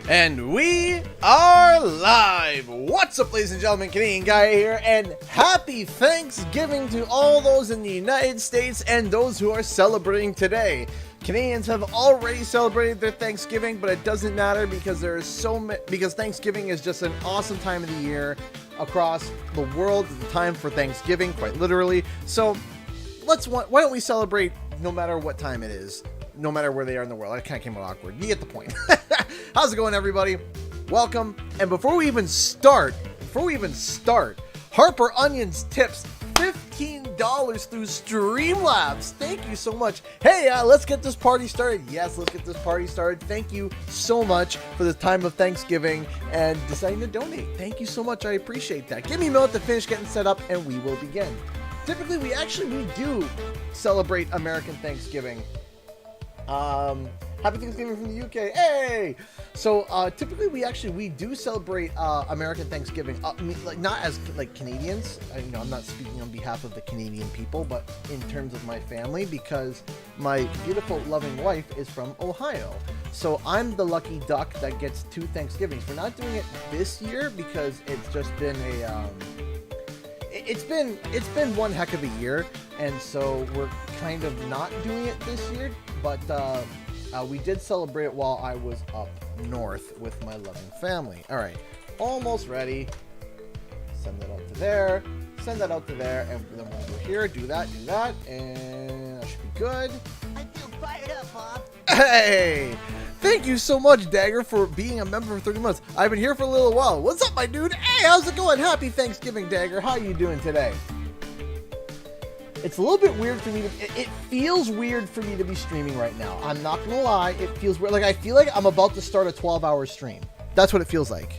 And we are live! What's up, ladies and gentlemen? Canadian Guy here, and happy Thanksgiving to all those in the United States and those who are celebrating today. Canadians have already celebrated their Thanksgiving, but it doesn't matter because because Thanksgiving is just an awesome time of the year across the world. It's the time for Thanksgiving, quite literally. So why don't we celebrate no matter what time it is? No matter where they are in the world. That kind of came out awkward. You get the point. How's it going, everybody? Welcome. And before we even start, Harper Onions tips $15 through Streamlabs. Thank you so much. Hey, let's get this party started. Yes, let's get this party started. Thank you so much for the time of Thanksgiving and deciding to donate. Thank you so much. I appreciate that. Give me a minute to finish getting set up and we will begin. Typically, we do celebrate American Thanksgiving. Happy Thanksgiving from the UK. Hey! So, typically we do celebrate, American Thanksgiving, not as, Canadians. I'm not speaking on behalf of the Canadian people, but in terms of my family, because my beautiful, loving wife is from Ohio. So, I'm the lucky duck that gets 2 Thanksgivings. We're not doing it this year because it's just been it's been one heck of a year, and so we're kind of not doing it this year, but we did celebrate it while I was up north with my loving family. All right, almost ready. Send that out to there, and then we'll go here, do that, and that should be good. I feel fired up, Bob. Hey! Thank you so much, Dagger, for being a member for 30 months. I've been here for a little while. What's up, my dude? Hey, how's it going? Happy Thanksgiving, Dagger. How you doing today? It's a little bit weird for me it feels weird for me to be streaming right now. I'm not gonna lie, it feels weird. I feel like I'm about to start a 12-hour stream. That's what it feels like.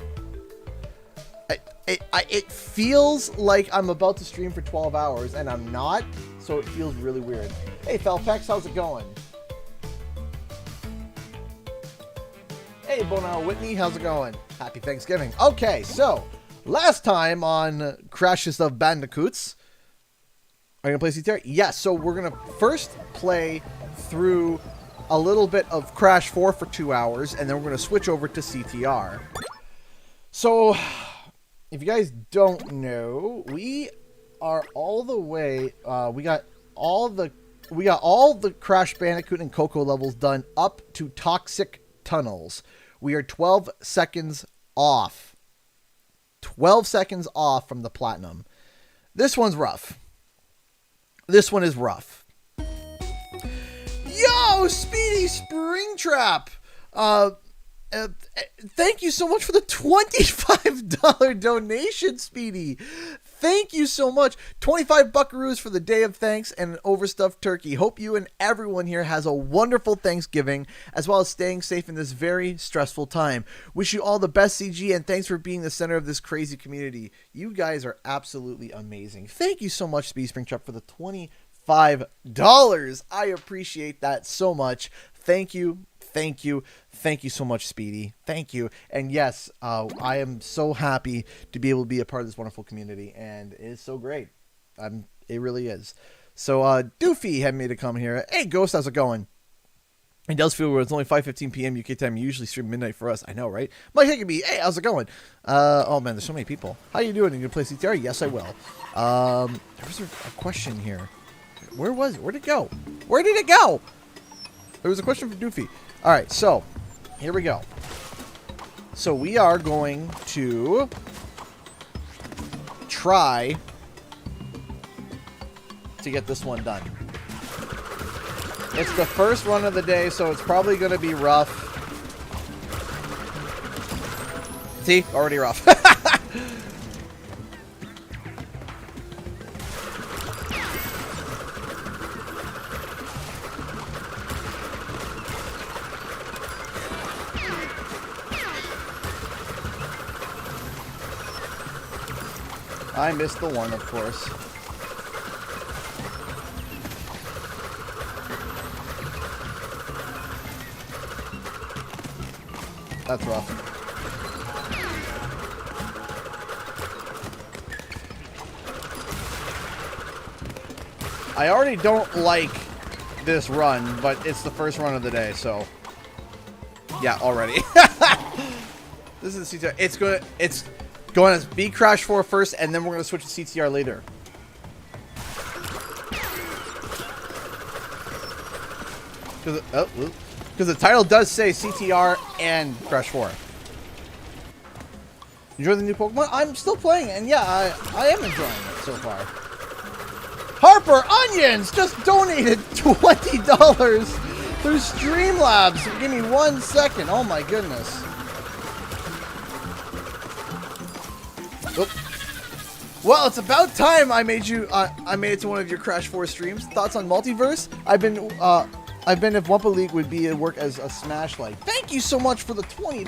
It feels like I'm about to stream for 12 hours, and I'm not, so it feels really weird. Hey, Felpex, how's it going? Hey, Bonal Whitney, how's it going? Happy Thanksgiving. Okay, so, last time on Crashes of Bandicoots, are you going to play CTR? Yes, so we're going to first play through a little bit of Crash 4 for 2 hours, and then we're going to switch over to CTR. So, if you guys don't know, we are all the way, we got all the Crash Bandicoot and Coco levels done up to Toxic Tunnels. We are 12 seconds off. 12 seconds off from the platinum. This one's rough. This one is rough. Yo, Speedy Springtrap! Thank you so much for the $25 donation, Speedy. Thank you so much. 25 buckaroos for the day of thanks and an overstuffed turkey. Hope you and everyone here has a wonderful Thanksgiving, as well as staying safe in this very stressful time. Wish you all the best, CG, and thanks for being the center of this crazy community. You guys are absolutely amazing. Thank you so much, Speedy Springtrap, for the $25. I appreciate that so much. Thank you. Thank you. Thank you so much, Speedy. Thank you. And yes, I am so happy to be able to be a part of this wonderful community, and it is so great. It really is. So, Doofy had made a comment here. Hey, Ghost, how's it going? It does feel weird. It's only 5:15 p.m. UK time. You usually stream midnight for us. I know, right? Mike Hickabee, hey, how's it going? Oh, man, there's so many people. How you doing? You gonna play CTR? Yes, I will. There was a question here. Where'd it go? Where did it go? There was a question for Doofy. All right, so here we go. So we are going to try to get this one done. It's the first run of the day, so it's probably going to be rough. See? Already rough. I missed the one, of course. That's rough. I already don't like this run, but it's the first run of the day, so Yeah, already. This is the CTR. It's going to be Crash 4 first, and then we're going to switch to CTR later. Because the title does say CTR and Crash 4. Enjoy the new Pokemon? I'm still playing it, and yeah, I am enjoying it so far. Harper Onions just donated $20 through Streamlabs. Give me 1 second. Oh my goodness. Oop. Well, it's about time I made it to one of your Crash 4 streams. Thoughts on Multiverse? I've been if Wumpa League would work as a Smash like. Thank you so much for the $20.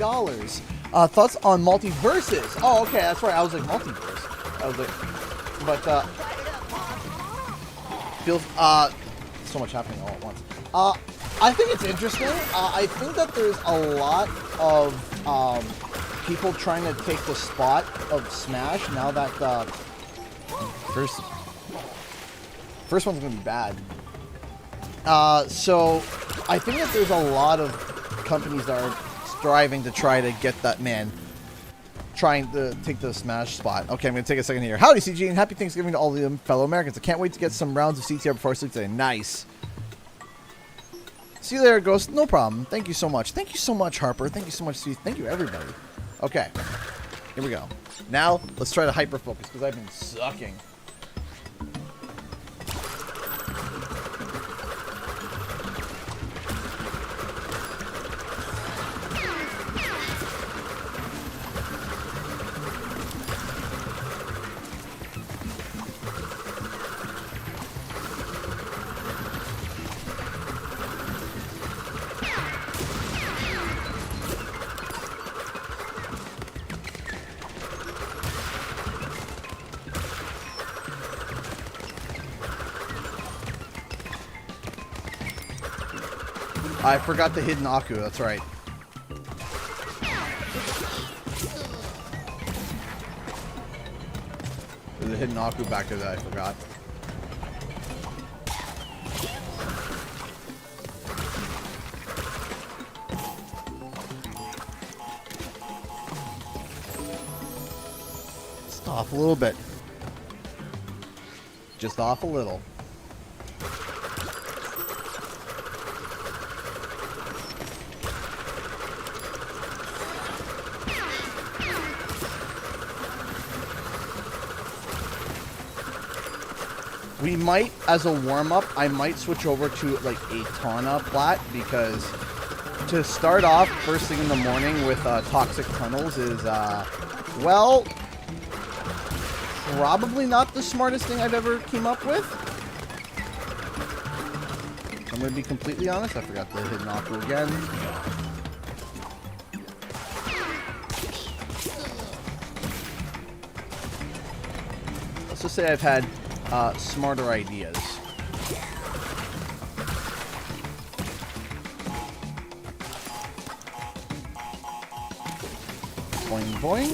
Thoughts on Multiverses? Oh, okay, that's right. I was like Multiverse. I was like, but feels so much happening all at once. I think it's interesting. I think that there's a lot of people trying to take the spot of Smash now that first one's gonna be bad. So I think that there's a lot of companies that are striving to try to get that trying to take the Smash spot. Okay, I'm going to take a second here. Howdy, CG, and happy Thanksgiving to all the fellow Americans. I can't wait to get some rounds of CTR before I sleep today. Nice. See you later, Ghost. No problem. Thank you so much. Thank you so much, Harper. Thank you so much, Steve. Thank you, everybody. Okay. Here we go. Now, let's try to hyper-focus, because I've been sucking. I forgot the hidden Aku, that's right. There's a hidden Aku back there that I forgot. Just off a little bit. Just off a little. We might, as a warm-up, I might switch over to, like, a Taunt plat, because to start off first thing in the morning with Toxic Tunnels is, well, probably not the smartest thing I've ever came up with. I'm going to be completely honest. I forgot the hidden Aku again. Let's just say I've had smarter ideas. Boing boing.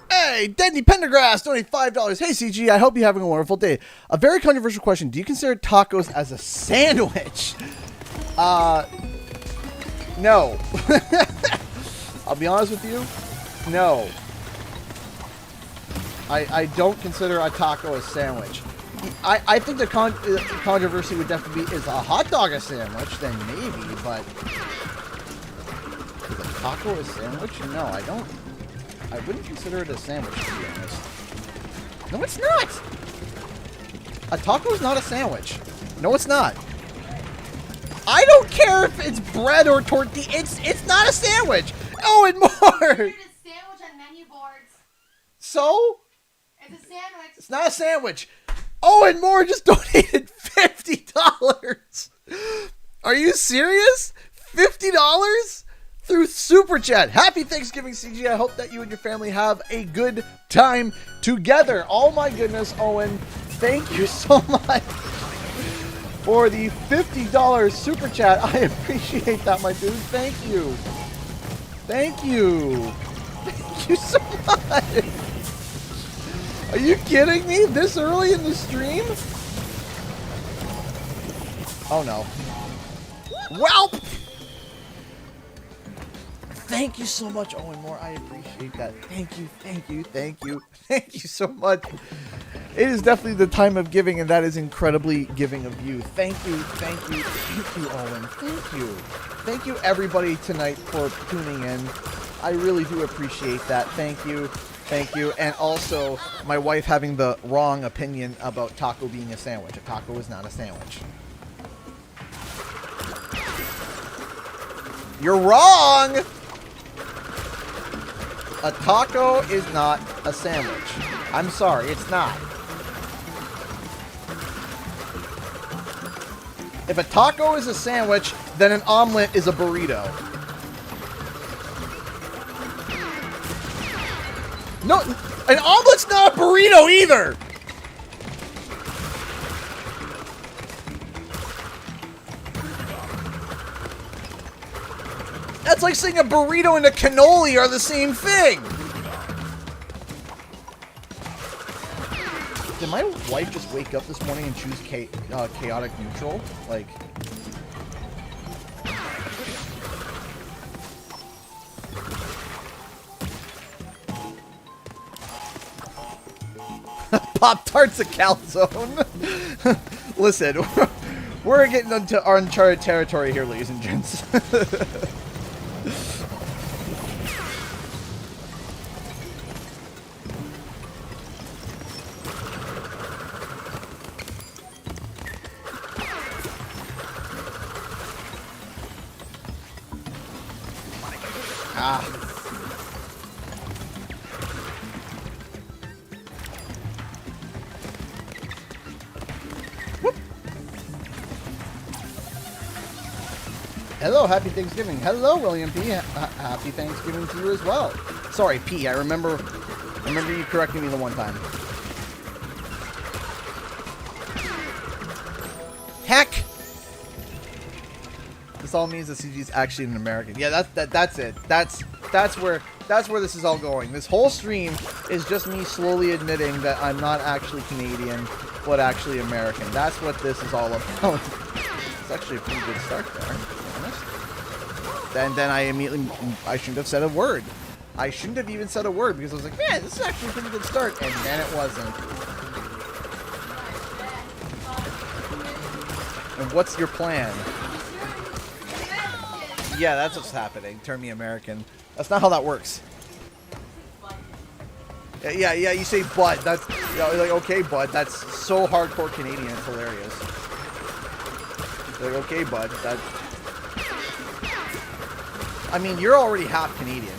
Hey, Denny Pendergrass, donate $5. Hey, CG, I hope you're having a wonderful day. A very controversial question. Do you consider tacos as a sandwich? No. I'll be honest with you. No. I don't consider a taco a sandwich. I think the controversy would definitely be, is a hot dog a sandwich? Then maybe, but... Is a taco a sandwich? No, I don't. I wouldn't consider it a sandwich, to be honest. No, it's not! A taco is not a sandwich. No, it's not. I don't care if it's bread or tortilla. It's not a sandwich. Oh, and more! It's a sandwich on menu boards. So? It's a sandwich. It's not a sandwich. Oh, and more just donated $50. Are you serious? $50? through Super Chat. Happy Thanksgiving, CG. I hope that you and your family have a good time together. Oh my goodness, Owen. Thank you so much for the $50 Super Chat. I appreciate that, my dude. Thank you. Thank you. Thank you so much. Are you kidding me? This early in the stream? Oh no. Well, thank you so much, Owen Moore. I appreciate that. Thank you, thank you, thank you, thank you so much. It is definitely the time of giving, and that is incredibly giving of you. Thank you, thank you, thank you, Owen. Thank you. Thank you, everybody, tonight for tuning in. I really do appreciate that. Thank you. Thank you. And also, my wife having the wrong opinion about taco being a sandwich. A taco is not a sandwich. You're wrong! A taco is not a sandwich. I'm sorry, it's not. If a taco is a sandwich, then an omelet is a burrito. No, an omelet's not a burrito either! That's like saying a burrito and a cannoli are the same thing! Did my wife just wake up this morning and choose chaotic neutral? Like... Pop-Tart's a calzone. Listen, we're getting into our uncharted territory here, ladies and gents. Hello, happy Thanksgiving. Hello, William P. Happy Thanksgiving to you as well. Sorry, P. I remember you correcting me the one time. Heck! This all means that CG is actually an American. Yeah, that's it. That's where this is all going. This whole stream is just me slowly admitting that I'm not actually Canadian, but actually American. That's what this is all about. It's actually a pretty good start there. Then I shouldn't have said a word. I shouldn't have even said a word because I was like, man, this is actually a pretty good start, and then it wasn't. And what's your plan? Yeah, that's what's happening. Turn me American. That's not how that works. Yeah, you say bud. That's like, okay, bud. That's so hardcore Canadian. It's hilarious. Like, okay, bud. That. I mean, you're already half Canadian.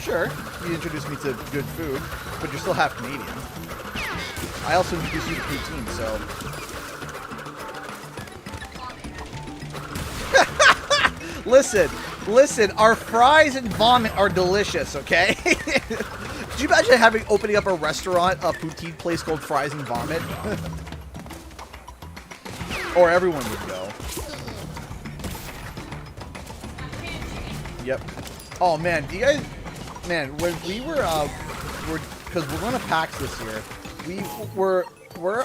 Sure, you introduced me to good food, but you're still half Canadian. I also introduced you to poutine, so... Listen, our fries and vomit are delicious, okay? Could you imagine opening up a restaurant, a poutine place called Fries and Vomit? Or everyone would go. Yep. Oh man, do you guys... Man, when we were, because we're going to PAX this year, where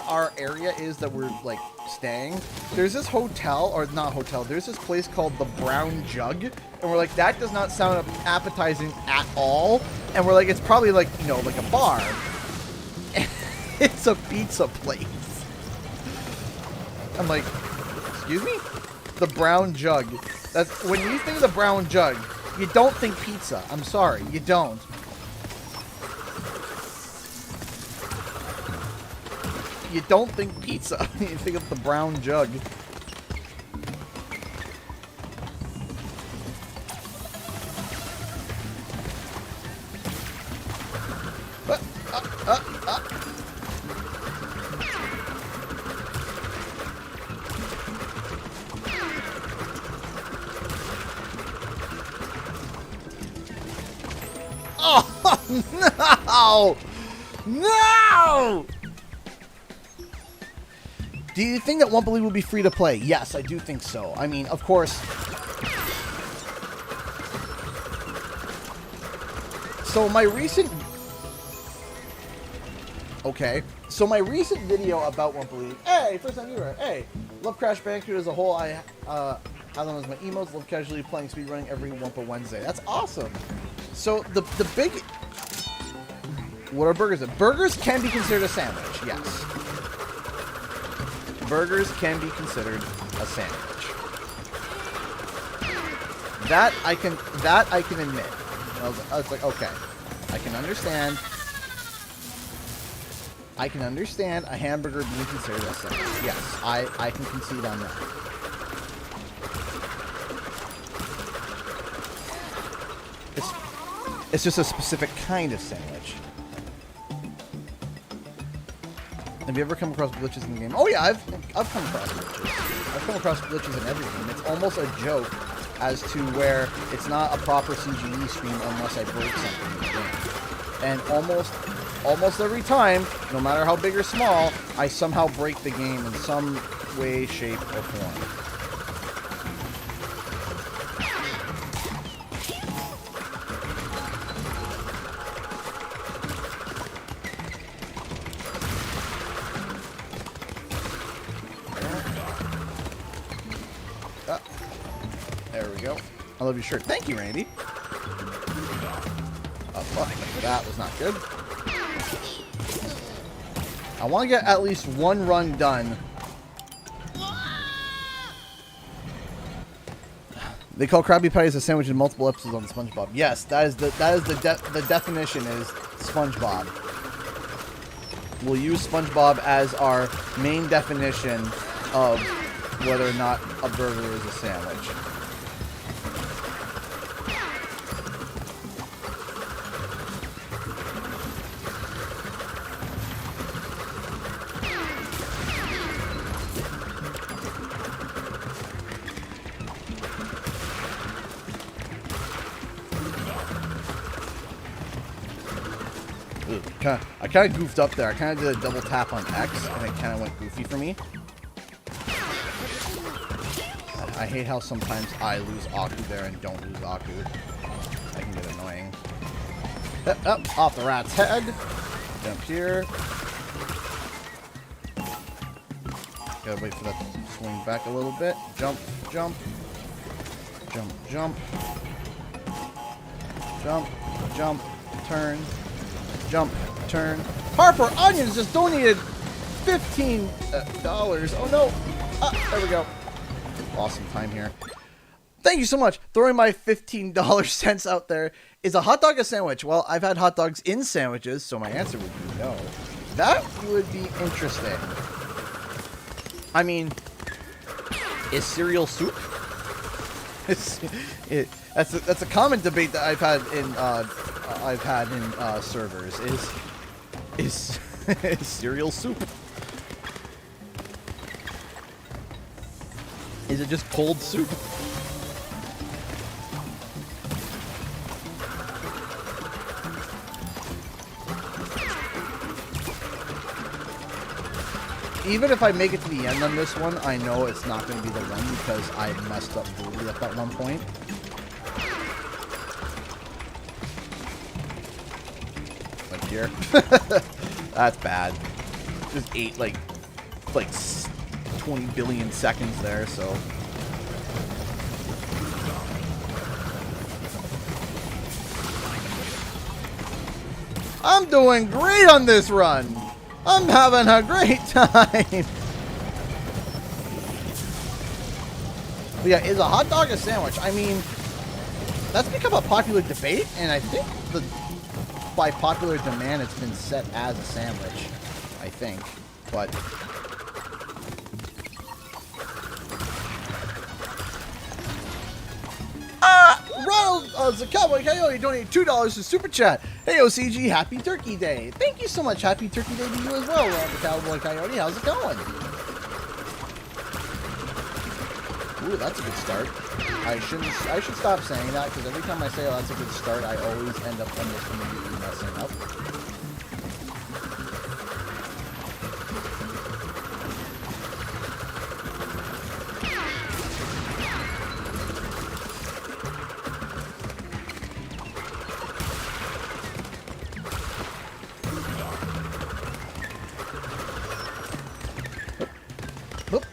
our area is that we're, like, staying, there's this hotel, or not hotel, there's this place called the Brown Jug, and we're like, that does not sound appetizing at all, and we're like, it's probably like, you know, like a bar. It's a pizza place. I'm like, excuse me? The Brown Jug. That's when you think of the Brown Jug, you don't think pizza. I'm sorry, you don't. You don't think pizza. You think of the Brown Jug. Oh, no! No! Do you think that Won't Believe will be free to play? Yes, I do think so. I mean, of course. So my recent... Okay. So my recent video about Won't Believe... Hey, first time viewer. Hey, love Crash Bandicoot as a whole. I have them as my emotes. Love casually playing speedrunning every Wumpa Wednesday. That's awesome. So the big... What are burgers? Burgers can be considered a sandwich, yes. Burgers can be considered a sandwich. That I can admit. I was like, okay. I can understand a hamburger being considered a sandwich. Yes, I can concede on that. It's just a specific kind of sandwich. Have you ever come across glitches in the game? Oh yeah, I've come across glitches. I've come across glitches in every game. It's almost a joke as to where it's not a proper CGE stream unless I break something in the game. And almost every time, no matter how big or small, I somehow break the game in some way, shape, or form. There we go. I love your shirt. Thank you, Randy. Oh, fuck. That was not good. I want to get at least one run done. They call Krabby Patties a sandwich in multiple episodes on SpongeBob. Yes, that is the definition is SpongeBob. We'll use SpongeBob as our main definition of whether or not a burger is a sandwich. I kind of goofed up there. I kind of did a double tap on X, and it kind of went goofy for me. I hate how sometimes I lose Aku there and don't lose Aku. That can get annoying. Up, off the rat's head. Jump here. Gotta wait for that to swing back a little bit. Jump, jump. Jump, jump. Jump, jump, turn. Jump, turn. Harper Onions just donated $15. Oh no. There we go. Awesome time here. Thank you so much. Throwing my $15 cents out there. Is a hot dog a sandwich? Well, I've had hot dogs in sandwiches, so my answer would be no. That would be interesting. I mean, is cereal soup? That's a common debate that I've had in servers. Is cereal soup? Is it just cold soup? Even if I make it to the end on this one, I know it's not going to be the one because I messed up brutally at that one point. Like here. That's bad. Just ate like 20 billion seconds there, so. I'm doing great on this run. I'm having a great time. But yeah, is a hot dog a sandwich? I mean, that's become a popular debate, and I think by popular demand, it's been set as a sandwich. I think, but. Ronald the Cowboy Coyote donated $2 to Super Chat. Hey, OCG, Happy Turkey Day. Thank you so much. Happy Turkey Day to you as well, Ronald the Cowboy Coyote. How's it going? Ooh, that's a good start. I should stop saying that because every time I say, oh, that's a good start, I always end up almost immediately messing up. Oop.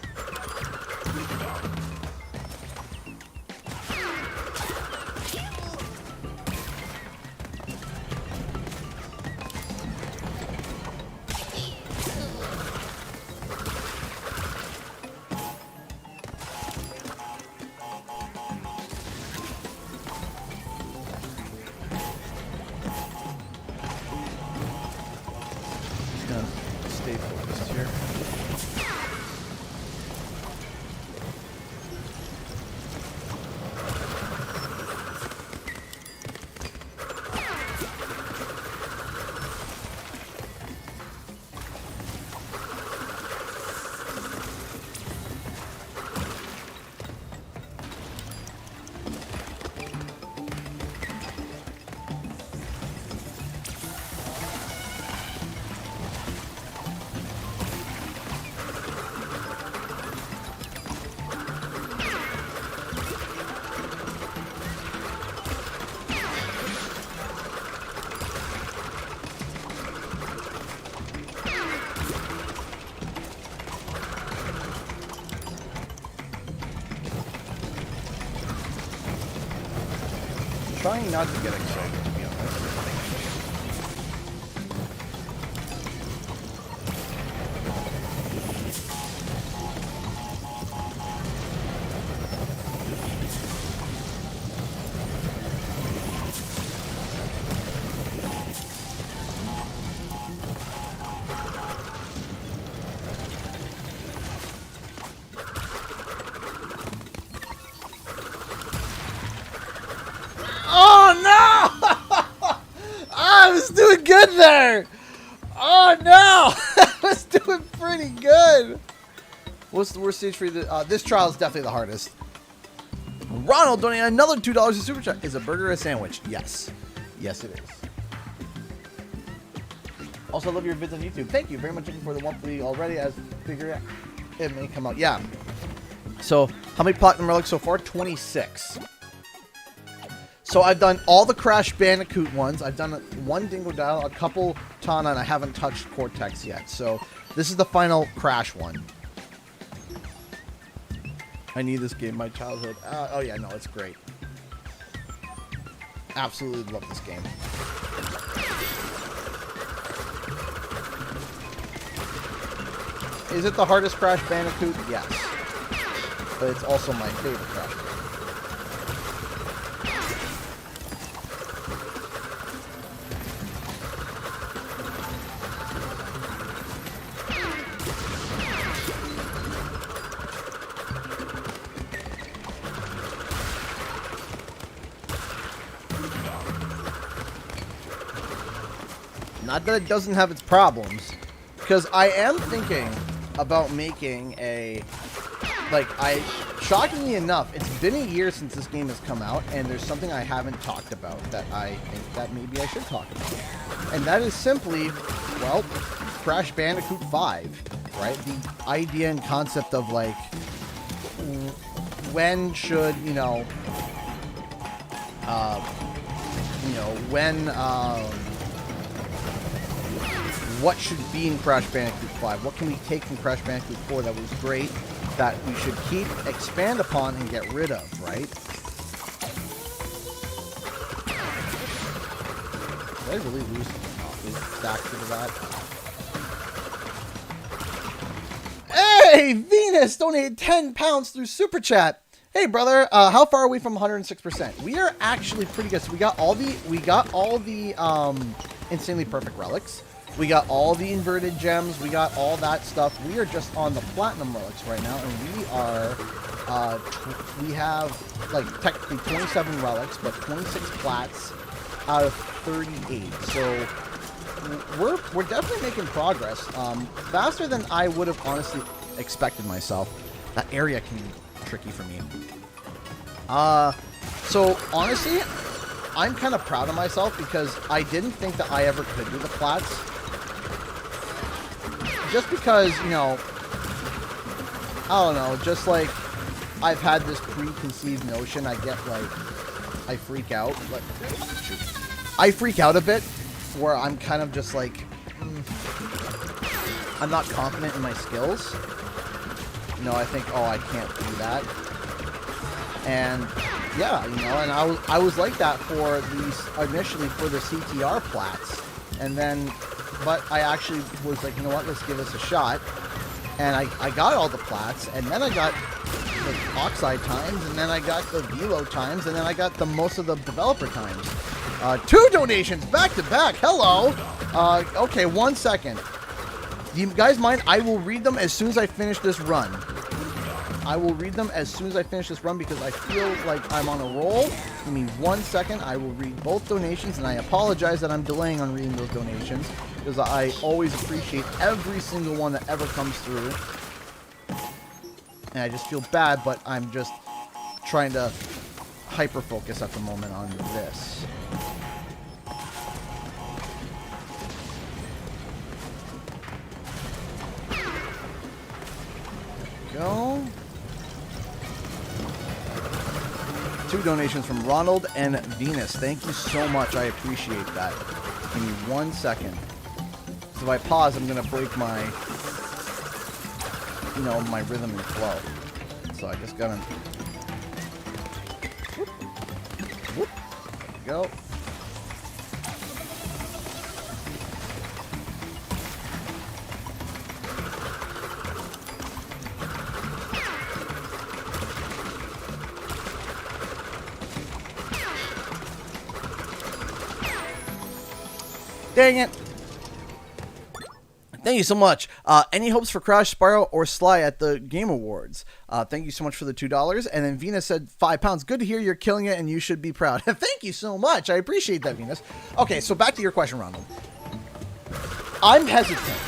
Just gonna stay focused here. Trying not to get excited, to be honest. Oh no! I was doing good there. Oh no! I was doing pretty good. What's the worst stage for you? This trial is definitely the hardest. Ronald donated another $2 in super chat. Is a burger a sandwich? Yes. Yes, it is. Also, love your vids on YouTube. Thank you very much. Looking for the monthly already. As figure it may come out. Yeah. So, how many platinum relics so far? 26. So I've done all the Crash Bandicoot ones. I've done one Dingo Dial, a couple Tana, and I haven't touched Cortex yet. So this is the final Crash one. I need this game. My childhood. Oh yeah, no, it's great. Absolutely love this game. Is it the hardest Crash Bandicoot? Yes. But it's also my favorite Crash Bandicoot. Not that it doesn't have its problems, because I am thinking about making a, shockingly enough, it's been a year since this game has come out, and there's something I haven't talked about that I think that maybe I should talk about. And that is simply, well, Crash Bandicoot 5, right? The idea and concept of, like, when should, what should be in Crash Bandicoot 5? What can we take from Crash Bandicoot 4 that was great, that we should keep, expand upon, and get rid of, right? Did I really lose Daxter to that? Hey! Venus donated 10 pounds through Super Chat. Hey, brother, how far are we from 106%? We are actually pretty good. So we got all the insanely perfect relics. We got all the inverted gems. We got all that stuff. We are just on the platinum relics right now, and we are, we have, like, technically 27 relics, but 26 plats out of 38. So we're definitely making progress. Faster than I would have honestly expected myself. That area can be tricky for me. So honestly, I'm kind of proud of myself because I didn't think that I ever could do the flats. Just because, you know, I don't know, just like I've had this preconceived notion, I get like, I freak out. Like, I freak out a bit where I'm kind of just like, I'm not confident in my skills. You know, I think, oh, I can't do that. And yeah, you know, and I was like that for these, initially for the CTR flats. And then, but I actually was like, you know what, let's give this a shot. And I got all the flats, and then I got the oxide times, and then I got the velo times, and then I got the most of the developer times. 2 donations back to back. Hello. Okay, 1 second. Do you guys mind? I will read them as soon as I finish this run. I will read them as soon as I finish this run because I feel like I'm on a roll. Give me 1 second. I will read both donations, and I apologize that I'm delaying on reading those donations because I always appreciate every single one that ever comes through. And I just feel bad, but I'm just trying to hyper-focus at the moment on this. Go. 2 donations from Ronald and Venus. Thank you so much. I appreciate that. Give me 1 second. So if I pause, I'm going to break my, you know, my rhythm and flow. So I just got to... Whoop. Whoop. There we go. Dang it. Thank you so much. Any hopes for Crash, Spyro, or Sly at the Game Awards? Thank you so much for the $2. And then Venus said £5. Good to hear you're killing it and you should be proud. Thank you so much. I appreciate that, Venus. Okay, so back to your question, Ronald. I'm hesitant.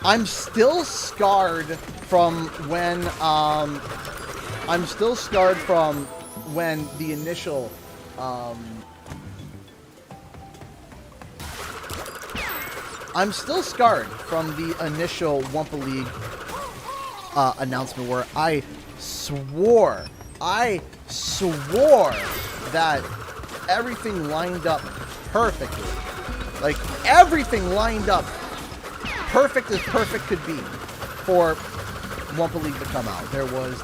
I'm still scarred from when, the initial, I'm still scarred from the initial Wumpa League announcement where I swore that everything lined up perfectly. Like, everything lined up perfect as perfect could be for Wumpa League to come out. There was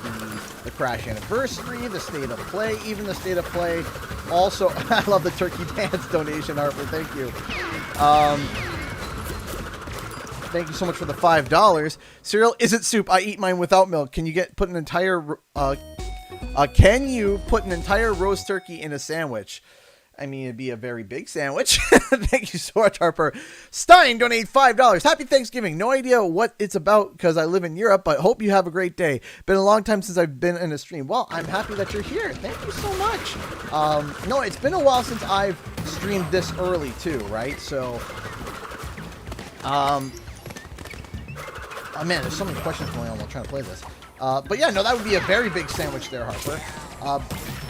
the Crash Anniversary, the State of Play, even the State of Play. Also, I love the Turkey Dance donation, Harper. Thank you. Thank you so much for the $5. Cereal isn't soup. I eat mine without milk. Can you put an entire roast turkey in a sandwich? I mean, it'd be a very big sandwich. Thank you so much, Harper. Stein donate $5. Happy Thanksgiving. No idea what it's about because I live in Europe, but hope you have a great day. Been a long time since I've been in a stream. Well, I'm happy that you're here. Thank you so much. No, it's been a while since I've streamed this early too, right? So, oh man, there's so many questions going on while trying to play this. But yeah, no, that would be a very big sandwich there, Harper.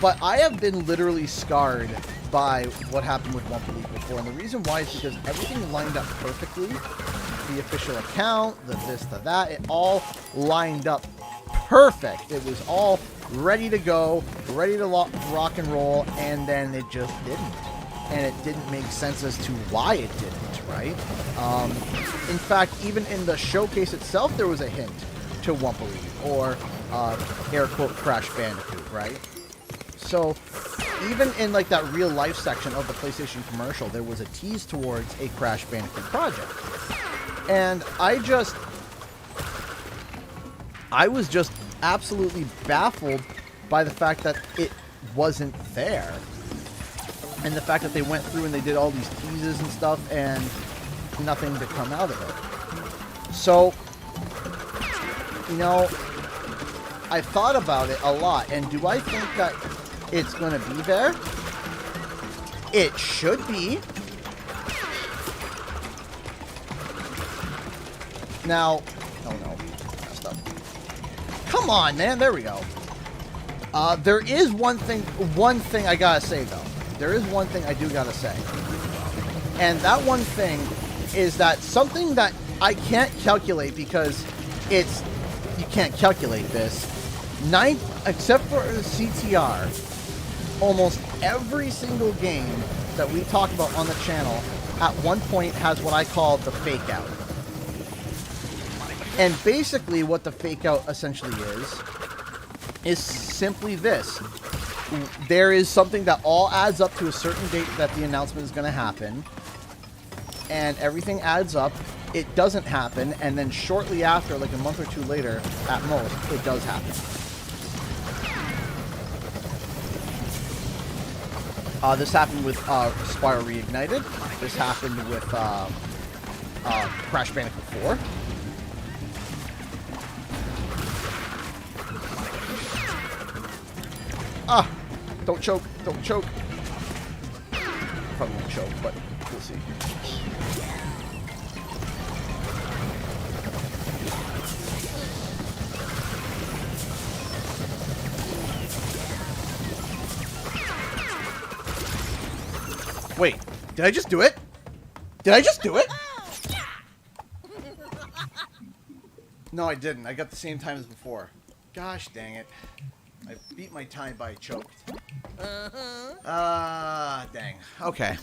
But I have been literally scarred by what happened with Wumpa League before. And the reason why is because everything lined up perfectly. The official account, the this, the that, it all lined up perfect. It was all ready to go, ready to rock and roll, and then it just didn't. And it didn't make sense as to why it didn't, right? In fact, even in the showcase itself, there was a hint to Wumpa League, or air quote Crash Bandicoot, right? So even in like that real life section of the PlayStation commercial, there was a tease towards a Crash Bandicoot project. And I was just absolutely baffled by the fact that it wasn't there. And the fact that they went through and they did all these teases and stuff and nothing to come out of it. So, you know, I thought about it a lot. And do I think that it's going to be there? It should be. Now, oh no, messed up. Come on, man. There we go. There is one thing I gotta say though. There is one thing I do gotta say. And that one thing is that something that I can't calculate because you can't calculate this. Except for CTR, almost every single game that we talk about on the channel at one point has what I call the fake out. And basically what the fake out essentially is simply this. There is something that all adds up to a certain date that the announcement is going to happen. And everything adds up. It doesn't happen. And then shortly after, like a month or two later, at most, it does happen. This happened with Spyro Reignited. This happened with Crash Bandicoot 4. Ah! Don't choke. Don't choke. Probably won't choke, but we'll see. Wait, did I just do it? Did I just do it? No, I didn't. I got the same time as before. Gosh dang it. I beat my time by choked. Dang. Okay.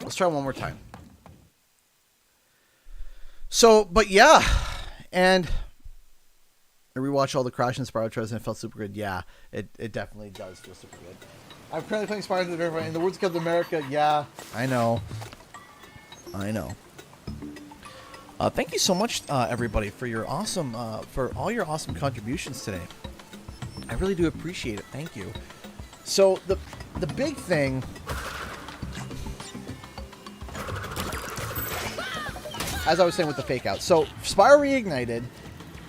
Let's try one more time. So, but yeah. And I rewatched all the Crash and Spyro trailers and it felt super good. Yeah, it definitely does feel super good. I'm currently playing Spyro the River in the words of Captain America. Yeah, I know. I know. Thank you so much, everybody, for your awesome, for all your awesome contributions today. I really do appreciate it. Thank you. So the big thing, as I was saying with the fake out. So Spyro Reignited,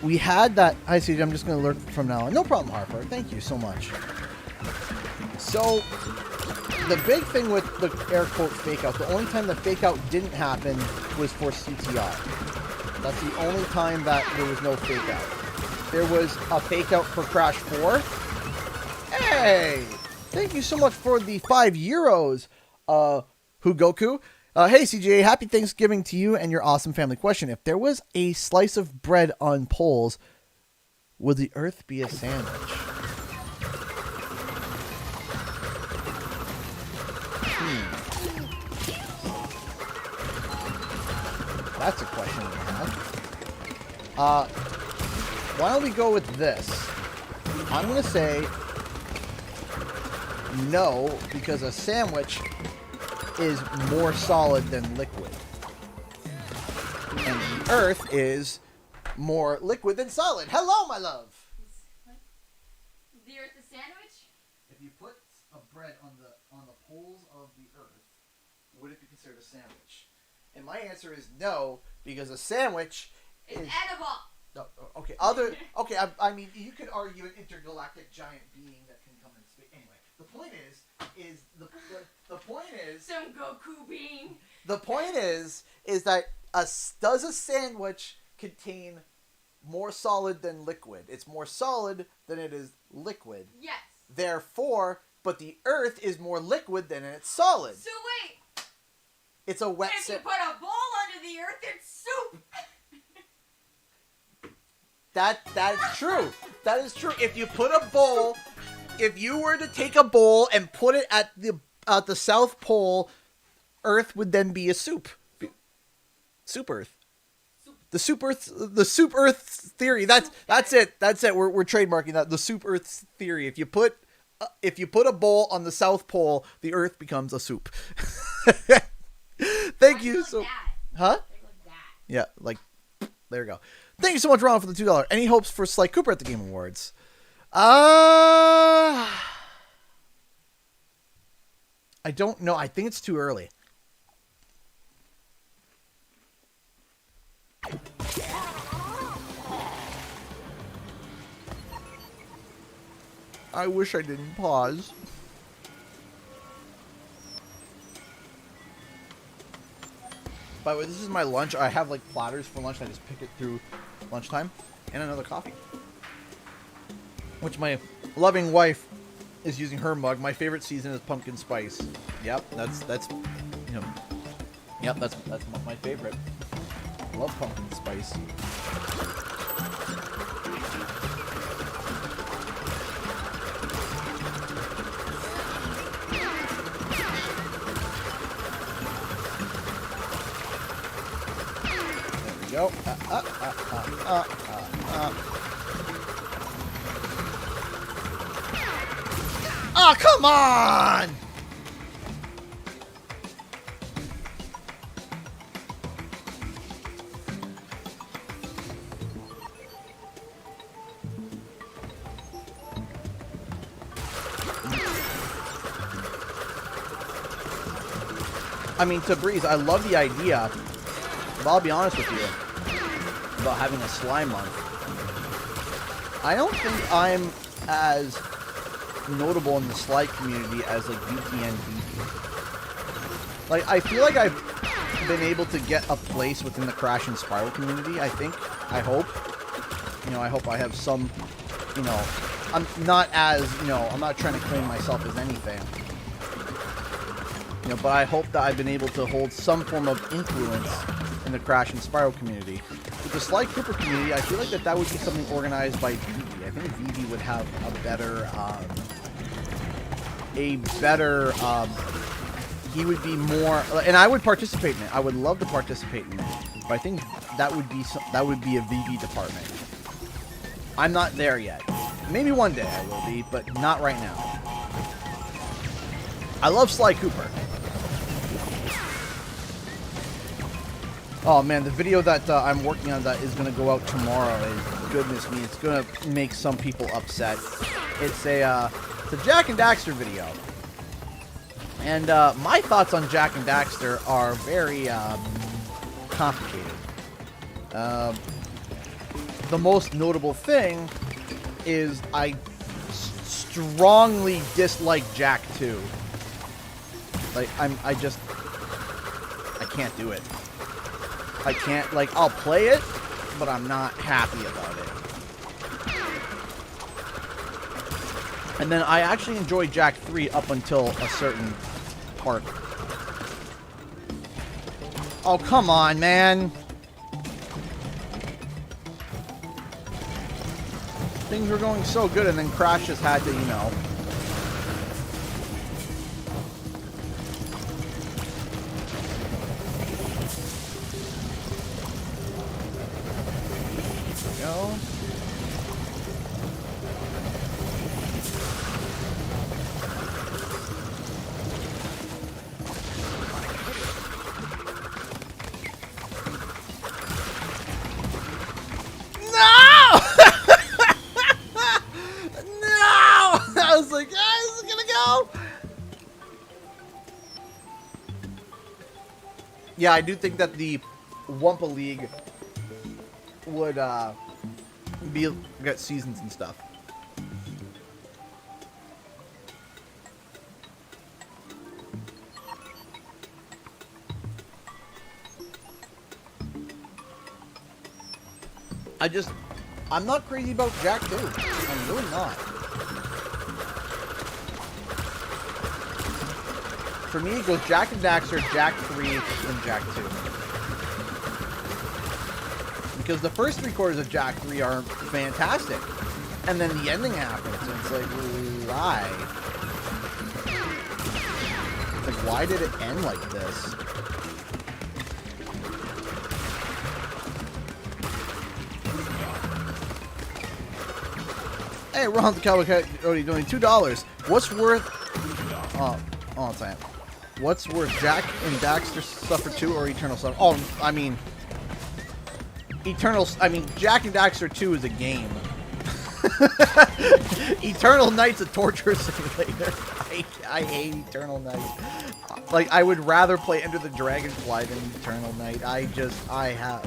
we had that. I see. I'm just going to learn from now on. No problem, Harper. Thank you so much. So the big thing with the air quote fake out, the only time the fake out didn't happen was for CTR. That's the only time that there was no fake out. There was a fake out for Crash 4. Hey! Thank you so much for the 5 euros, Hugoku. Hey, CJ, happy Thanksgiving to you and your awesome family. Question: if there was a slice of bread on poles, would the Earth be a sandwich? That's a question we have. Why don't we go with this? I'm going to say no, because a sandwich is more solid than liquid. And the Earth is more liquid than solid. Hello, my love! The Earth is sandwich? If you put a bread on the poles of the Earth, would it be considered a sandwich? And my answer is no, because a sandwich is edible. No, okay. I mean, you could argue an intergalactic giant being that can come in space. Anyway, the point is the point is some Goku being. The point is that does a sandwich contain more solid than liquid? It's more solid than it is liquid. Yes. Therefore, but the Earth is more liquid than it's solid. So wait. It's a wet If you put a bowl under the Earth, it's soup. That's true. That is true. If you put a bowl, if you were to take a bowl and put it at the South Pole, Earth would then be a soup. Soup Earth. The soup Earth theory. That's it. That's it. We're trademarking that. The soup Earth theory. If you put a bowl on the South Pole, the Earth becomes a soup. Thank you. So, huh? Yeah, like there you go. Thank you so much, Ron, for the $2. Any hopes for Sly Cooper at the Game Awards? I don't know. I think it's too early. I wish I didn't pause. By the way, this is my lunch. I have like platters for lunch. And I just pick it through lunchtime. And another coffee. which my loving wife is using her mug. My favorite season is pumpkin spice. Yep, that's you know, yep, that's my favorite. I love pumpkin spice. There we go. Oh, come on! I mean, to Breeze, I love the idea, but I'll be honest with you about having a slime month. I don't think I'm as notable in the slide community as like VT and VT. Like, I feel like I've been able to get a place within the Crash and Spiral community, I think. I hope. You know, I hope I have some, you know, I'm not as, you know, I'm not trying to claim myself as anything. You know, but I hope that I've been able to hold some form of influence in the Crash and Spiral community. With the Sly Cooper community, I feel like that would be something organized by Vivi. I think Vivi would have a better, he would be more, and I would participate in it. I would love to participate in it, but I think that would be a Vivi department. I'm not there yet. Maybe one day I will be, but not right now. I love Sly Cooper. Oh man, the video that I'm working on that is going to go out tomorrow, goodness me, it's going to make some people upset. It's a Jack and Daxter video. And my thoughts on Jack and Daxter are very complicated. The most notable thing is I strongly dislike Jack 2. Like, I can't do it. I can't, like, I'll play it, but I'm not happy about it. And then I actually enjoy Jack 3 up until a certain part. Oh, come on, man. Things were going so good, and then Crash just had to, you know. Go. Yeah, I do think that the Wumpa League would get seasons and stuff. I'm not crazy about Jack 2. I'm really not. For me, it goes Jack and Daxter, Jack 3, and Jack 2. Because the first 3/4 of Jack 3 are fantastic. And then the ending happens, and it's like, why? It's like, why did it end like this? Hey, Ron the Cowboy Coyote doing $2. What's worth... Oh, it's that. What's worth Jack and Daxter Suffer 2 or Eternal Suffer? Oh, I mean... Jack and Daxter 2 is a game. Eternal Night's a torture simulator. I hate Eternal Night. Like, I would rather play Enter the Dragonfly than Eternal Night. I have...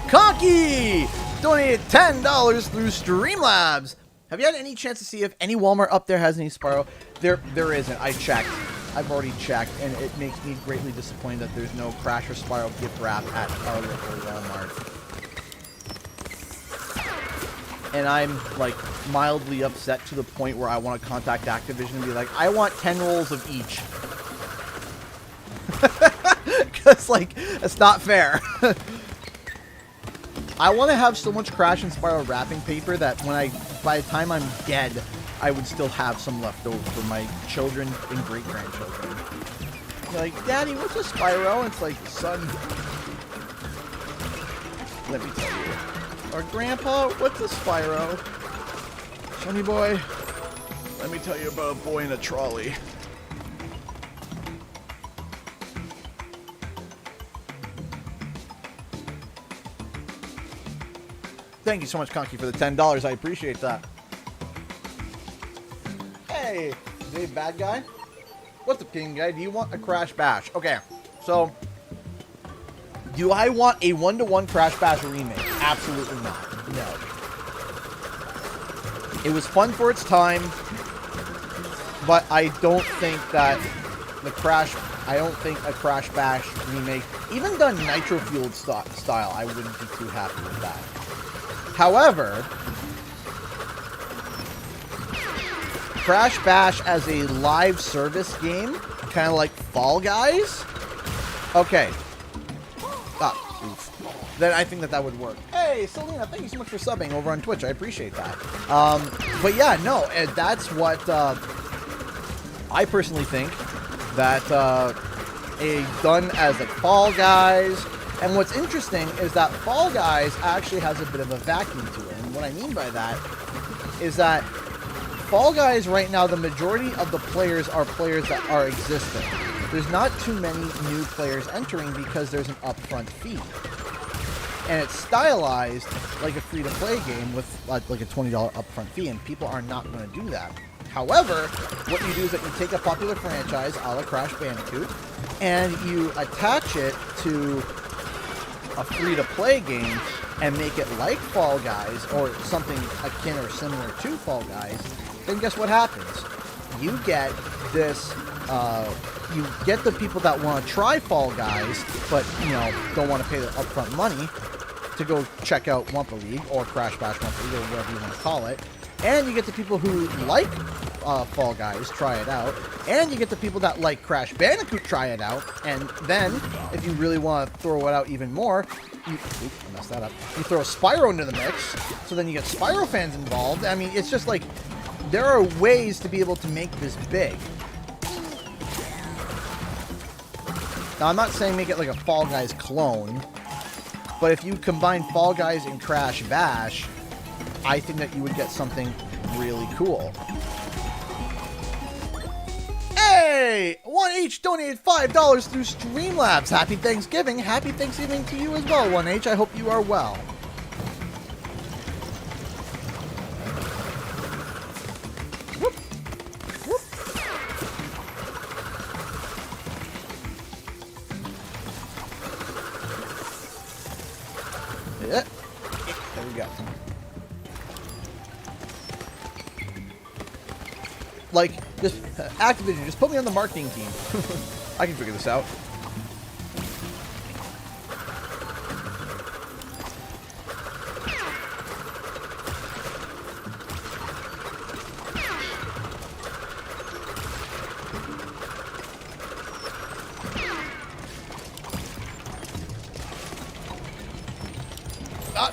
Conky! Donated $10 through Streamlabs. Have you had any chance to see if any Walmart up there has any Spyro? There isn't. I checked. I've already checked, and it makes me greatly disappointed that there's no Crash or Spyro gift wrap at our local Walmart. and I'm like mildly upset to the point where I want to contact Activision and be like, I want 10 rolls of each. Because, like, it's not fair. I want to have so much Crash and Spyro wrapping paper that by the time I'm dead, I would still have some left over for my children and great-grandchildren. Like, Daddy, what's a Spyro? It's like, son, let me tell you. Or, Grandpa, what's a Spyro? Sonny boy, let me tell you about a boy in a trolley. Thank you so much, Conky, for the $10. I appreciate that. Hey, hey, bad guy. What's up, King Guy? Do you want a Crash Bash? Okay, so do I want a 1-to-1 Crash Bash remake? Absolutely not. No. It was fun for its time, but I don't think that I don't think a Crash Bash remake, even done Nitro Fueled style, I wouldn't be too happy with that. However, Crash Bash as a live service game, kind of like Fall Guys, okay. Oof. Then I think that would work. Hey, Selena, thank you so much for subbing over on Twitch. I appreciate that. But yeah, no, that's what I personally think that done as like Fall Guys. And what's interesting is that Fall Guys actually has a bit of a vacuum to it. And what I mean by that is that Fall Guys right now, the majority of the players are players that are existing. There's not too many new players entering because there's an upfront fee. And it's stylized like a free-to-play game with like a $20 upfront fee, and people are not going to do that. However, what you do is that you take a popular franchise, a la Crash Bandicoot, and you attach it to a free-to-play game and make it like Fall Guys or something akin or similar to Fall Guys, then guess what happens? You get this, you get the people that want to try Fall Guys, but, you know, don't want to pay the upfront money to go check out Wumpa League or Crash Bash Wumpa League or whatever you want to call it. And you get the people who like Fall Guys, try it out. And you get the people that like Crash Bandicoot, try it out. And then, if you really want to throw it out even more, I messed that up. You throw Spyro into the mix, so then you get Spyro fans involved. I mean, it's just like, there are ways to be able to make this big. Now, I'm not saying make it like a Fall Guys clone, but if you combine Fall Guys and Crash Bash, I think that you would get something really cool. Hey! 1H donated $5 through Streamlabs. Happy Thanksgiving. Happy Thanksgiving to you as well, 1H. I hope you are well. Whoop. Whoop. Yeah. There we go. Like, just Activision, just put me on the marketing team. I can figure this out.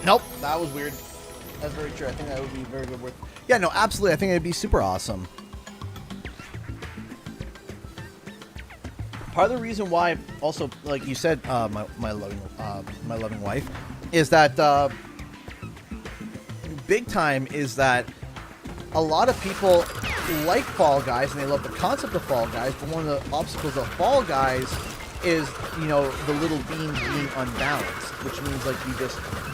Nope, that was weird. That's very true. I think that would be very good work. Yeah, no, absolutely. I think it'd be super awesome. Part of the reason why, also, like you said, my loving wife, is that big time is that a lot of people like Fall Guys and they love the concept of Fall Guys, but one of the obstacles of Fall Guys is, you know, the little beans being unbalanced, which means like you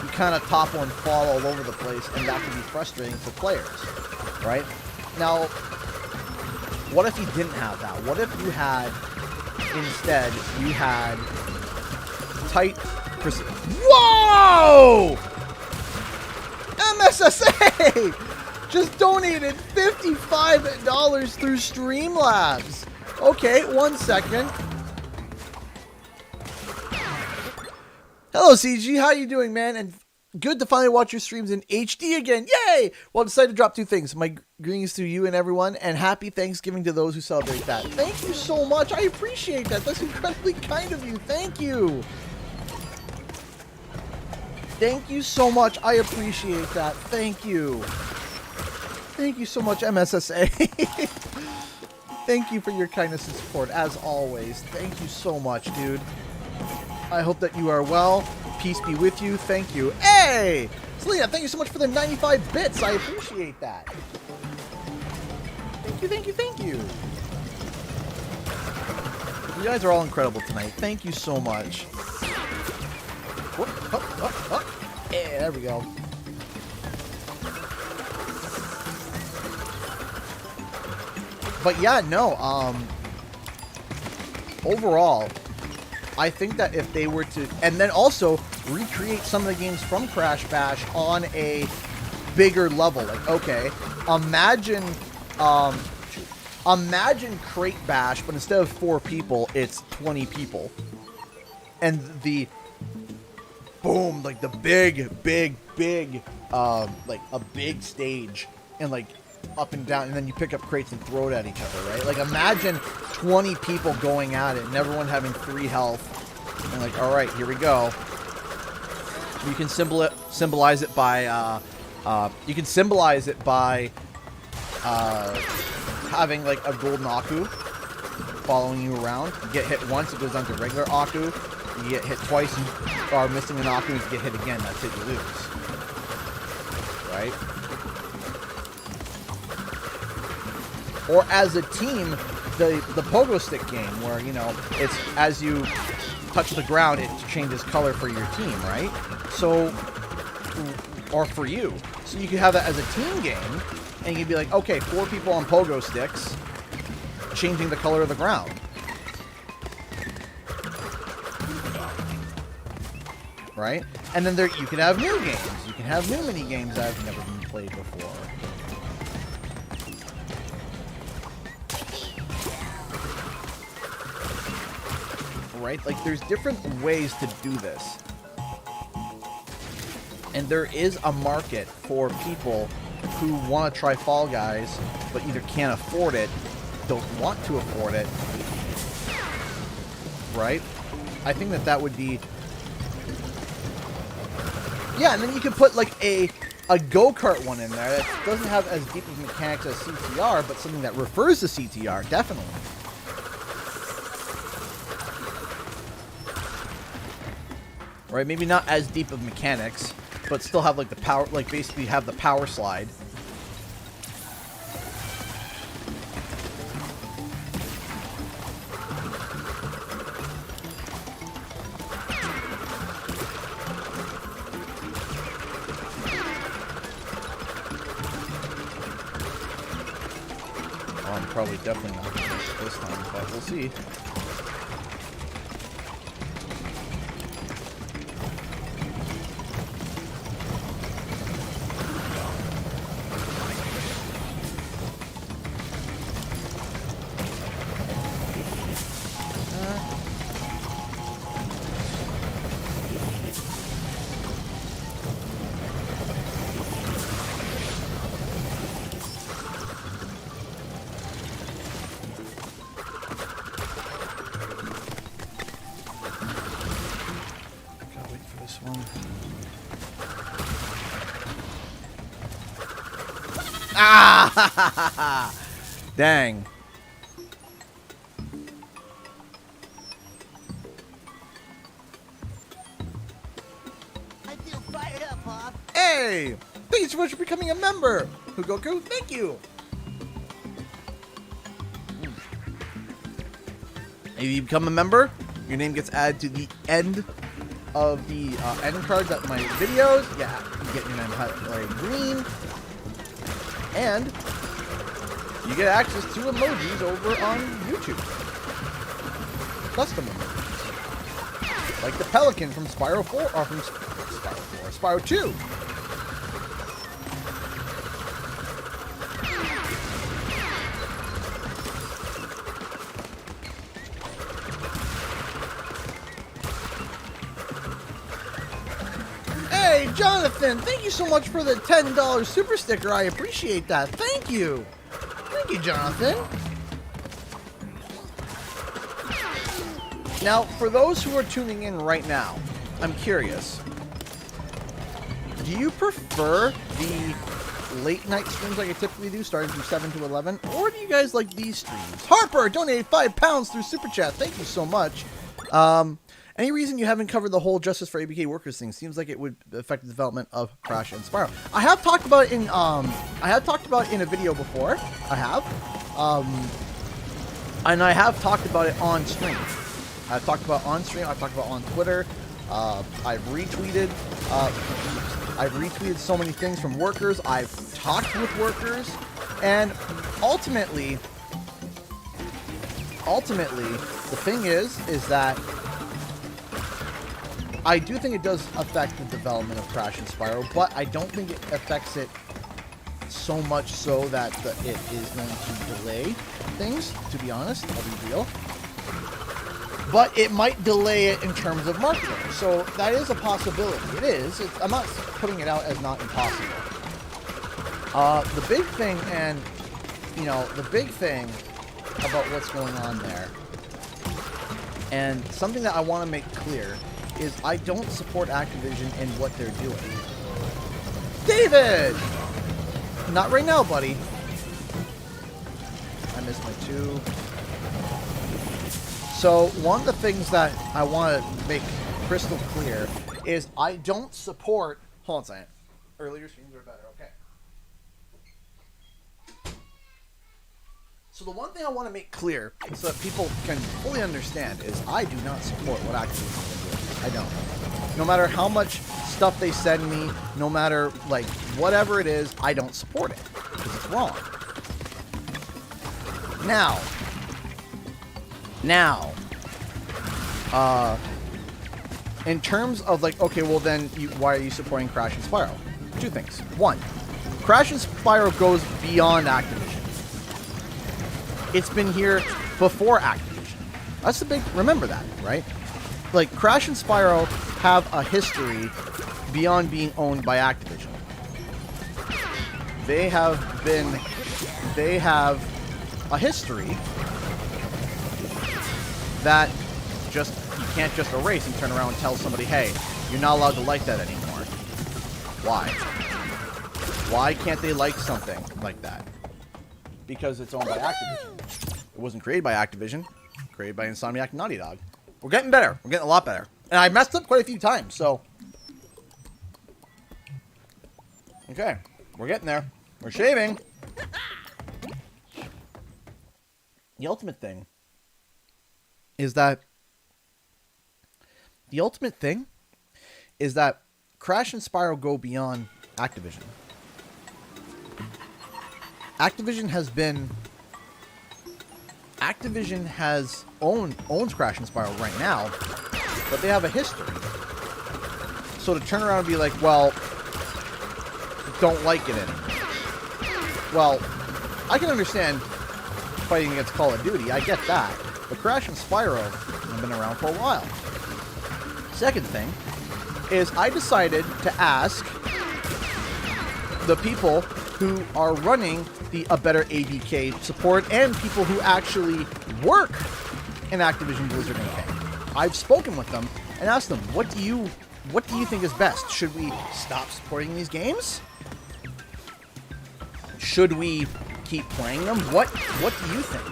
kind of topple and fall all over the place, and that can be frustrating for players, right? Now, what if you didn't have that? What if you had, instead, you had tight Whoa! MSSA just donated $55 through Streamlabs. Okay, 1 second. Hello, CG. How you doing, man? And Good to finally watch your streams in HD again. Yay! Well, I decided to drop 2 things. My greetings to you and everyone, and happy Thanksgiving to those who celebrate that. Thank you so much. I appreciate that. That's incredibly kind of you. Thank you. Thank you so much. I appreciate that. Thank you. Thank you so much, MSSA. Thank you for your kindness and support, as always. Thank you so much, dude. I hope that you are well. Peace be with you. Thank you. Hey! Selena, thank you so much for the 95 bits. I appreciate that. Thank you, thank you, thank you. You guys are all incredible tonight. Thank you so much. Whoop, up, up, up. Yeah, there we go. But yeah, no, overall, I think that if they were to, and then also recreate some of the games from Crash Bash on a bigger level, like, okay, imagine Crate Bash, but instead of 4 people, it's 20 people. And the, boom, like the big, like a big stage, and like, up and down, and then you pick up crates and throw it at each other, right? Like, imagine 20 people going at it and everyone having 3 health. And like, all right, here we go. You can symbolize it by having like a golden Aku following you around. You get hit once, it goes down to regular Aku. You get hit twice, you are missing an Aku, and if you get hit again, that's it, you lose. Right? Or as a team, the pogo stick game, where, you know, it's as you touch the ground, it changes color for your team, right? So, or for you. So you could have that as a team game, and you'd be like, okay, 4 people on pogo sticks, changing the color of the ground. Right? And then there, you can have new games. You can have new mini games that have never been played before. Right? Like, there's different ways to do this. And there is a market for people who want to try Fall Guys, but either can't afford it, don't want to afford it. Right? I think that that would be... Yeah, and then you can put, like, a go-kart one in there that doesn't have as deep of mechanics as CTR, but something that refers to CTR, definitely. Right, maybe not as deep of mechanics, but still have like the power, like basically have the power slide. Well, I'm probably definitely not going to miss it this time, but we'll see. Ah! Dang. I feel fired up, Bob. Hey! Thank you so much for becoming a member! Hugoku, thank you! If you become a member, your name gets added to the end of the end cards at my videos. Yeah, you get your name highlighted green. And you get access to emojis over on YouTube. Custom emojis. Like the pelican from Spyro 4, or from Spyro 4, Spyro 2. Hey, Jonathan, thank you so much for the $10 super sticker. I appreciate that. Thank you. Thank you, Jonathan. Now, for those who are tuning in right now, I'm curious. Do you prefer the late night streams like I typically do, starting from 7 to 11? Or do you guys like these streams? Harper donated £5 through Super Chat. Thank you so much. Any reason you haven't covered the whole Justice for ABK workers thing? Seems like it would affect the development of Crash and Spyro. I have talked about it in in a video before. I have. And I have talked about it on stream. I've talked about it on stream. I've talked about it on Twitter. I've retweeted so many things from workers. I've talked with workers, and ultimately, the thing is that I do think it does affect the development of Crash and Spyro, but I don't think it affects it so much so that it is going to delay things. To be honest, I'll be real. But it might delay it in terms of marketing. So that is a possibility. It is. I'm not putting it out as not impossible. The big thing, and, the big thing about what's going on there, and something that I want to make clear, is I don't support Activision in what they're doing. David! Not right now, buddy. I missed my 2. So, one of the things that I want to make crystal clear is I don't support... Hold on a second. Earlier streams are better, okay. So the one thing I want to make clear so that people can fully understand is I do not support what Activision is doing. I don't. No matter how much stuff they send me, no matter, whatever it is, I don't support it. Because it's wrong. Now, in terms of okay, well then, why are you supporting Crash and Spyro? 2 things. 1, Crash and Spyro goes beyond Activision. It's been here before Activision. That's the big, remember that, right? Crash and Spyro have a history beyond being owned by Activision. They have a history that you can't just erase and turn around and tell somebody, hey, you're not allowed to like that anymore. Why? Why can't they like something like that? Because it's owned by Activision. It wasn't created by Activision. Created by Insomniac and Naughty Dog. We're getting better. We're getting a lot better. And I messed up quite a few times, so... Okay. We're getting there. We're shaving. The ultimate thing is that Crash and Spyro go beyond Activision. Activision owns Crash and Spyro right now, but they have a history. So to turn around and be like, well, don't like it anymore. Well, I can understand fighting against Call of Duty. I get that. But Crash and Spyro have been around for a while. Second thing is I decided to ask the people who are running the A Better ABK support and people who actually work in Activision Blizzard UK. I've spoken with them and asked them, what do you think is best? Should we stop supporting these games? Should we keep playing them? What do you think?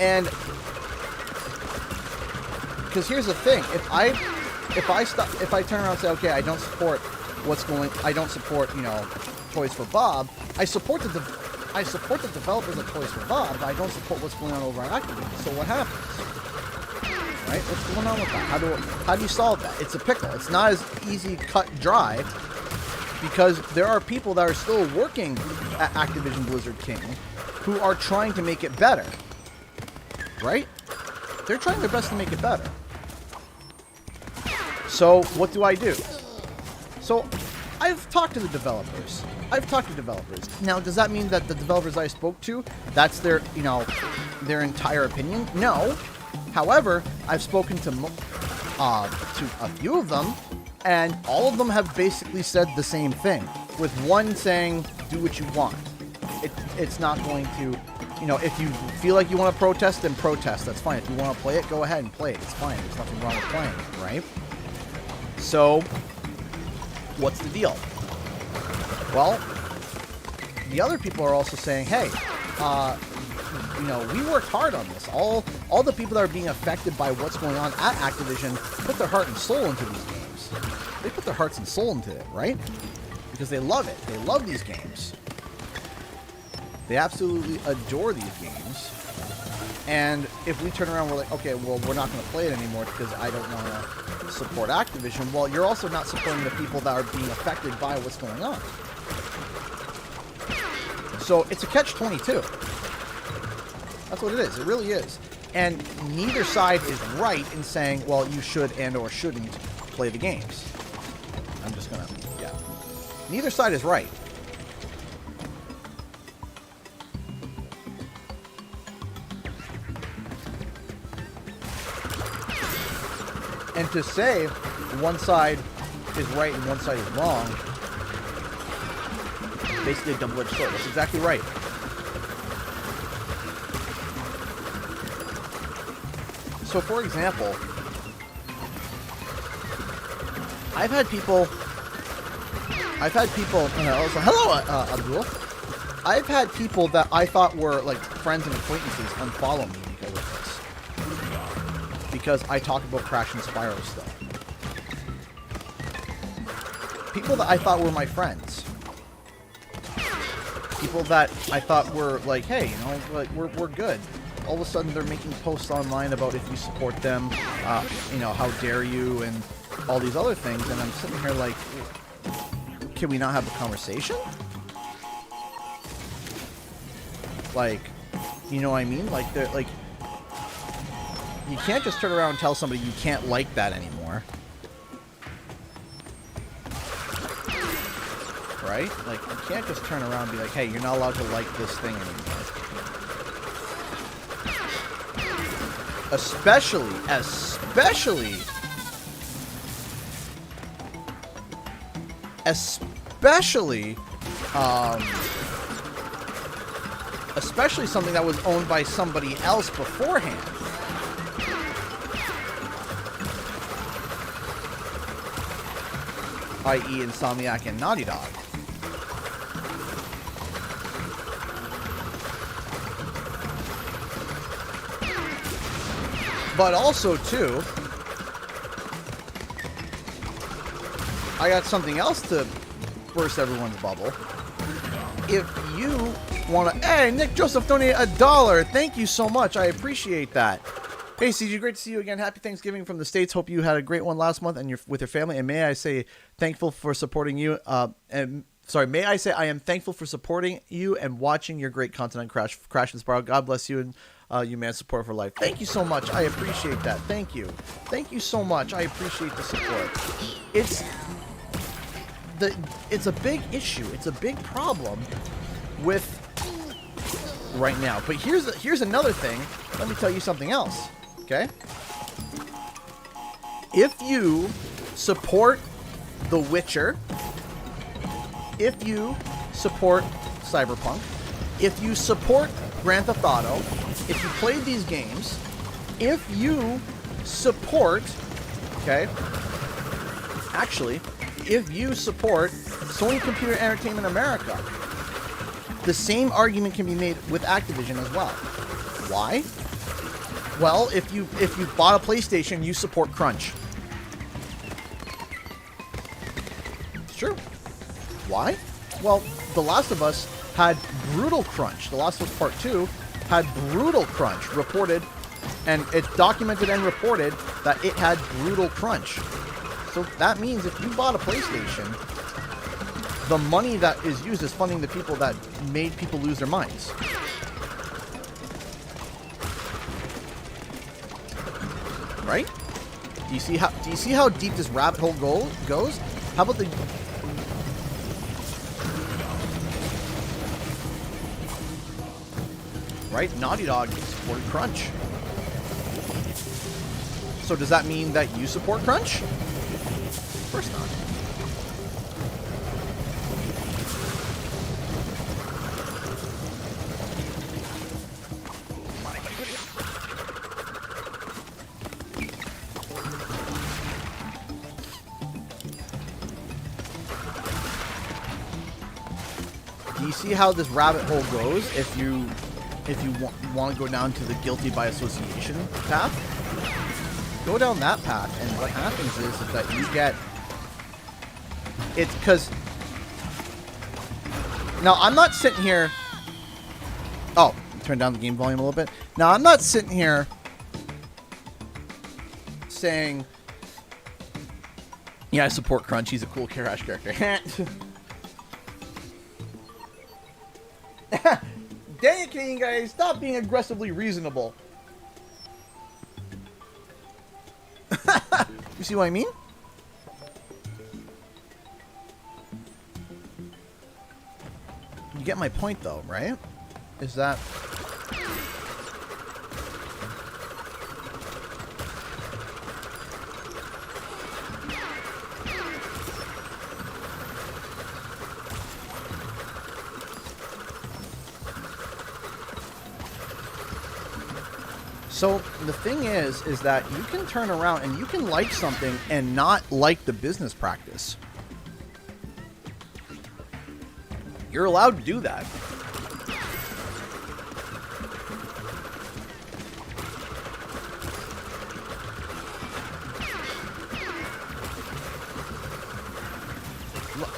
And because here's the thing, if I turn around and say, okay, I don't support Toys for Bob, I support the developers of Toys for Bob, but I don't support what's going on over at Activision. So what happens? Right? What's going on with that? How do you solve that? It's a pickle. It's not as easy cut dry because there are people that are still working at Activision Blizzard King who are trying to make it better. Right? They're trying their best to make it better. So what do I do? So I've talked to the developers. Now, does that mean that the developers I spoke to, that's their entire opinion? No. However, I've spoken to a few of them, And all of them have basically said the same thing, with one saying, do what you want. It's not going to, you know, if you feel like you want to protest, then protest. That's fine. If you want to play it, go ahead and play it. It's fine. There's nothing wrong with playing it, right? So, what's the deal? Well, the other people are also saying, hey, you know, we worked hard on this. All the people that are being affected by what's going on at Activision put their heart and soul into these games. They put their hearts and soul into it, right? Because they love it. They love these games. They absolutely adore these games. And if we turn around, we're like, okay, well, we're not going to play it anymore because I don't want to support Activision. Well, you're also not supporting the people that are being affected by what's going on. So it's a catch-22. That's what it is. It really is. And neither side is right in saying, well, you should and or shouldn't play the games. I'm just going to, yeah. Neither side is right. And to say one side is right and one side is wrong, basically a double-edged sword. That's exactly right. So, for example, I've had people, hello, Abdul. I've had people that I thought were like friends and acquaintances unfollow me because of this. Because I talk about Crash and Spyro stuff. People that I thought were my friends. People that I thought were like, hey, you know, like we're good. All of a sudden they're making posts online about if you support them, you know, how dare you, and all these other things, and I'm sitting here like, can we not have a conversation? Like, you know what I mean? Like, they're like, you can't just turn around and tell somebody you can't like that anymore. Right? Like, you can't just turn around and be like, hey, you're not allowed to like this thing anymore. Especially, especially something that was owned by somebody else beforehand. I.e. Insomniac and Naughty Dog. But also, too, I got something else to burst everyone's bubble. If you want to... Hey, Nick Joseph donated $1. Thank you so much. I appreciate that. Hey, CG, great to see you again. Happy Thanksgiving from the States. Hope you had a great one last month and you're with your family. And may I say thankful for supporting you. May I say I am thankful for supporting you and watching your great content on Crash and Spyro. God bless you and you, man. Support for life. Thank you so much. I appreciate that. Thank you. Thank you so much. I appreciate the support. It's a big issue. It's a big problem with right now. But here's another thing. Let me tell you something else. Okay? If you support The Witcher, if you support Cyberpunk, if you support Grand Theft Auto, if you played these games, if you support, okay, actually, if you support Sony Computer Entertainment America, the same argument can be made with Activision as well. Why? Well, if you bought a PlayStation, you support crunch. It's true. Why? Well, The Last of Us had brutal crunch. The Last of Us Part 2 had brutal crunch reported, and it's documented and reported that it had brutal crunch. So that means if you bought a PlayStation, the money that is used is funding the people that made people lose their minds. Right? Do you see how deep this rabbit hole goes? How about the... Right? Naughty Dog supported crunch. So does that mean that you support crunch? course not. Do you see how this rabbit hole goes if you want to go down to the guilty by association path? Go down that path, and what happens is that you get... It's because... Now, I'm not sitting here... Oh, turn down the game volume a little bit. Now, I'm not sitting here saying... Yeah, I support Crunch. He's a cool Karash character. Dang it, Canadian guys. Stop being aggressively reasonable. You see what I mean? You get my point, though, right? Is that... So the thing is that you can turn around and you can like something and not like the business practice. You're allowed to do that.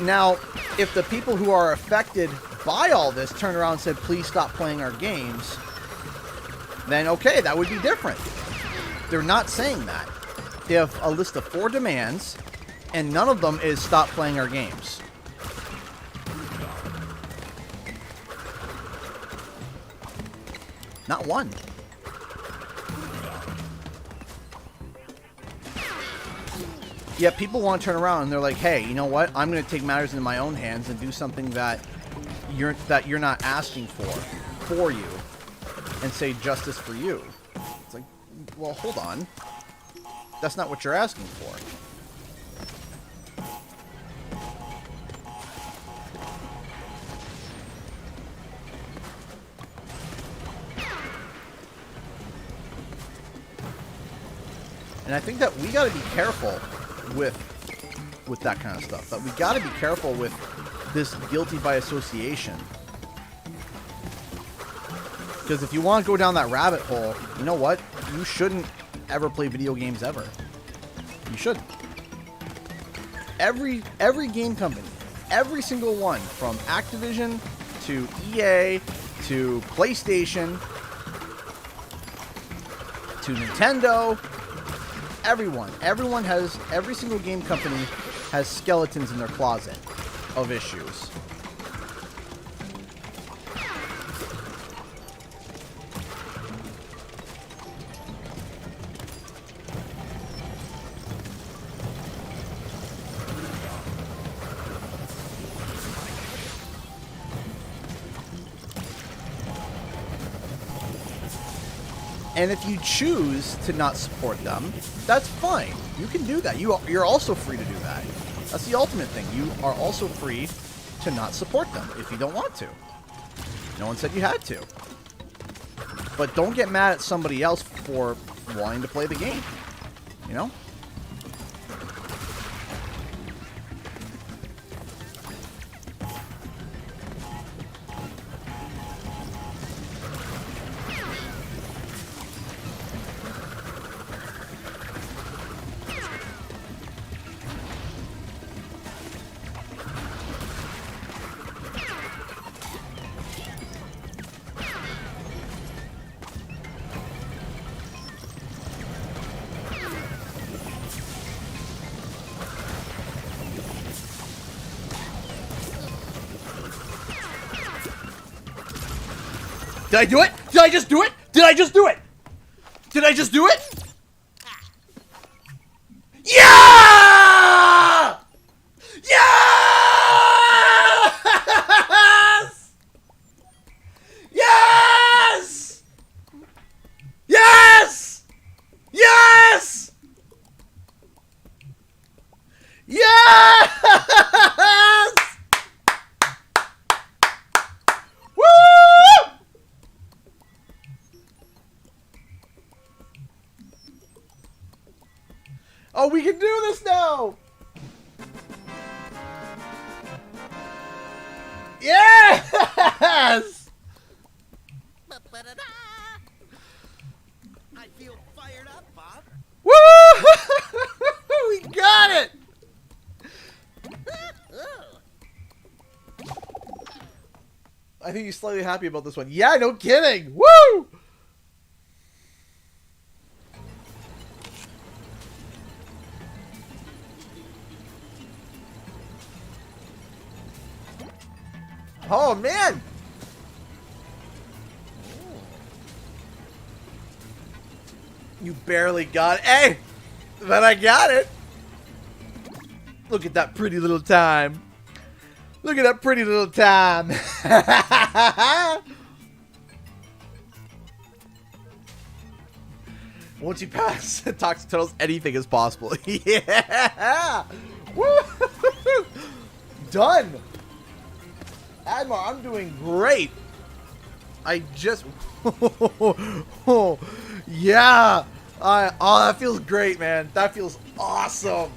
Now, if the people who are affected by all this turn around and said, please stop playing our games, then okay, that would be different. They're not saying that. They have a list of 4 demands, and none of them is stop playing our games. Not one. Yet people want to turn around and they're like, hey, you know what? I'm going to take matters into my own hands and do something that you're not asking for you. And say justice for you. It's like, well, hold on. That's not what you're asking for. And I think that we got to be careful with that kind of stuff. That we got to be careful with this guilty by association. Because if you want to go down that rabbit hole, you know what? You shouldn't ever play video games ever. You shouldn't. Every game company, every single one, from Activision to EA to PlayStation to Nintendo, every single game company has skeletons in their closet of issues. And if you choose to not support them, that's fine. You can do that. You're also free to do that. That's the ultimate thing. You are also free to not support them if you don't want to. No one said you had to. But don't get mad at somebody else for wanting to play the game. You know? Did I do it? Did I just do it? Did I just do it? Did I just do it? Yeah! Yes! Yes! Yes! Yes! Yes! Oh, we can do this now! Yes! Ba-ba-da-da. I feel fired up, Bob. Woo! We got it! I think he's slightly happy about this one. Yeah, no kidding! Woo! Oh, man! You barely got it. Hey! But I got it! Look at that pretty little time. Look at that pretty little time. Once you pass Toxic Tunnels, anything is possible. Yeah! Woo! Done! Admar, I'm doing great. I just... oh, yeah! Oh, that feels great, man. That feels awesome.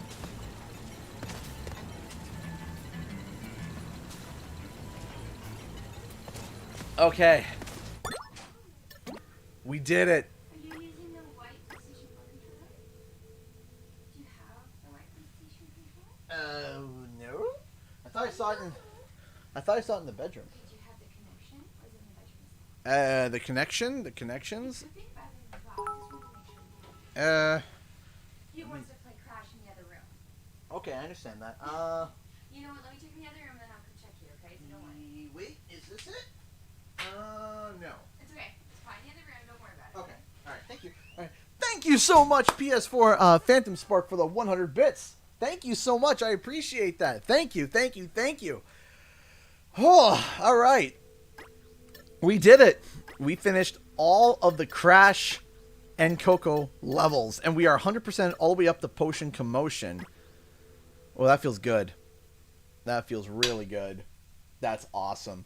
Okay. We did it. Are you using the white PlayStation 4 controller? Do you have the white PlayStation controller? No. I thought I saw it in... I thought I saw it in the bedroom. Did you have the connection? Or was it in the bedroom as well? The connection? The connections? Could be better than the box. Just wanted to make sure. He wants to play Crash in the other room. Okay, I understand that. You know what? Let me check in the other room, then I'll come check you. Okay? So don't worry. Wait, is this it? No. It's okay. It's fine. In the other room. Don't worry about it. Okay. Alright, thank you. Alright. Thank you so much, PS4 Phantom Spark, for the 100 bits. Thank you so much. I appreciate that. Thank you, thank you, thank you. Oh, alright. We did it. We finished all of the Crash and Coco levels, and we are 100% all the way up to Potion Commotion. Well, that feels good. That feels really good. That's awesome.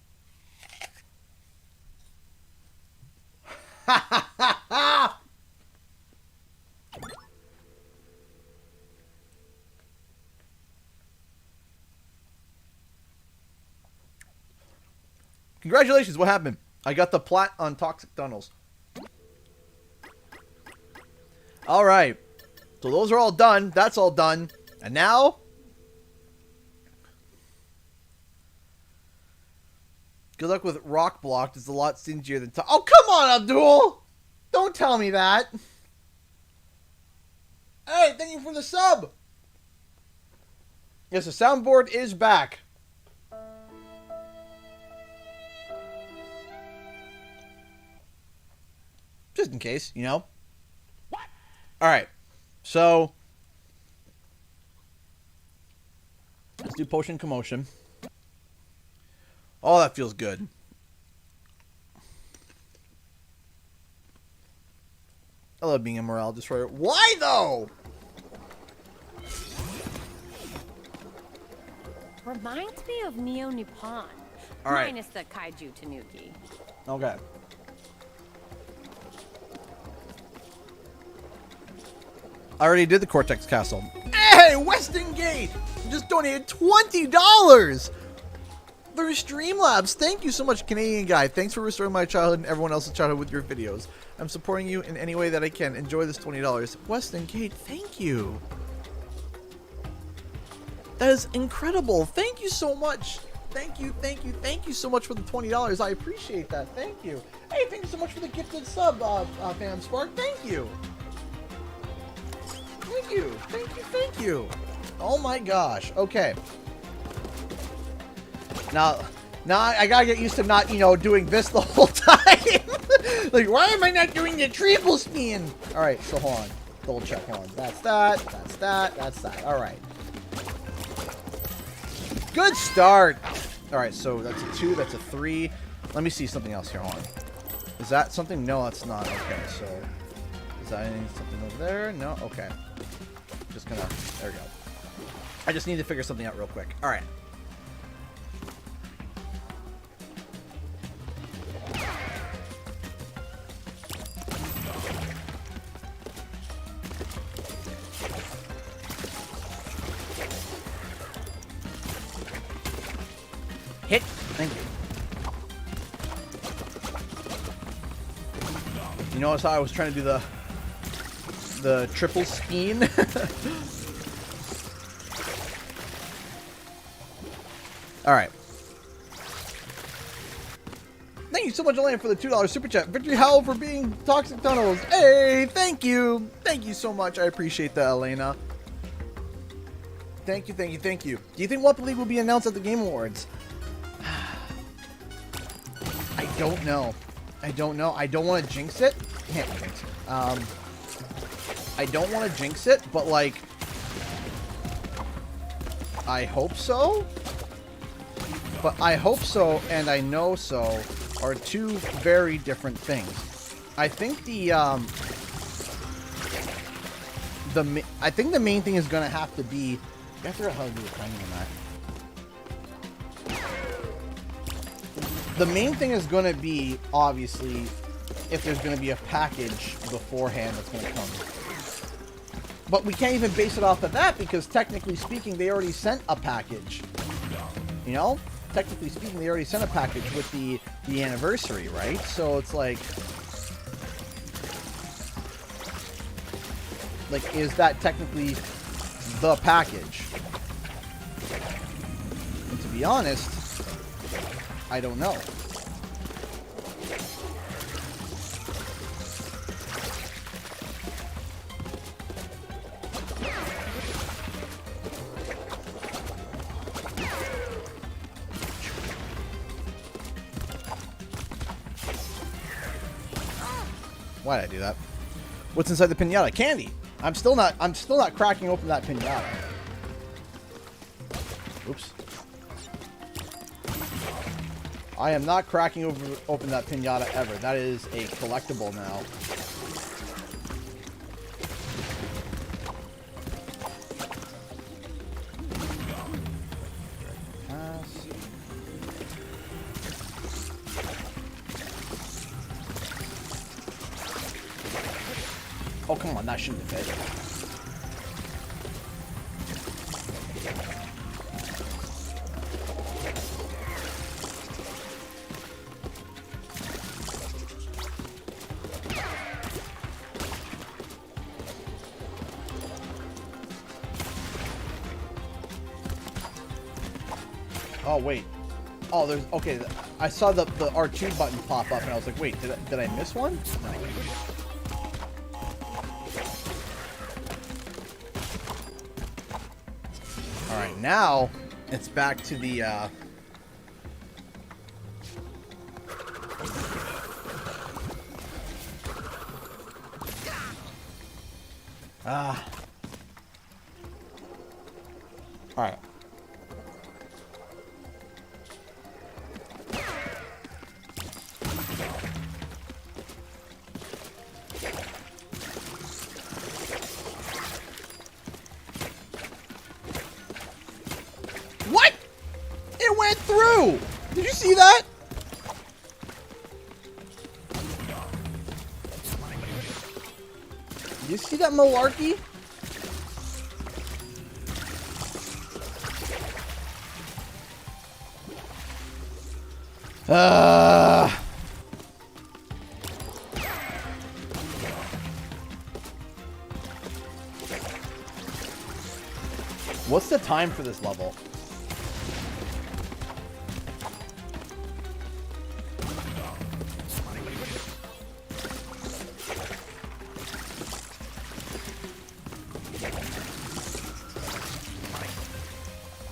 Congratulations, what happened? I got the plat on Toxic Tunnels. Alright. So those are all done. That's all done. And now... good luck with Rock Blocked. It's a lot stingier than... oh, come on, Abdul! Don't tell me that. Hey, thank you for the sub. Yes, the soundboard is back. Just in case, you know. What? Alright. So. Let's do Potion Commotion. Oh, that feels good. I love being a morale destroyer. Why, though? Reminds me of Neo Nippon. All right. Minus the Kaiju Tanuki. Okay. I already did the Cortex Castle. Hey, Weston Gate just donated $20 for Streamlabs. Thank you so much, Canadian guy. Thanks for restoring my childhood and everyone else's childhood with your videos. I'm supporting you in any way that I can. Enjoy this $20. Weston Gate, thank you. That is incredible. Thank you so much. Thank you, thank you, thank you so much for the $20. I appreciate that. Thank you. Hey, thank you so much for the gifted sub, Fam Spark. Thank you. Thank you, thank you, thank you. Oh my gosh. Okay. Now I gotta get used to not, you know, doing this the whole time. Like, why am I not doing the triple spin? All right, so hold on. Double check. Hold on. That's that. That's that. That's that. All right. Good start. All right, so that's a 2. That's a 3. Let me see something else here. Hold on. Is that something? No, that's not. Okay, so is that something over there? No. Okay. Just gonna. There we go. I just need to figure something out real quick. All right. You notice how I was trying to do the triple spin? Alright. Thank you so much, Elaine, for the $2 super chat. Victory Howl for being Toxic Tunnels. Hey, thank you. Thank you so much. I appreciate that, Elena. Thank you, thank you, thank you. Do you think what the league will be announced at the Game Awards? I don't know. I don't know. I don't want to jinx it. Can't jinx it. I don't want to jinx it, but like, I hope so. But I hope so and I know so are two very different things. I think I think the main thing is gonna have to be. I have to figure out how to do the timing on that. The main thing is gonna be obviously if there's gonna be a package beforehand that's gonna come. But we can't even base it off of that because technically speaking, they already sent a package. You know? Technically speaking, they already sent a package with the anniversary, right? So it's like, is that technically the package? And to be honest, I don't know. Why'd I do that? What's inside the pinata? Candy. I'm still not cracking open that pinata. Oops. I am not cracking open that pinata ever. That is a collectible now. Oh, come on, that shouldn't have hit. Oh, wait. Oh, there's... Okay, I saw the R2 button pop up, and I was like, wait, did I miss one? No. Alright, now it's back to the Alright. What? It went through! Did you see that? Did you see that malarkey? What's the time for this level?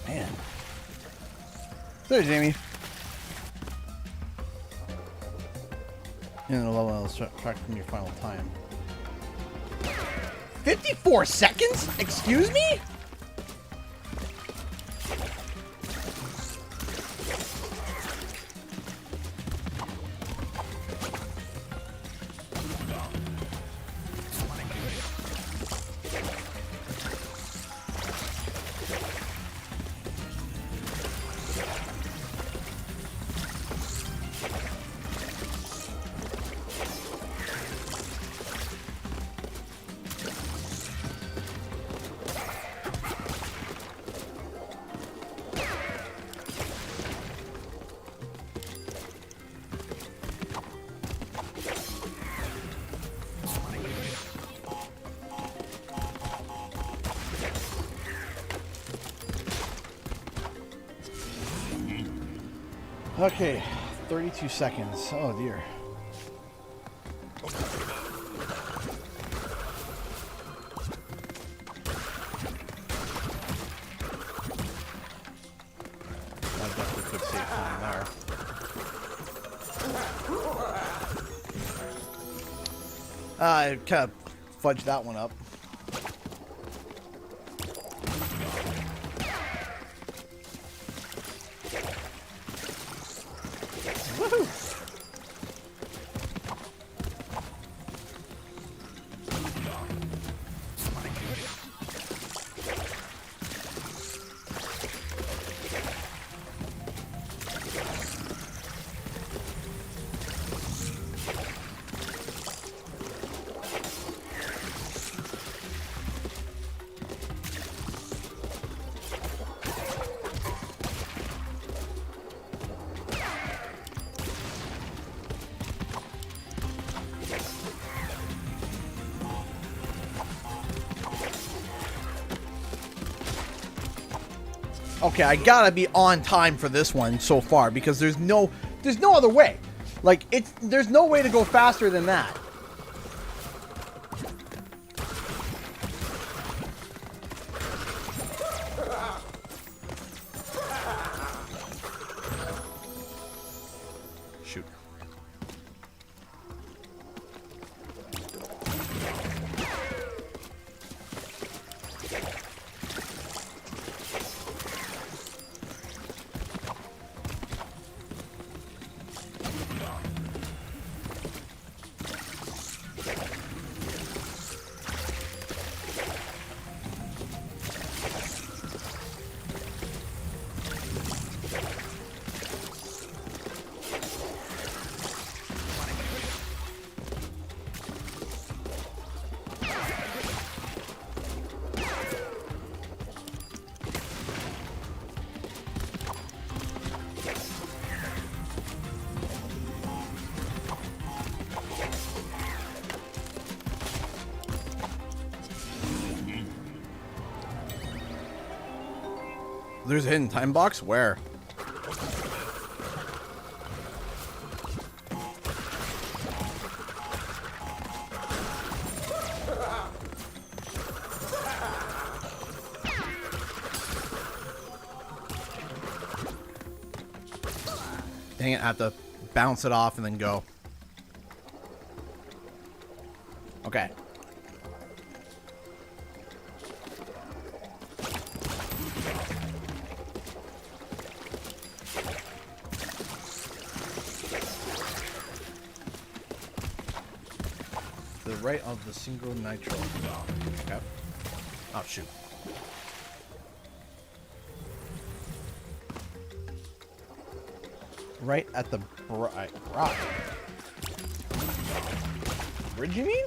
Man. There, Jamie. In the level, I'll subtract from your final time. 54 seconds? Excuse me? Okay, 32 seconds. Oh dear. I definitely could save time there. I kind of fudged that one up. Woohoo! Okay, I gotta be on time for this one so far because there's no other way. Like there's no way to go faster than that. Shoot. There's a hidden time box? Where? Dang it, I have to bounce it off and then go. Okay. The right of the single nitro. Okay. Oh, shoot. Right at the bridge, you mean?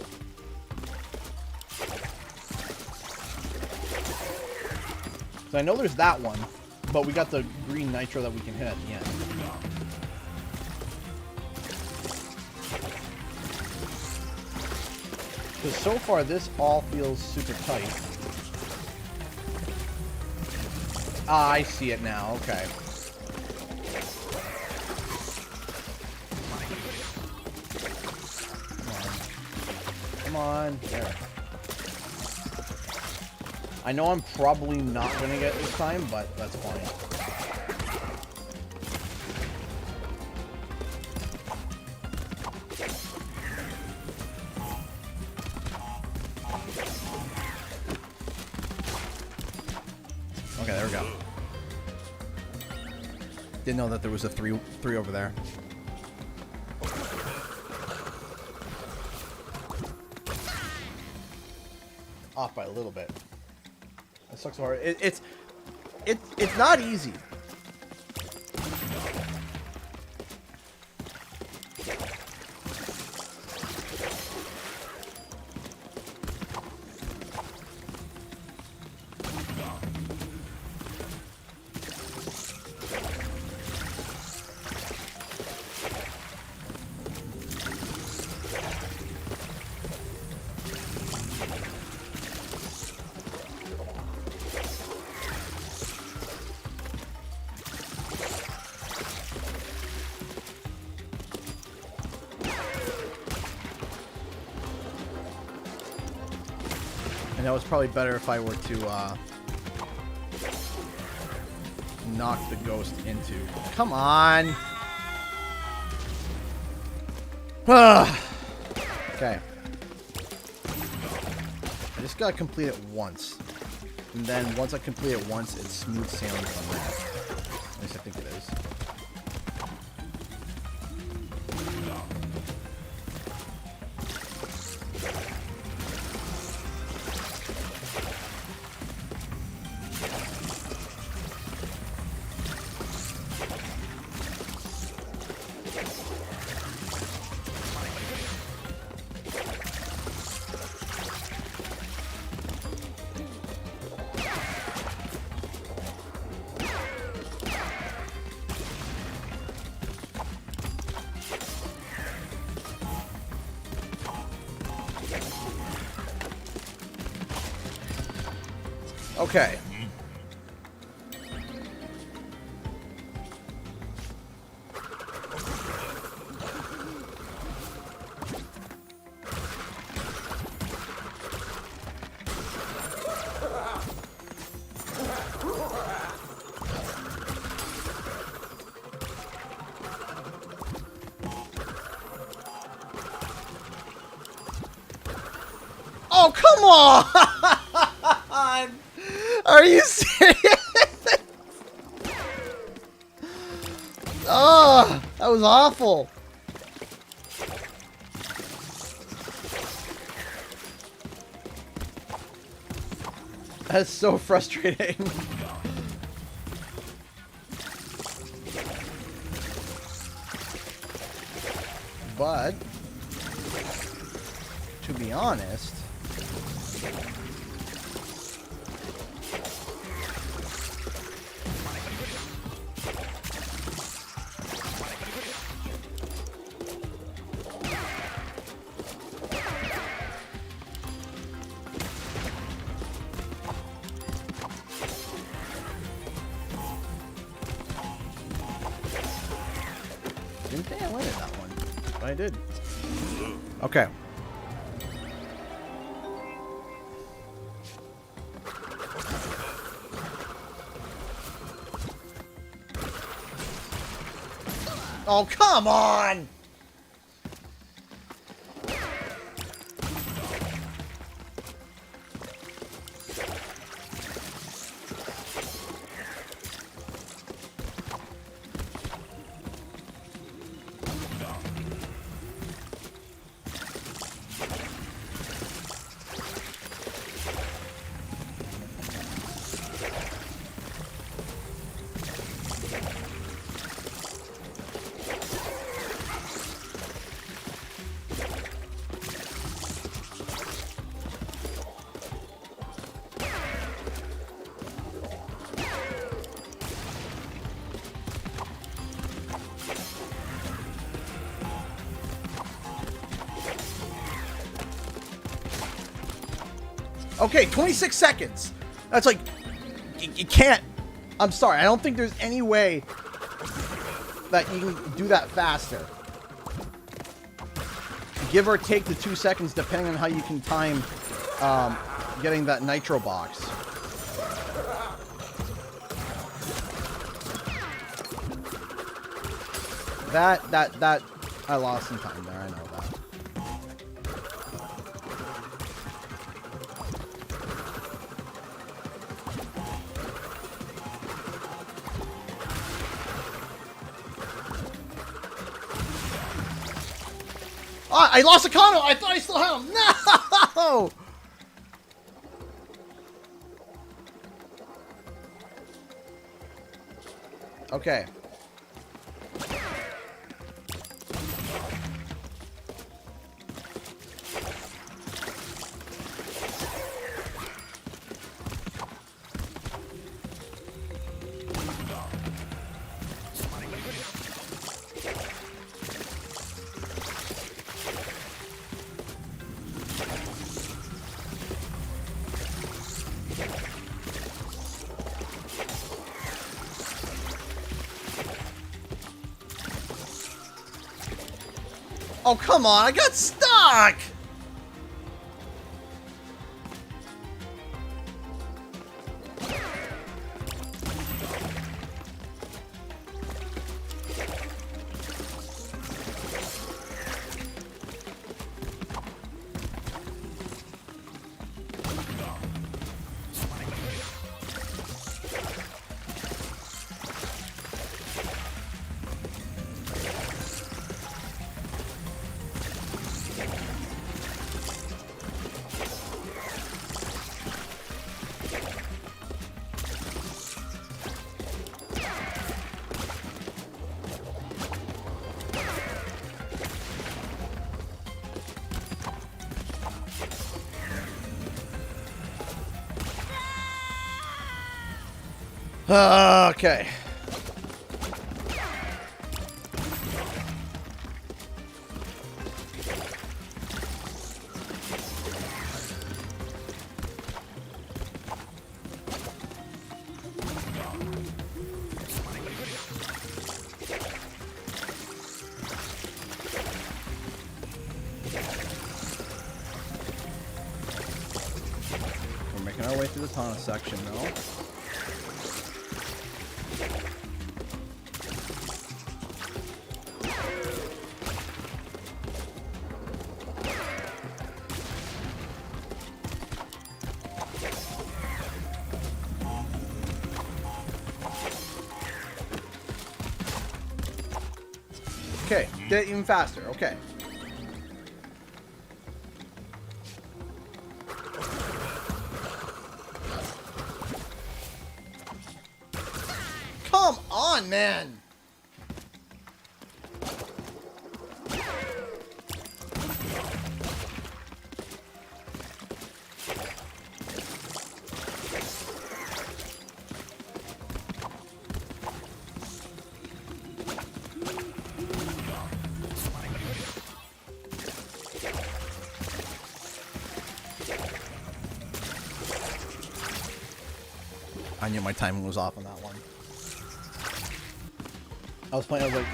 So I know there's that one, but we got the green nitro that we can hit at the end. Because so far this all feels super tight. Ah, I see it now. Okay. Come on. There. I know I'm probably not going to get this time, but that's fine. Okay, there we go. Didn't know that there was a three over there. Off by a little bit. That sucks so hard. It's not easy. And that was probably better if I were to knock the ghost into. Come on. Okay. I just gotta complete it once. And then once I complete it once, it's smooth sailing from there. At least I think it is. Okay. Oh, come on! Are you serious? Oh, that was awful. That's so frustrating. But, to be honest, didn't think I landed that one, but I did. Okay. Oh, come on! Okay, 26 seconds. That's like, you can't. I'm sorry. I don't think there's any way that you can do that faster. Give or take the 2 seconds, depending on how you can time getting that nitro box. That, I lost some time there. I know that. Ah, I lost a Kano! I thought I still had him! No! Okay. Oh, come on, I got stuck! Okay. We're making our way through the tunnel section now. Okay, did it even faster. Okay. Come on, man. I knew my timing was off on that one. I was playing, I was like,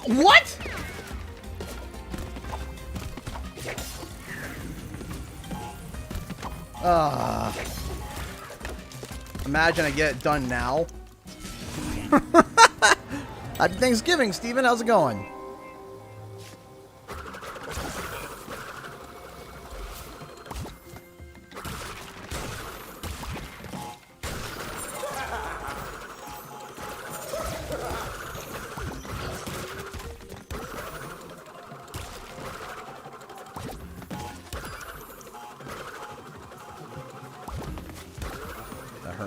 what? Imagine I get it done now. Happy Thanksgiving, Steven. How's it going?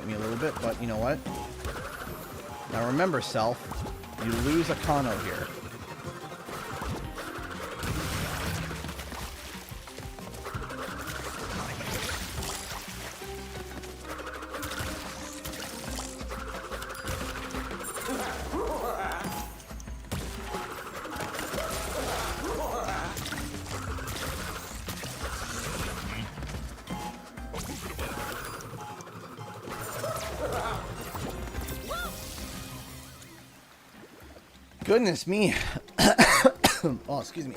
Me a little bit, but you know what? Now remember, self, you lose a Kano here. Goodness me. Oh, excuse me.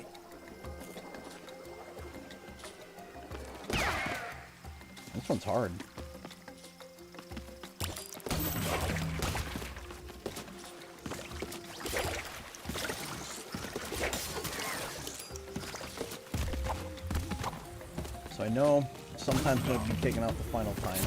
This one's hard. So I know sometimes I'm going to be taking out the final time.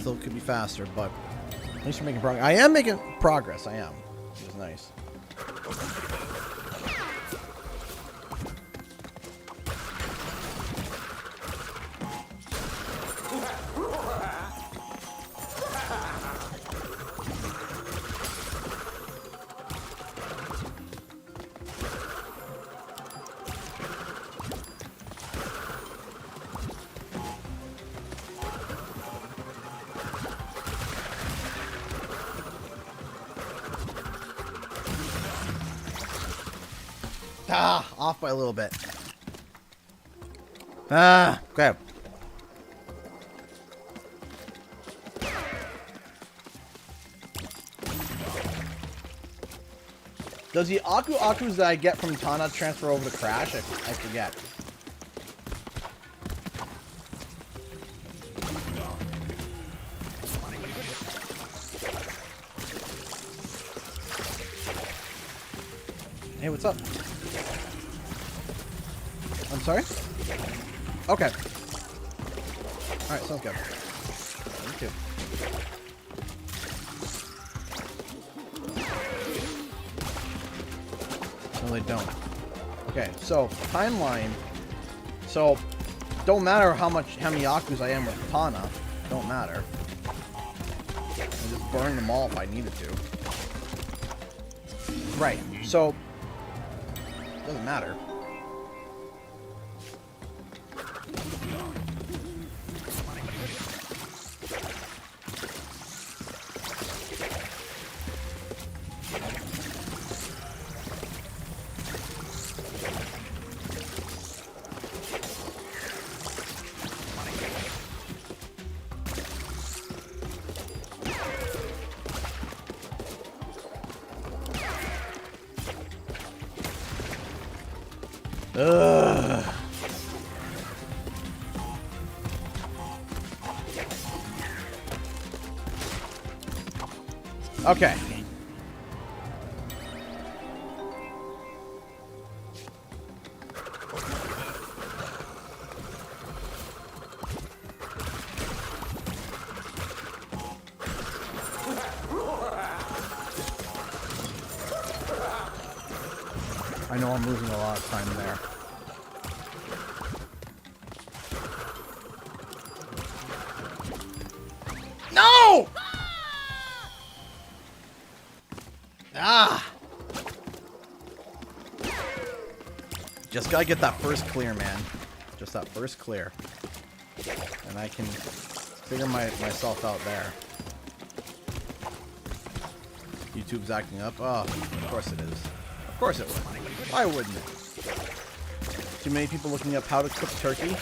Still could be faster, but at least we're making progress. I am making progress. I am. Which is nice. Ah, off by a little bit. Ah, okay. Does the Akus that I get from Tana transfer over to Crash? I forget. Hey, what's up? I'm sorry? Okay. Alright, sounds good. Me too. No, they don't. Okay, so, timeline. So, don't matter how many Akus I am with Tana. Don't matter. I just burn them all if I needed to. Right, so... doesn't matter. Ugh. Okay. I know I'm losing a lot of time there. No! Ah! Just gotta get that first clear, man. Just that first clear. And I can figure myself out there. YouTube's acting up. Oh, of course it is. Of course it would. Why wouldn't it? Too many people looking up how to cook turkey.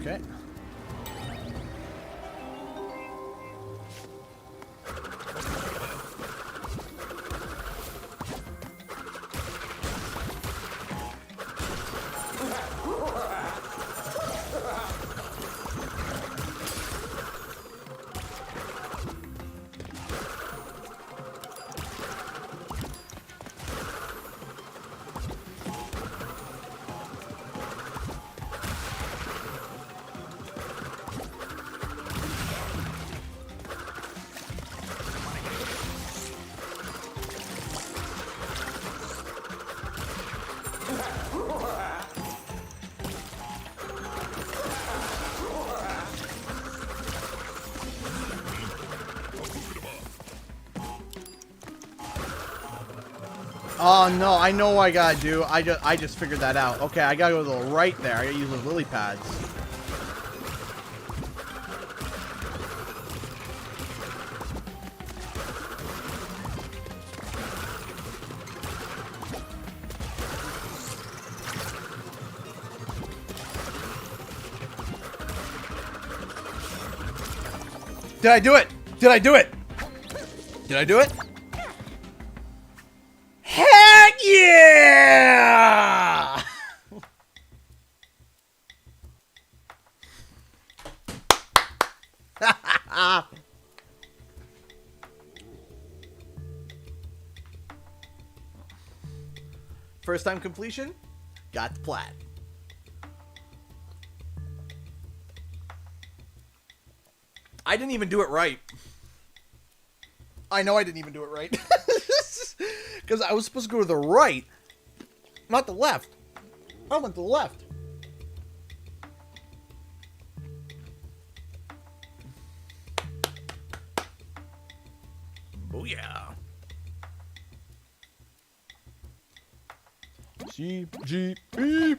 Okay. Oh no, I know what I gotta do. I just figured that out. Okay, I gotta go to the right there. I gotta use those lily pads. Did I do it? Did I do it? Did I do it? Heck yeah! First time completion, got the plat. I didn't even do it right. I know I didn't even do it right. Because I was supposed to go to the right, not the left. I went to the left. Booyah. CGP.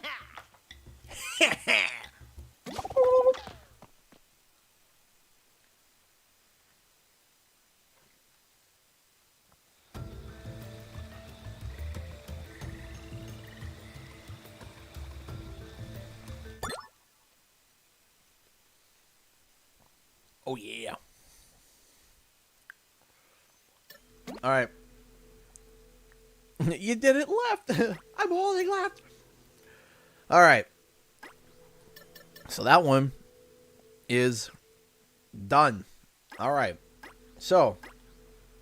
Oh yeah. All right. You did it left. I'm holding left. All right. So that one is done. All right. So,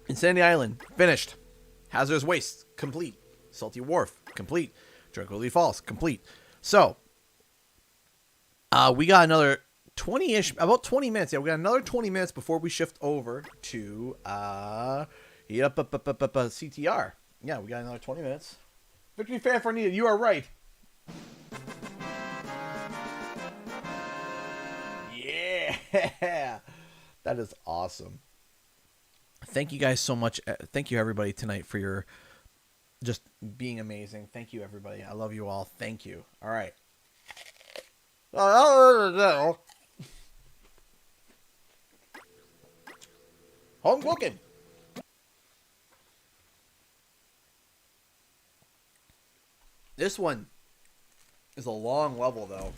Insanity Island, finished. Hazardous Waste, complete. Salty Wharf, complete. Dracoly Falls, complete. So, we got another 20-ish, about 20 minutes. Yeah, we got another 20 minutes before we shift over to CTR. Yeah, we got another 20 minutes. Victory fan for needed. You are right. Yeah, that is awesome. Thank you guys so much. Thank you everybody tonight for your just being amazing. Thank you everybody. I love you all. Thank you. All right. Home cooking. This one is a long level though.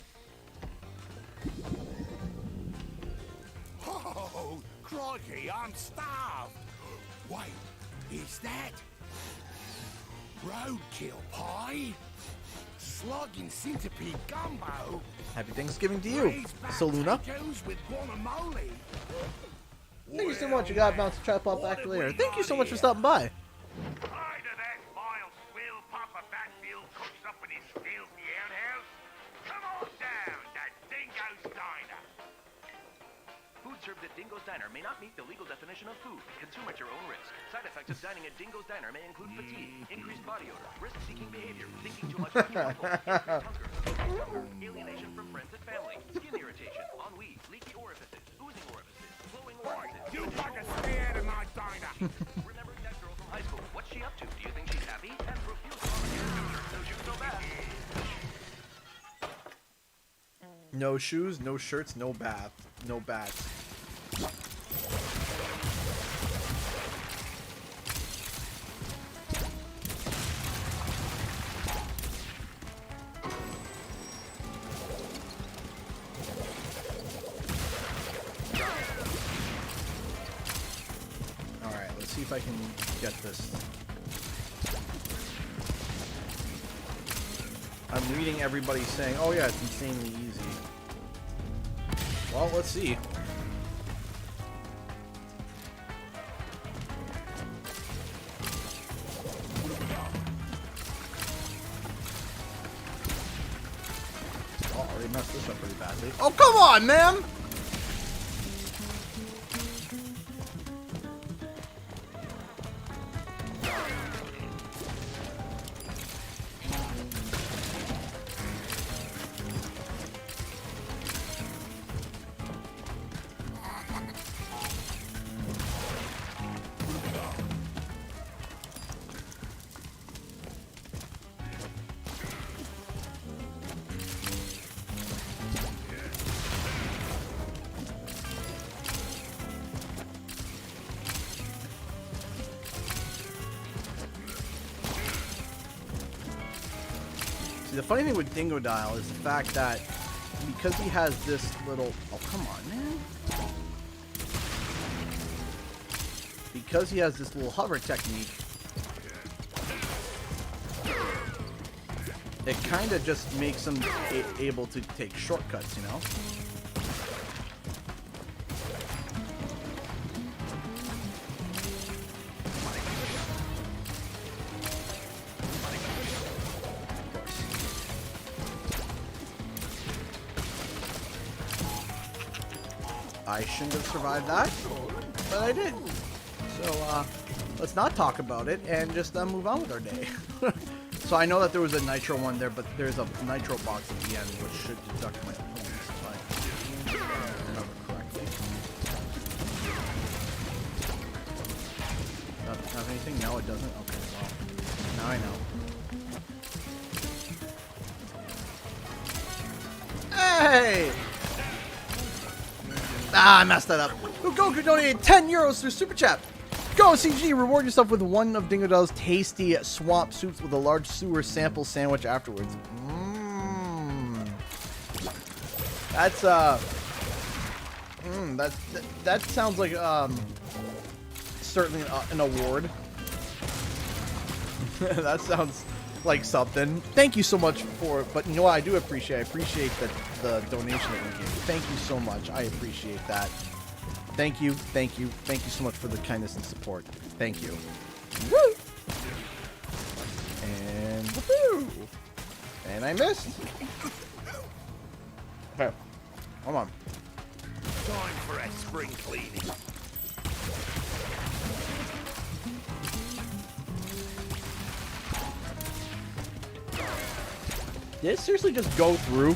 Oh, crikey, I'm starved. Wait, is that roadkill pie? Slugging centipede gumbo? Happy Thanksgiving to you, Raised back Saluna. potatoes with guacamole? Thank you so much. You got bounce to try to pop back later. Thank you so much for stopping by. Why did that vile swill Papa Batfield cooks up in his filthy outhouse? Come on down to Dingo's Diner. Food served at Dingo's Diner may not meet the legal definition of food. Consume at your own risk. Side effects of dining at Dingo's Diner may include fatigue, increased body odor, risk-seeking behavior, thinking too much about your uncle, increased hunger, alienation from friends and family, skin irritation, ennui, leaky orifices, oozing orifices, flowing orifices. You fucking stay out of my diner. Remembering that girl from high school. What's she up to? Do you think she's happy? And profuse no shoes, no bath. No shoes, no shirts, no bath, no bats. Alright, let's see if I can get this. I'm reading everybody saying, oh yeah, it's insanely easy. Well, let's see. Oh, I already messed this up pretty badly. Oh, come on, man! See, the funny thing with Dingo Dial is the fact that because he has this little... Oh, come on, man. Because he has this little hover technique, it kind of just makes him able to take shortcuts, you know? I shouldn't have survived that, but I did. So, let's not talk about it and just move on with our day. So I know that there was a nitro one there, but there's a nitro box at the end, which should deduct my points if I remember correctly. Doesn't have anything? No, it doesn't? Okay, well, now I know. Hey! Ah, I messed that up. Goku donated 10 euros through Super Chat. Go CG, reward yourself with one of Dingo Doll's tasty swamp soups with a large sewer sample sandwich afterwards. Mmm. That's that sounds like certainly an award. That sounds like something. Thank you so much for, but you know what I do appreciate? I appreciate the donation that you gave. Thank you so much. I appreciate that. Thank you, thank you, thank you so much for the kindness and support. Thank you. Woo! And woohoo! And I missed. Okay, hold on. Time for a spring cleaning. Did it seriously just go through?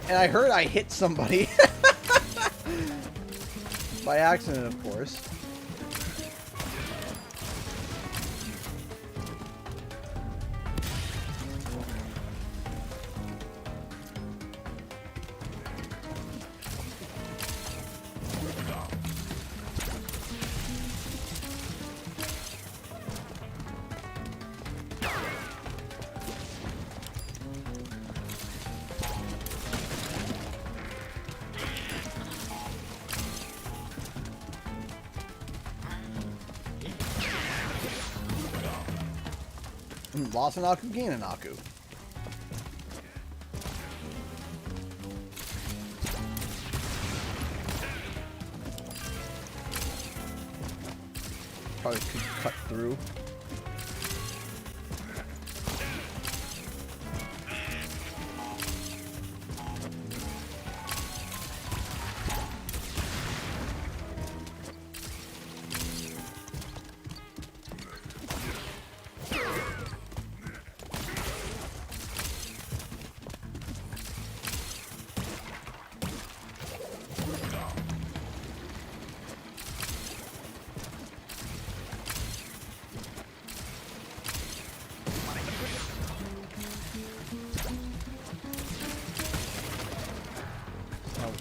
And I heard I hit somebody. By accident, of course. Lost an Aku, gain an Aku. Probably could cut through.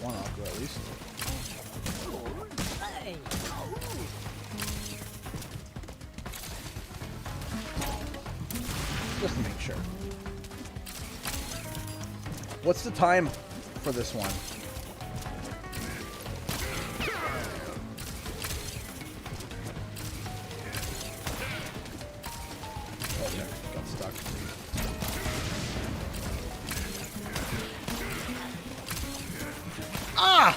One Aku at least. Just to make sure. What's the time for this one? Oh, yeah, got stuck. Ah!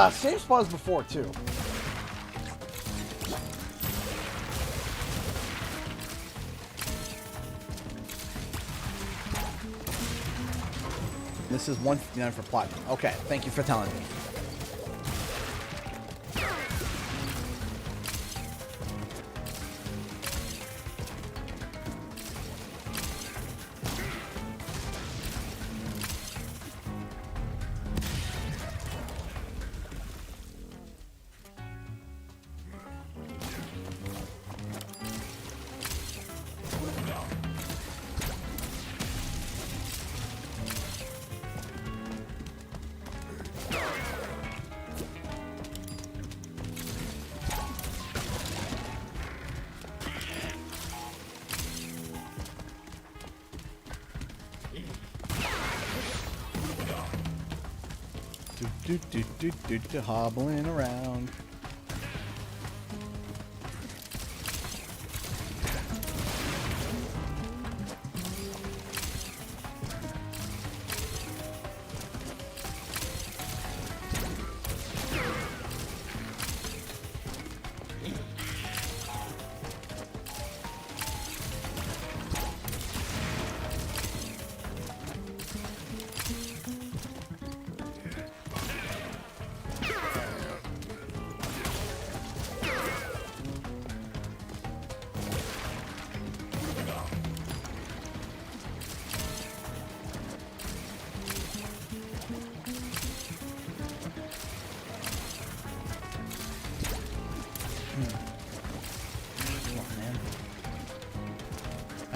Same spot as before, too. This is 159 for platinum. Okay, thank you for telling me. Hobbling around.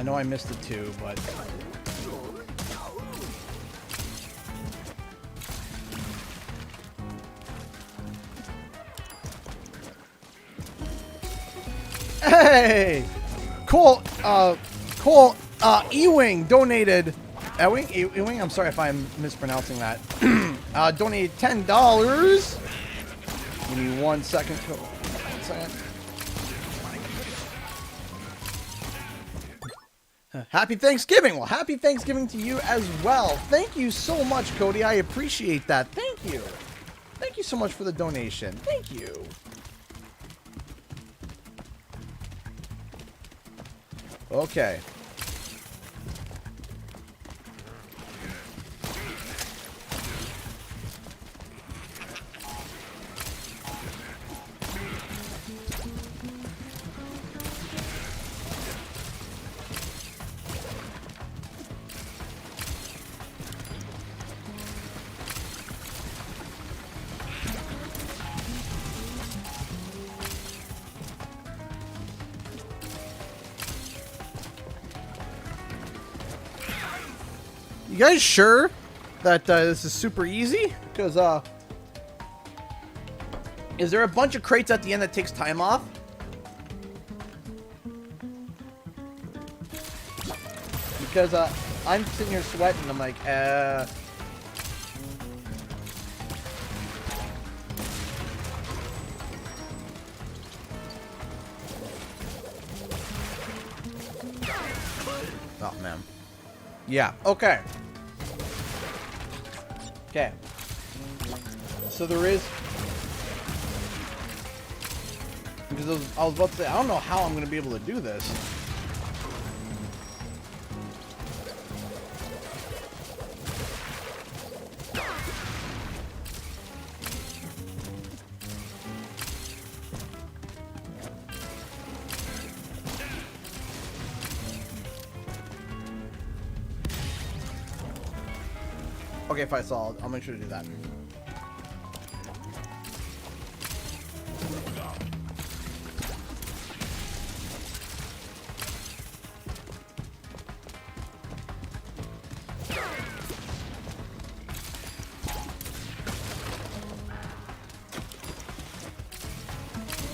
I know I missed it too, but... Hey! Cole Ewing donated... Ewing? Ewing? I'm sorry if I'm mispronouncing that. Donated $10. Give me 1 second. 1 second. Happy Thanksgiving! Well, happy Thanksgiving to you as well. Thank you so much, Cody. I appreciate that. Thank you. Thank you so much for the donation. Thank you. Okay. You guys sure that this is super easy? Because, is there a bunch of crates at the end that takes time off? Because, I'm sitting here sweating. I'm like, Oh, man. Yeah, okay. Okay. So there is... Because I was about to say, I don't know how I'm going to be able to do this. Okay, fine, so I'll make sure to do that.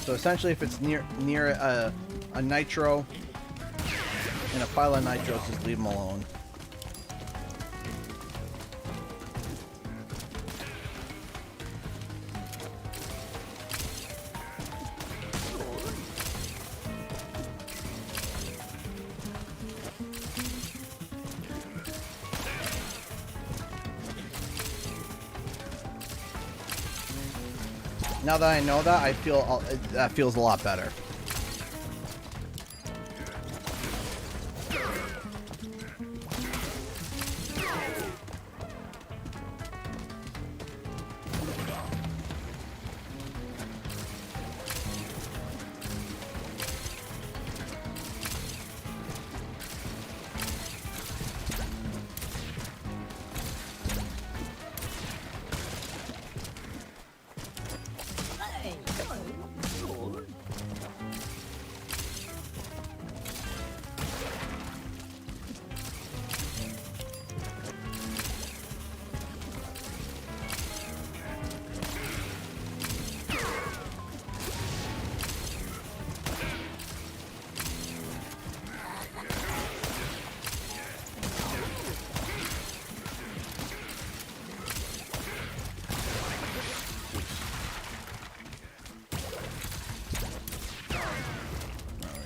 So essentially, if it's near a nitro and a pile of nitros, just leave them alone. Now that I know that, I feel that feels a lot better.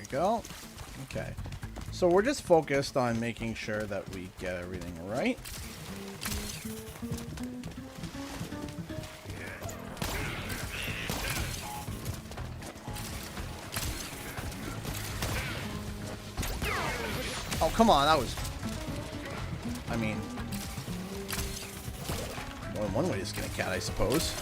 Go. Okay. So we're just focused on making sure that we get everything right. Oh, come on. That was... I mean... more than one way to skin a cat, I suppose.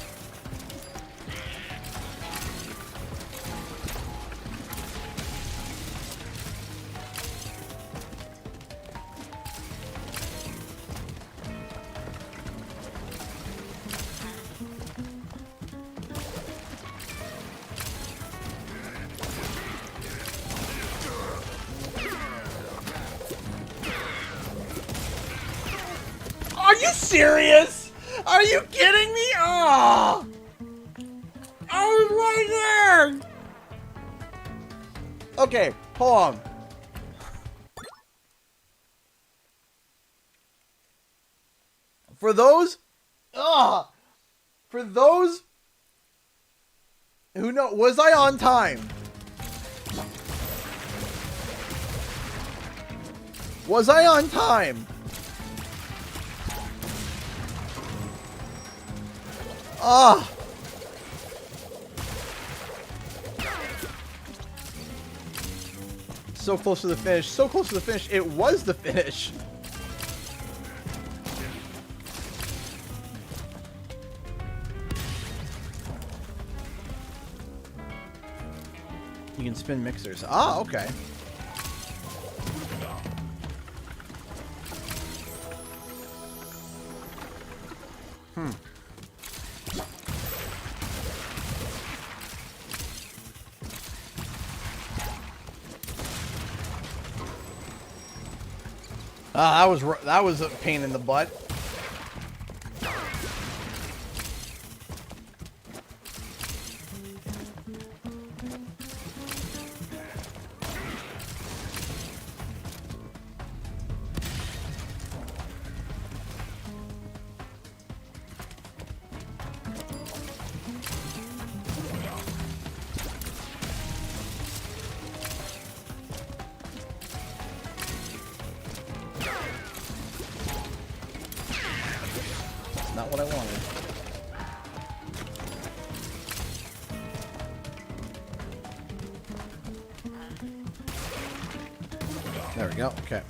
you serious? Are you kidding me? Oh! I was right there! Okay, hold on. For those who know, was I on time? Was I on time? Ah. So close to the finish. So close to the finish. It was the finish. You can spin mixers. Ah, okay. That was a pain in the butt. Not what I wanted. There we go. Okay.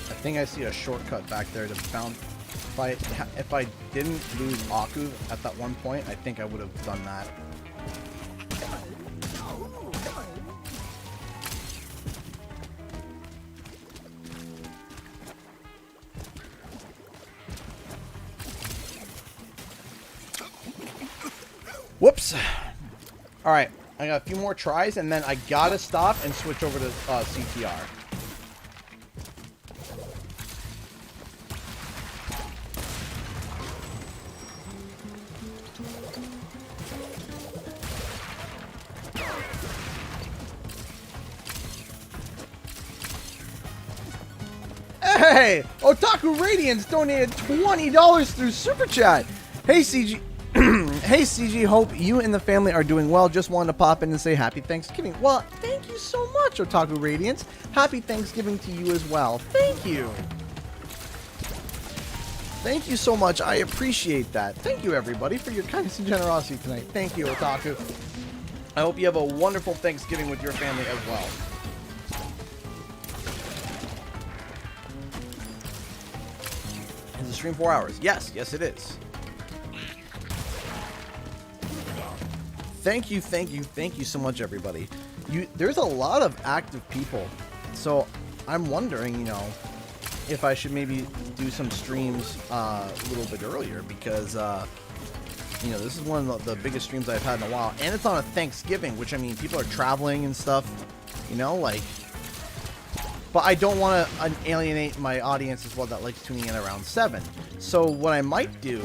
I think I see a shortcut back there to bounce. If I didn't lose Aku at that one point, I think I would have done that. Whoops. All right, I got a few more tries, and then I gotta stop and switch over to CTR. Hey, Otaku Radiance donated $20 through Super Chat. Hey, CG. Hey, CG. Hope you and the family are doing well. Just wanted to pop in and say Happy Thanksgiving. Well, thank you so much, Otaku Radiance. Happy Thanksgiving to you as well. Thank you. Thank you so much. I appreciate that. Thank you, everybody, for your kindness and generosity tonight. Thank you, Otaku. I hope you have a wonderful Thanksgiving with your family as well. Is the stream 4 hours? Yes, yes it is. Thank you so much, everybody. There's a lot of active people, so I'm wondering, you know, if I should maybe do some streams a little bit earlier, because you know, this is one of the biggest streams I've had in a while, and it's on a Thanksgiving, which, I mean, people are traveling and stuff, you know, like. But I don't want to alienate my audience as well that likes tuning in around 7. So what I might do,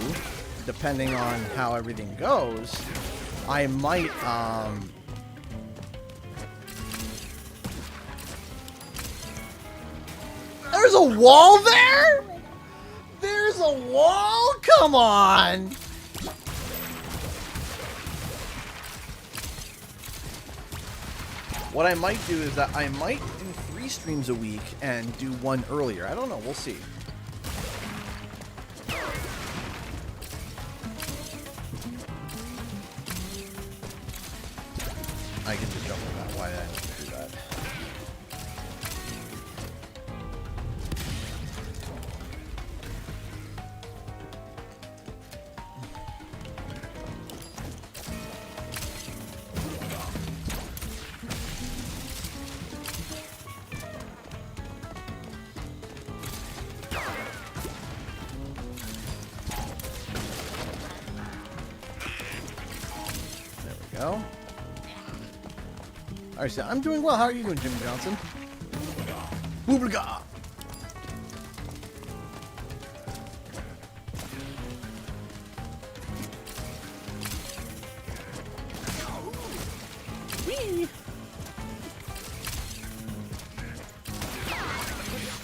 depending on how everything goes, I might, There's a wall there? There's a wall? Come on! What I might do is that I might do 3 streams a week and do one earlier. I don't know. We'll see. go. Alright, so I'm doing well. How are you doing, Jimmy Johnson? Boobliga! Whee!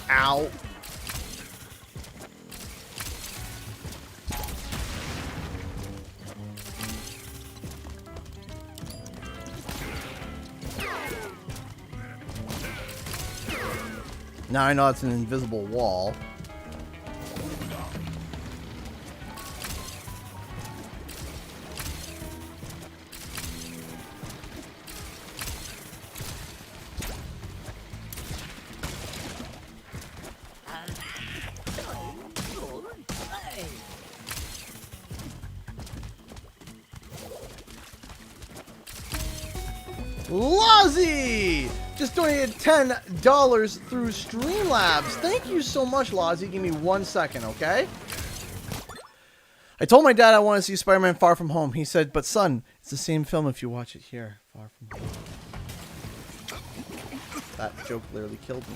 Ow. Now I know it's an invisible wall. Lozzie just donated $10 through Streamlabs. Thank you so much, Lozzie. Give me 1 second, okay? I told my dad I want to see Spider-Man Far From Home. He said, but son, it's the same film if you watch it here. Far From Home. That joke literally killed me.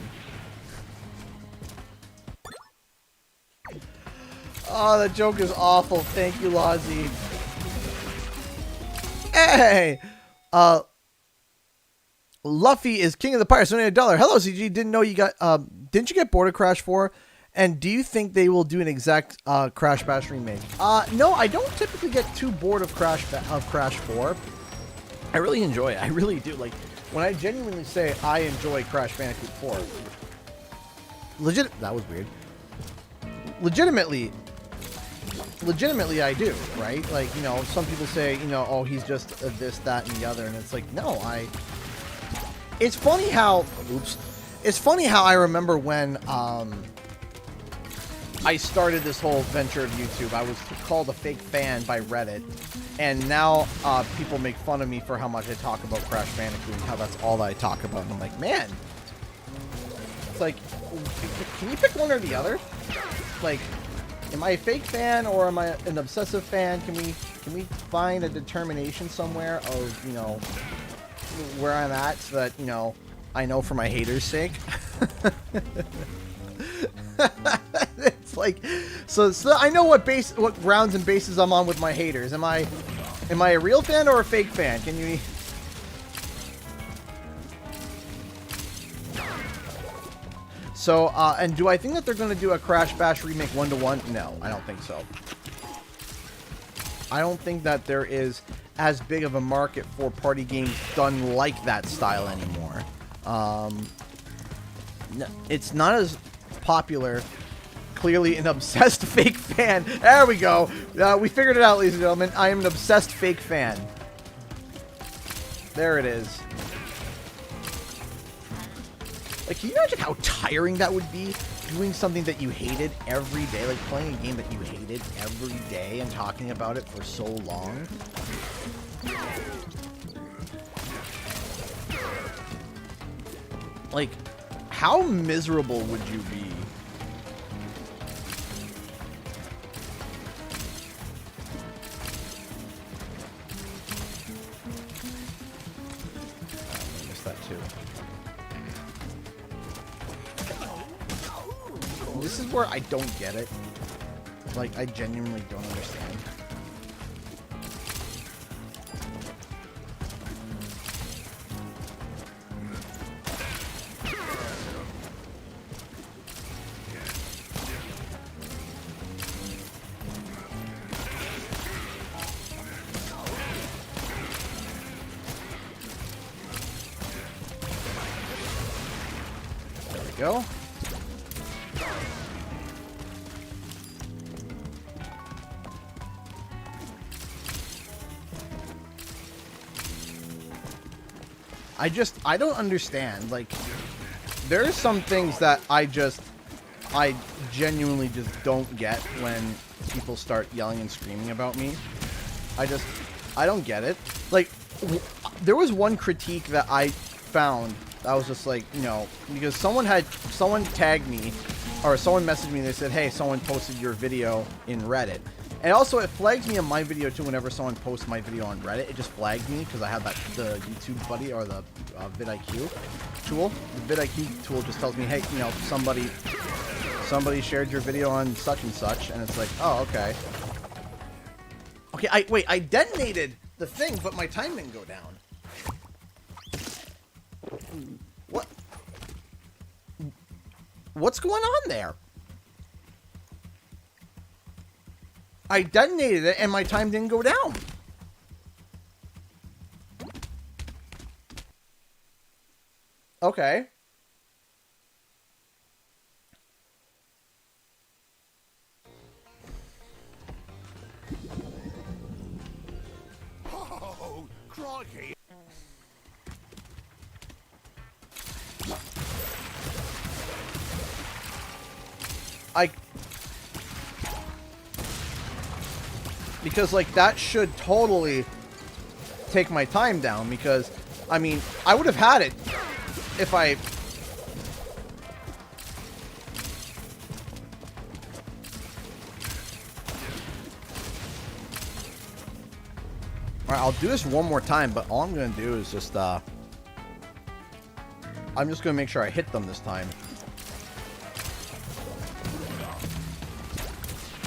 Oh, that joke is awful. Thank you, Lozzie. Hey! Luffy is king of the pirates. Only $1. Hello, CG. Didn't know you got. Didn't you get Border Crash 4? And do you think they will do an exact Crash Bash remake? No, I don't typically get too bored of Crash 4. I really enjoy it. I really do. Like when I genuinely say I enjoy Crash Bandicoot 4. That was weird. Legitimately, I do. Right? Like, you know, some people say, you know, oh, he's just this, that, and the other, and it's like, no, It's funny how, it's funny how I remember when I started this whole venture of YouTube. I was called a fake fan by Reddit, and now people make fun of me for how much I talk about Crash Bandicoot and how that's all that I talk about. And I'm like, man, it's like, can you pick one or the other? Like, am I a fake fan or am I an obsessive fan? Can we find a determination somewhere of, you know, where I'm at, so that, you know, I know for my haters' sake. It's like, so I know what grounds and bases I'm on with my haters. Am I a real fan or a fake fan? Can you? So, and do I think that they're going to do a Crash Bash remake 1-to-1? No, I don't think so. I don't think that there is as big of a market for party games done like that style anymore. No, it's not as popular. Clearly an obsessed fake fan. There we go. We figured it out, ladies and gentlemen. I am an obsessed fake fan. There it is. Like, can you imagine how tiring that would be? Doing something that you hated every day, like playing a game that you hated every day and talking about it for so long. Like, how miserable would you be? I missed that too. This is where I don't get it. Like, I genuinely don't understand. There we go. I don't understand. Like, there are some things that I genuinely just don't get when people start yelling and screaming about me. I don't get it. Like, there was one critique that I found that was just like, you know, because someone tagged me, or someone messaged me and they said, hey, someone posted your video in Reddit. And also, it flags me on my video too whenever someone posts my video on Reddit. It just flags me because I have that the YouTube buddy or the vidIQ tool. The vidIQ tool just tells me, hey, you know, somebody shared your video on such and such, and it's like, oh, okay. Okay, wait, I detonated the thing, but my time didn't go down. What? What's going on there? I detonated it and my time didn't go down. Okay. Oh, crikey. Because, like, that should totally take my time down, because, I mean, I would have had it if I... Alright, I'll do this one more time, but all I'm going to do is just, I'm just going to make sure I hit them this time.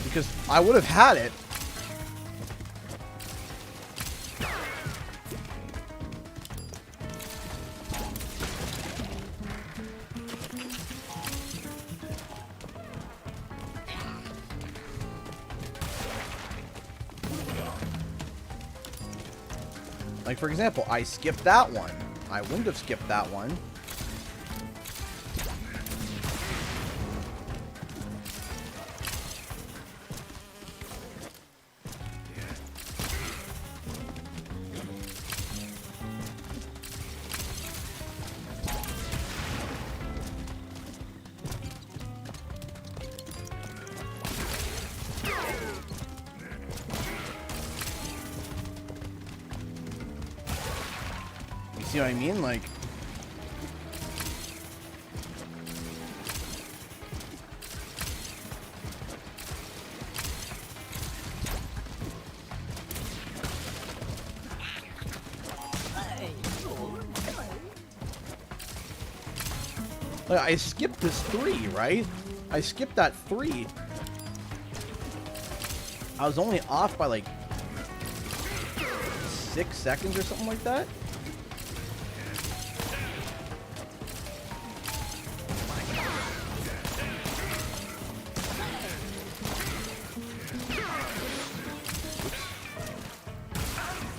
Because I would have had it. Like, for example, I skipped that one. I wouldn't have skipped that one. See what I mean? Like, I skipped this 3, right? I skipped that 3. I was only off by like 6 seconds or something like that.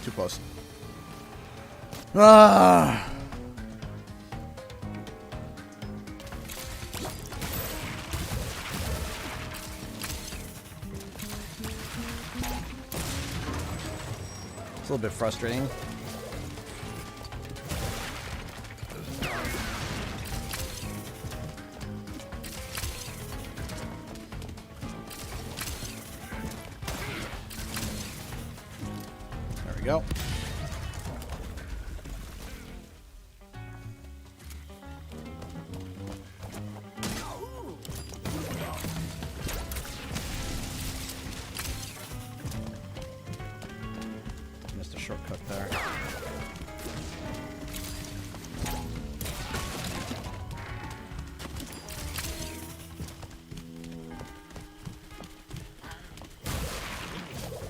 Too close. Ah. It's a little bit frustrating. There we go. Missed a shortcut there.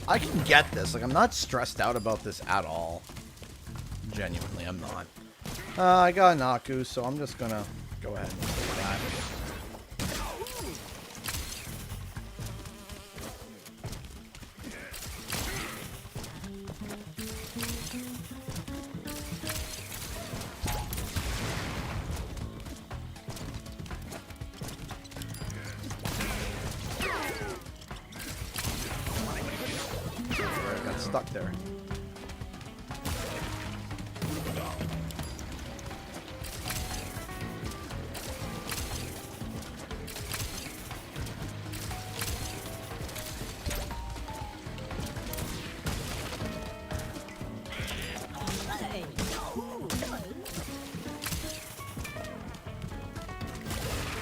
I can get this. Like, I'm not stressed out about this at all. Genuinely, I'm not. I got an Aku, so I'm just gonna go ahead and do that. I got stuck there.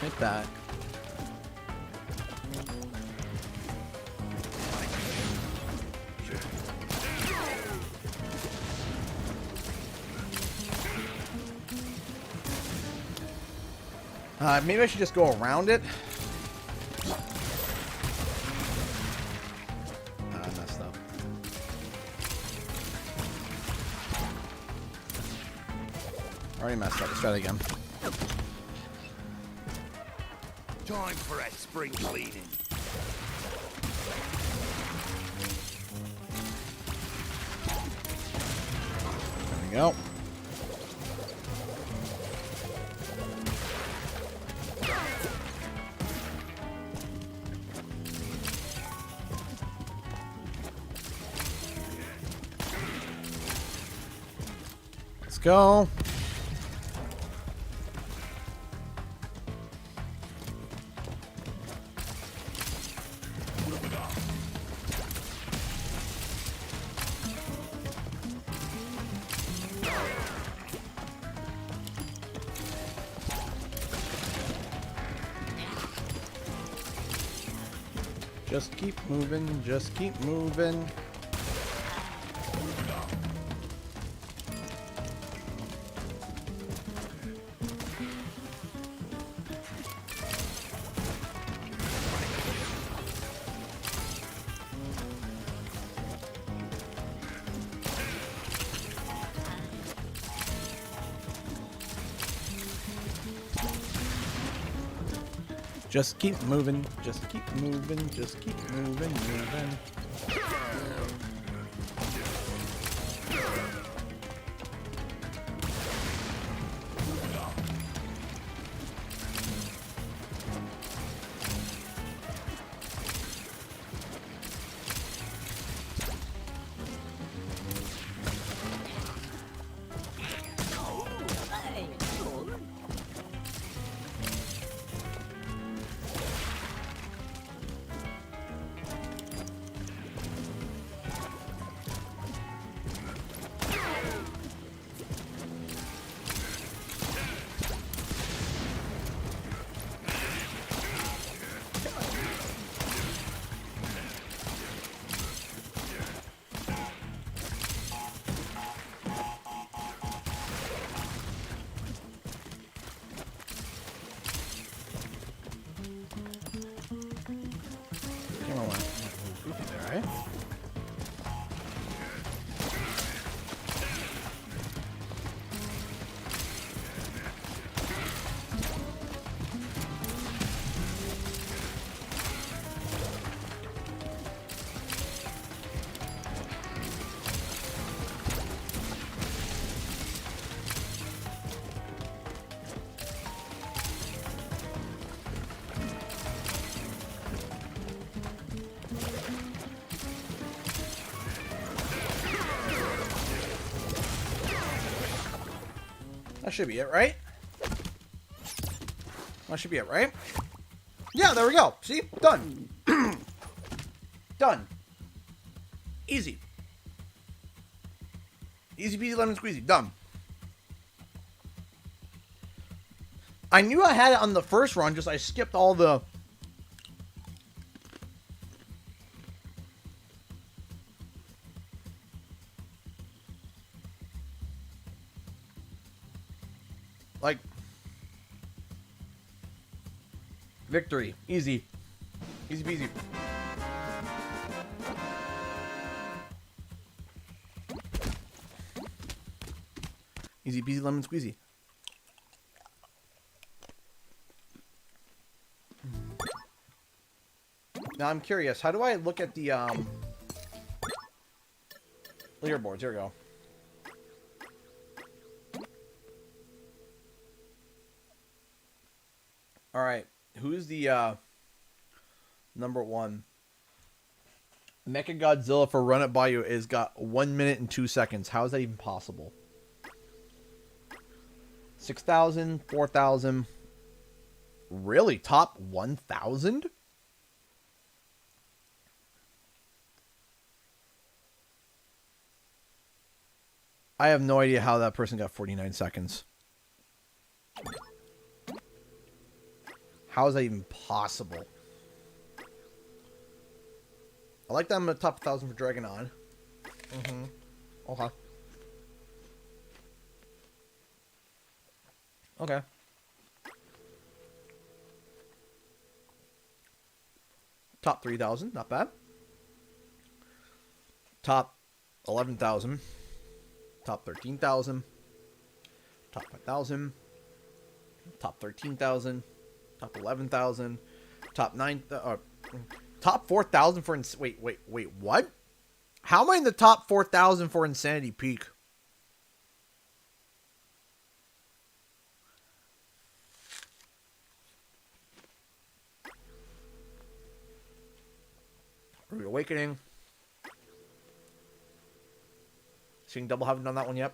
Hit that. Maybe I should just go around it. I messed up. Already messed up. Let's try it again. Time for a spring cleaning. There we go. Let's go. Just keep moving, just keep moving. Just keep moving, just keep moving, just keep moving, moving. Right? That should be it, right? That should be it, right? Yeah, there we go. See? Done. Done. Easy. Easy peasy lemon squeezy. Done. I knew I had it on the first run, just I skipped all the... Like... Victory. Easy. Easy peasy. Easy peasy lemon squeezy. Now I'm curious, how do I look at the leaderboards? Here we go. All right, who's the number one? Mechagodzilla for Run It By You is got 1 minute and 2 seconds. How is that even possible? 6,000, 4,000. Really? Top 1,000? I have no idea how that person got 49 seconds. How is that even possible? I like that I'm in the top 1,000 for Dragon On. Okay. Okay. Top 3,000, not bad. Top 11,000. Top 13,000. Top 5,000. Top 13,000. Top 11,000. Top 9. Top 4,000 for wait, what? How am I in the top 4,000 for Insanity Peak? Rude Awakening. Seeing Double, haven't done that one yet.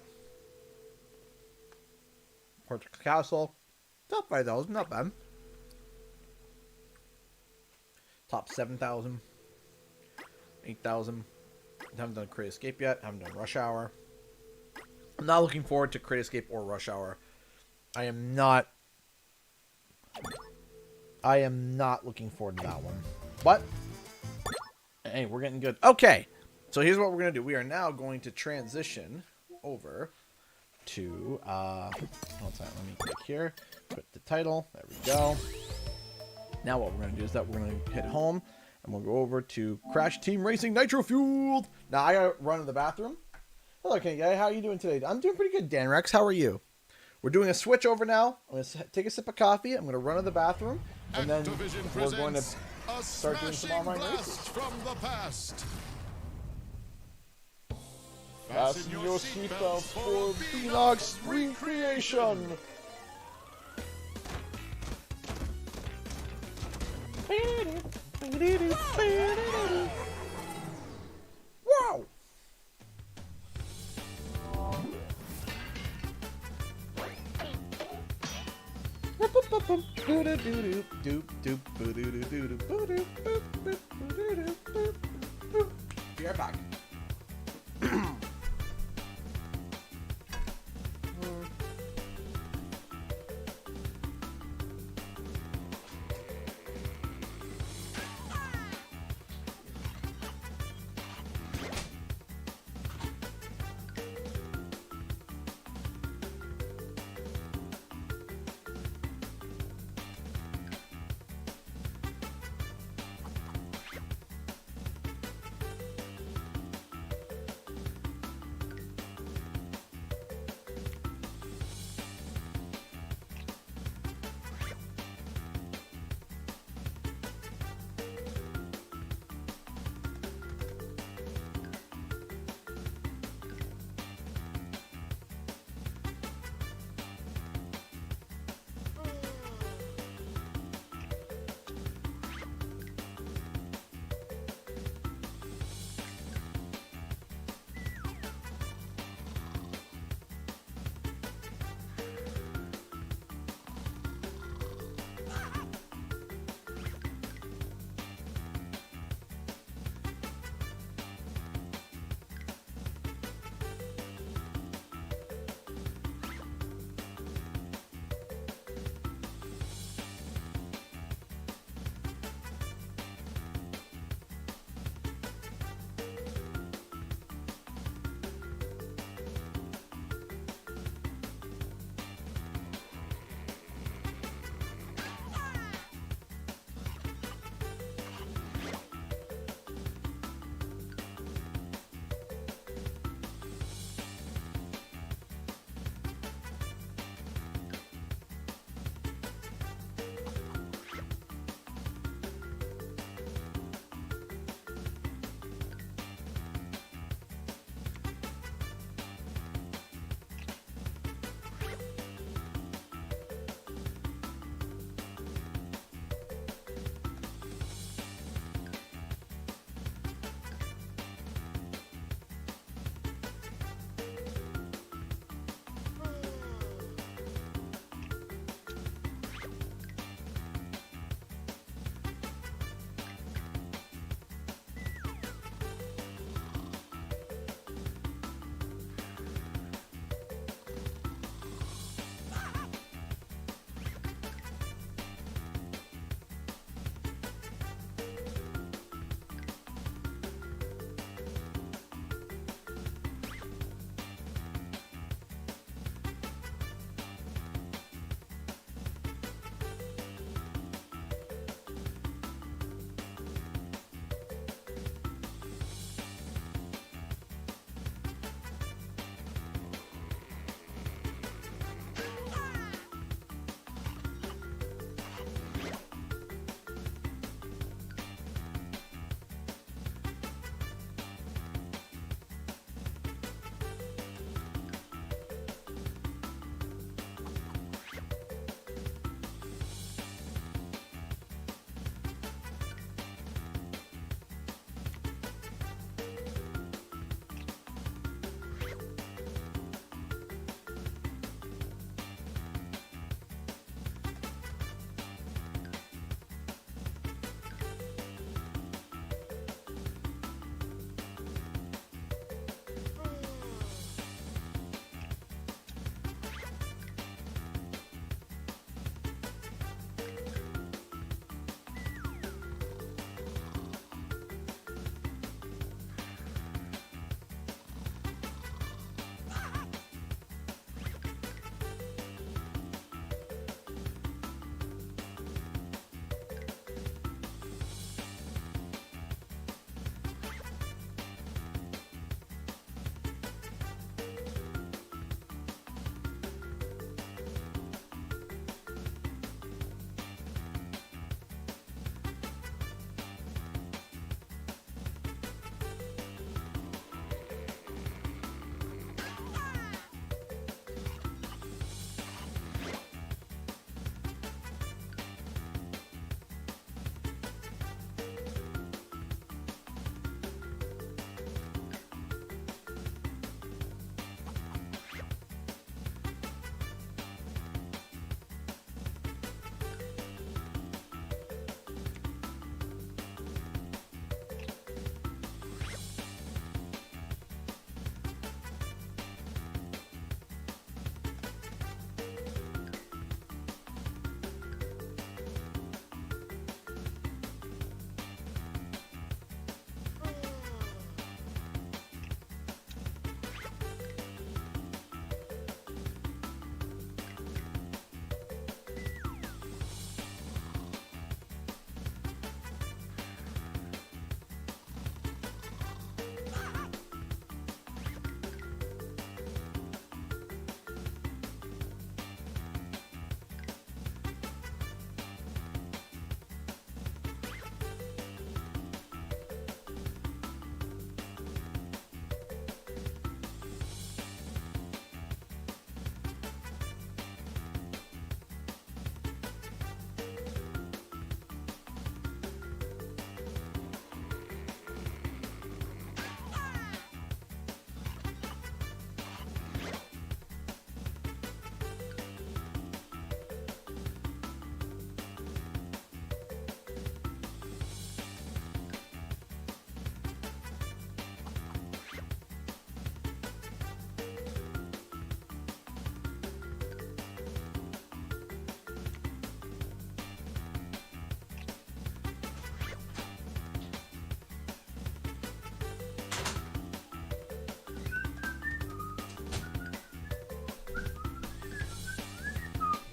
Portrait Castle. Top 5,000, not bad. Top 7,000. 8,000. Haven't done Create Escape yet. Haven't done Rush Hour. I'm not looking forward to Create Escape or Rush Hour. I am not looking forward to that one. But hey, we're getting good. Okay. So here's what we're going to do. We are now going to transition over to what's that? Let me click here. Put the title. There we go. Now what we're going to do is that we're going to hit home and we'll go over to Crash Team Racing Nitro Fueled. Now I got to run to the bathroom. Hello, Kenny Guy. How are you doing today? I'm doing pretty good, Dan Rex. How are you? We're doing a switch over now. I'm going to take a sip of coffee. I'm going to run to the bathroom. And then we're going to start doing some online races. From the past. Fasten your seatbelts for Phoenix Recreation. Wow! Be right back.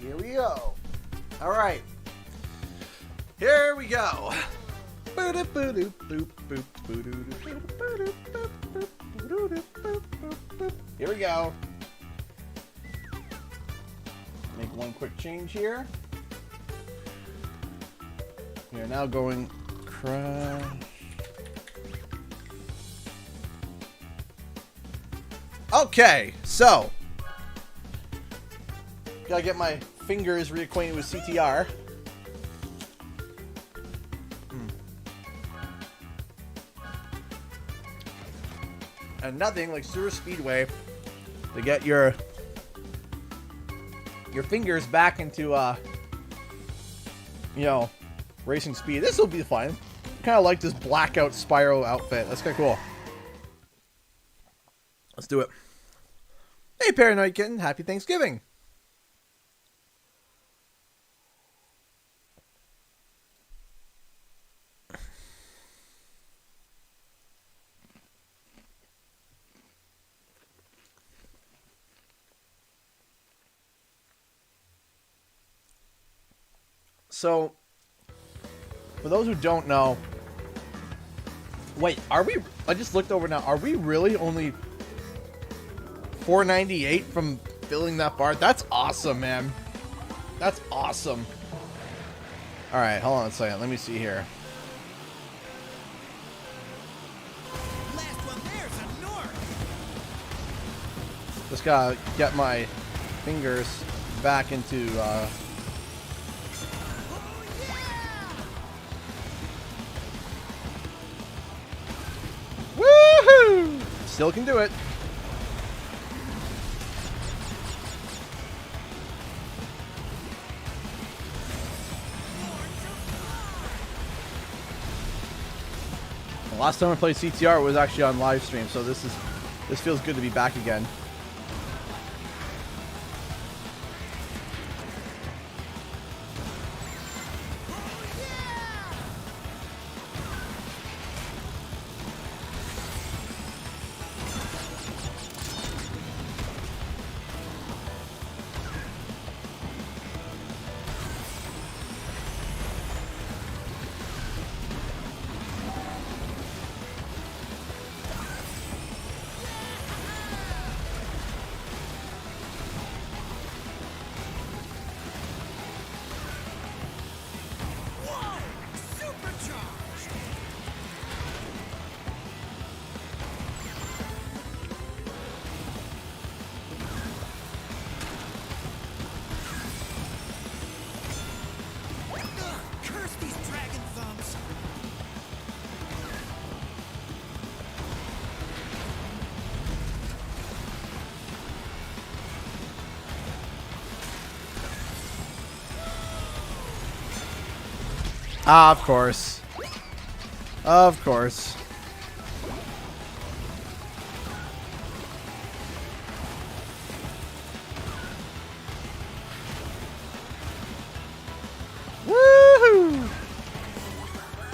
Here we go. All right. Here we go. Here we go. Make one quick change here. We are now going crash. Okay, so gotta get my fingers reacquainted with CTR. And nothing like Sewer Speedway to get your fingers back into you know, racing speed. This will be fun. Kind of like this blackout Spyro outfit. That's kind of cool. Let's do it. Hey, Paranoid Kitten. Happy Thanksgiving. So, for those who don't know, wait, are we? I just looked over now. Are we really only $4.98 from filling that bar? That's awesome, man. That's awesome. All right, hold on a second. Let me see here. Last one there's a north. Just gotta get my fingers back into. Woohoo! Still can do it. The last time I played CTR was actually on live stream, so this feels good to be back again. Curse these dragon thumbs. Ah, of course. Of course. Woohoo!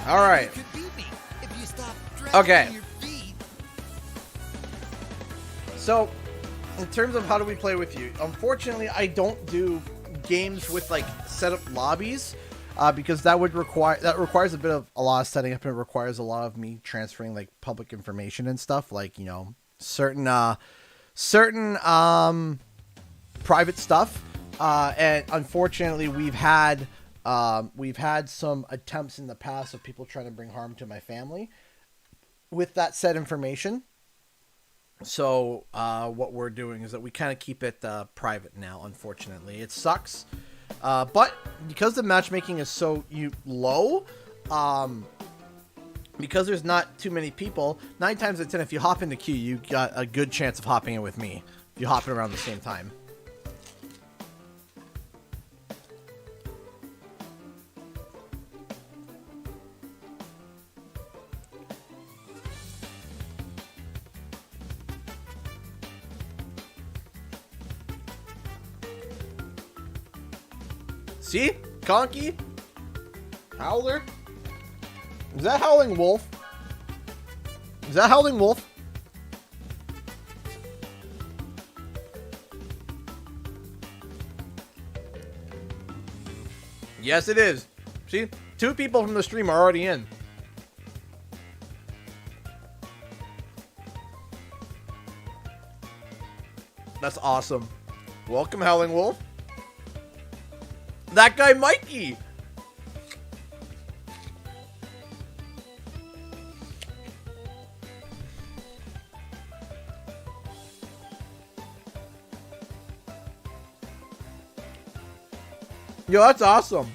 All right. You could beat me if you stop Okay. dragging your feet. So, in terms of how do we play with you, unfortunately, I don't do games with like set up lobbies because that requires a lot of setting up, and it requires a lot of me transferring like public information and stuff, like, you know, certain private stuff. And unfortunately, we've had some attempts in the past of people trying to bring harm to my family with that said information. So what we're doing is that we kind of keep it private now. Unfortunately, it sucks, but because the matchmaking is so low, because there's not too many people, 9 times out of 10, if you hop in the queue, you got a good chance of hopping in with me if you hop in around the same time. See? Conky? Howler? Is that Howling Wolf? Is that Howling Wolf? Yes, it is. See, 2 people from the stream are already in. That's awesome. Welcome, Howling Wolf. That guy, Mikey. Yo, that's awesome.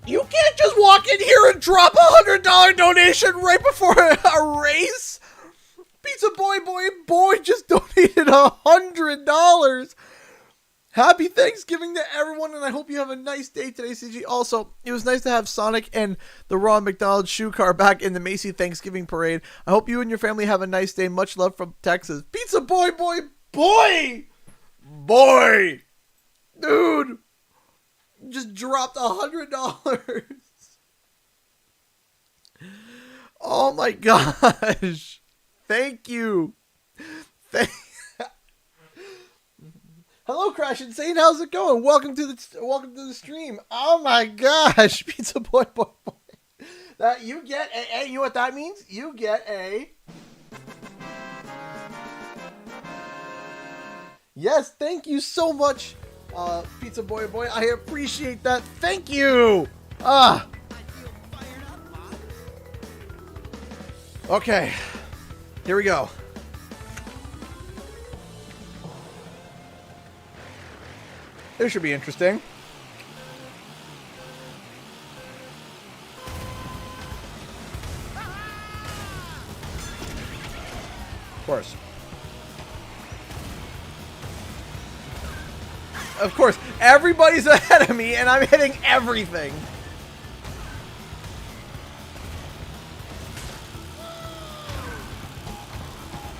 You can't just walk in here and drop $100 donation right before a race. Pizza boy just donated $100. Happy Thanksgiving to everyone, and I hope you have a nice day today, CG. Also, it was nice to have Sonic and the Ron McDonald shoe car back in the Macy Thanksgiving parade. I hope you and your family have a nice day. Much love from Texas. Pizza boy. Dude. Just dropped $100. Oh my gosh. Thank you. Hello, Crash Insane. How's it going? Welcome to the stream. Oh my gosh, Pizza boy. That you get a you know what that means? You get a yes. Thank you so much, Pizza boy. I appreciate that. Thank you. Okay, here we go. This should be interesting. Of course, everybody's ahead of me and I'm hitting everything.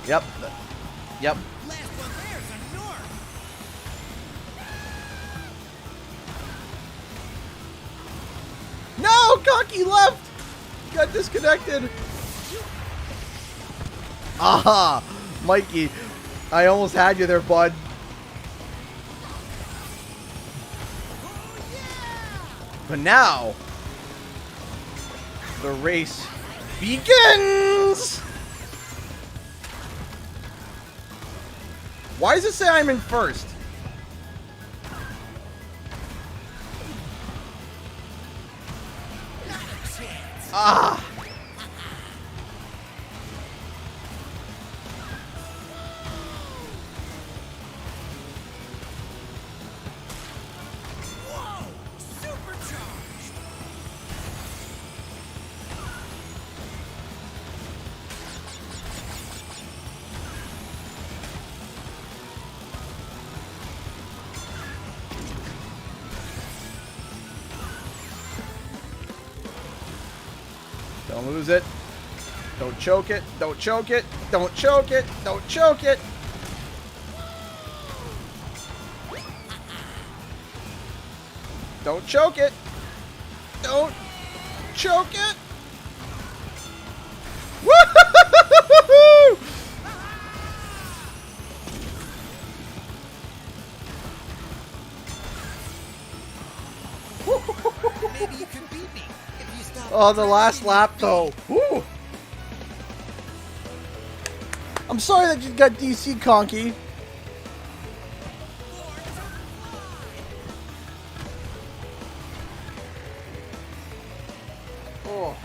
Yep. Last one there's a north. No, Cocky left. Got disconnected. Aha, Mikey, I almost had you there, bud. But now, the race begins. Why does it say I'm in first? Ah. Whoa! Supercharged! Don't lose it. Don't choke it. Don't choke it. Don't choke it. Don't choke it. Don't choke it. Don't choke it. Woo-hoo-hoo-hoo-hoo-hoo! Maybe you can beat me if you stop. Oh, the last lap though. Woo! I'm sorry that you got DC Conky. Oh.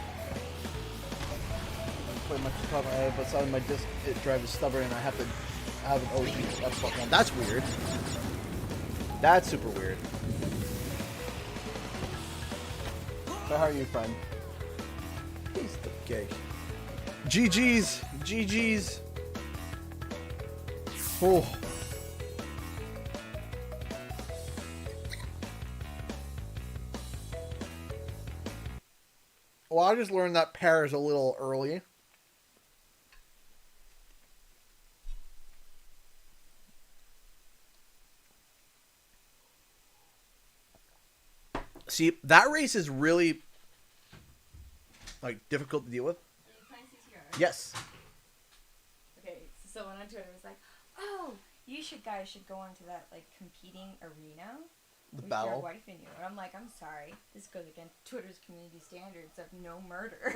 But suddenly my disk drive is stubborn and I have to have an OG. That's fucking. That's weird. That's super weird. So how are you, friend? Piece of cake. GG's. Oh. Well, I just learned that pair is a little early. See, that race is really like difficult to deal with. Are you playing CTR? Yes. Okay, so when on Twitter was like, "Oh, guys should go into that like competing arena. The We battle. start wifing you." And I'm like, "I'm sorry, this goes against Twitter's community standards of no murder."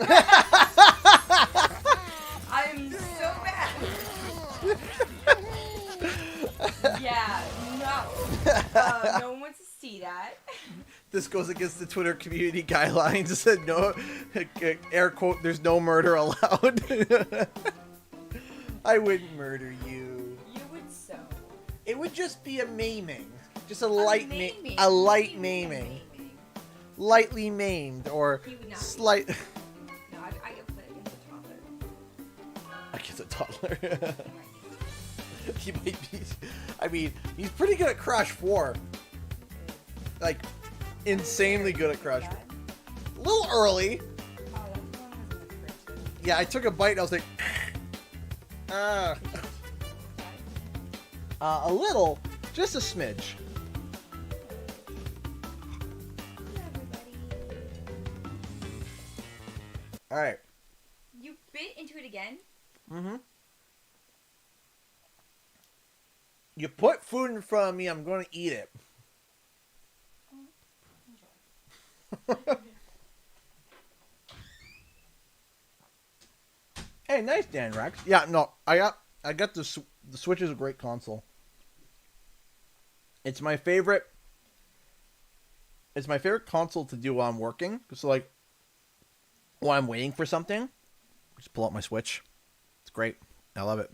I'm so bad. Yeah, no. No one wants to see that. This goes against the Twitter community guidelines. It said no, air quote, there's no murder allowed. I wouldn't murder you. You would so. It would just be a maiming. Just a light maiming. a light He would be maiming. Lightly maimed or He would not. slight. No, I get put against a toddler. I guess a toddler. He might be. I mean, he's pretty good at Crash 4. Like, insanely good at Crash 4. A little early. Oh, that's the one that was in the fridge. Yeah, I took a bite and I was like, a little, just a smidge. All right. You bit into it again? Mm-hmm. You put food in front of me, I'm going to eat it. Hey, nice, Dan Rex. Yeah, no, I got the Switch is a great console. It's my favorite. It's my favorite console to do while I'm working. So like, while I'm waiting for something, just pull out my Switch. It's great. I love it.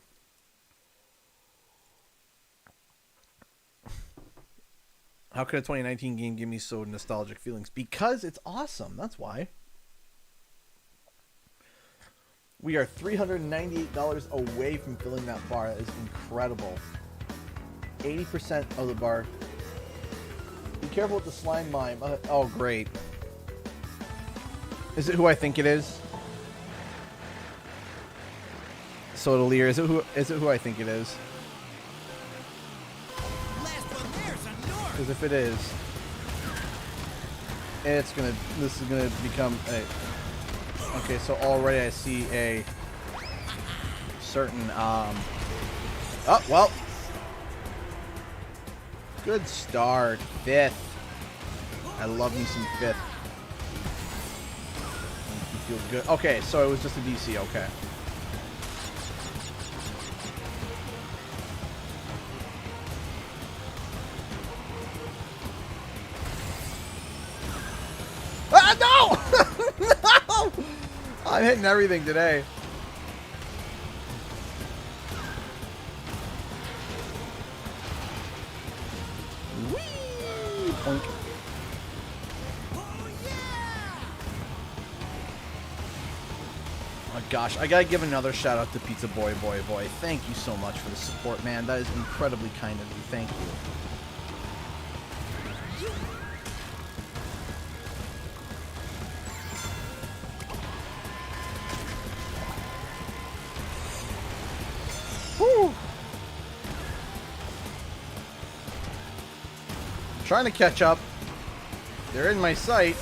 How could a 2019 game give me so nostalgic feelings? Because it's awesome. That's why. We are $398 away from filling that bar. That is incredible. 80% of the bar. Be careful with the slime mime. Oh, great. Is it who I think it is? Sodalier, is it who I think it is? Because if it is, this is gonna become a. Okay, so already I see a certain oh well. Good start, 5th. I love me some 5th. You feel good. Okay, so it was just a DC. Okay. Ah, no! No! I'm hitting everything today. Whee! Boink. Oh gosh, I gotta give another shout out to Pizza Boy. Thank you so much for the support, man. That is incredibly kind of you. Thank you. Woo! Trying to catch up. They're in my sight.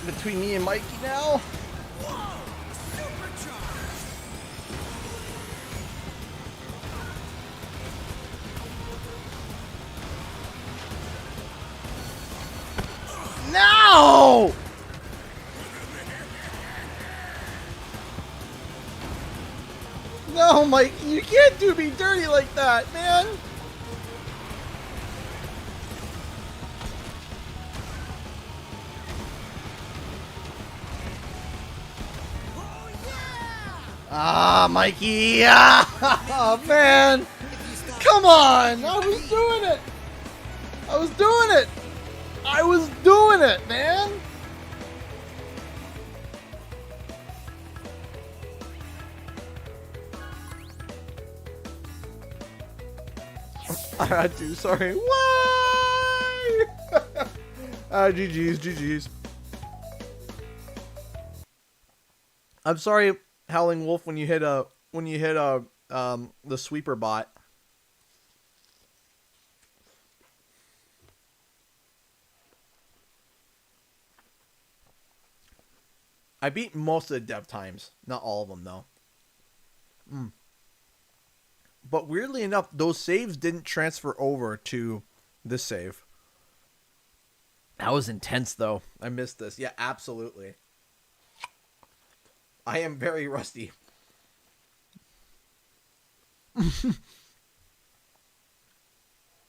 Between me and Mikey now. No! No, Mike, you can't do me dirty like that, man. Ah, Mikey. Ah, man. Come on. I was doing it. I was doing it. I was doing it, man. I had to, sorry. Why? GG's, GG's. I'm sorry, Howling Wolf, when you hit the sweeper bot. I beat most of the dev times, not all of them though. But weirdly enough, those saves didn't transfer over to this save. That was intense though. I missed this. Yeah, absolutely. I am very rusty.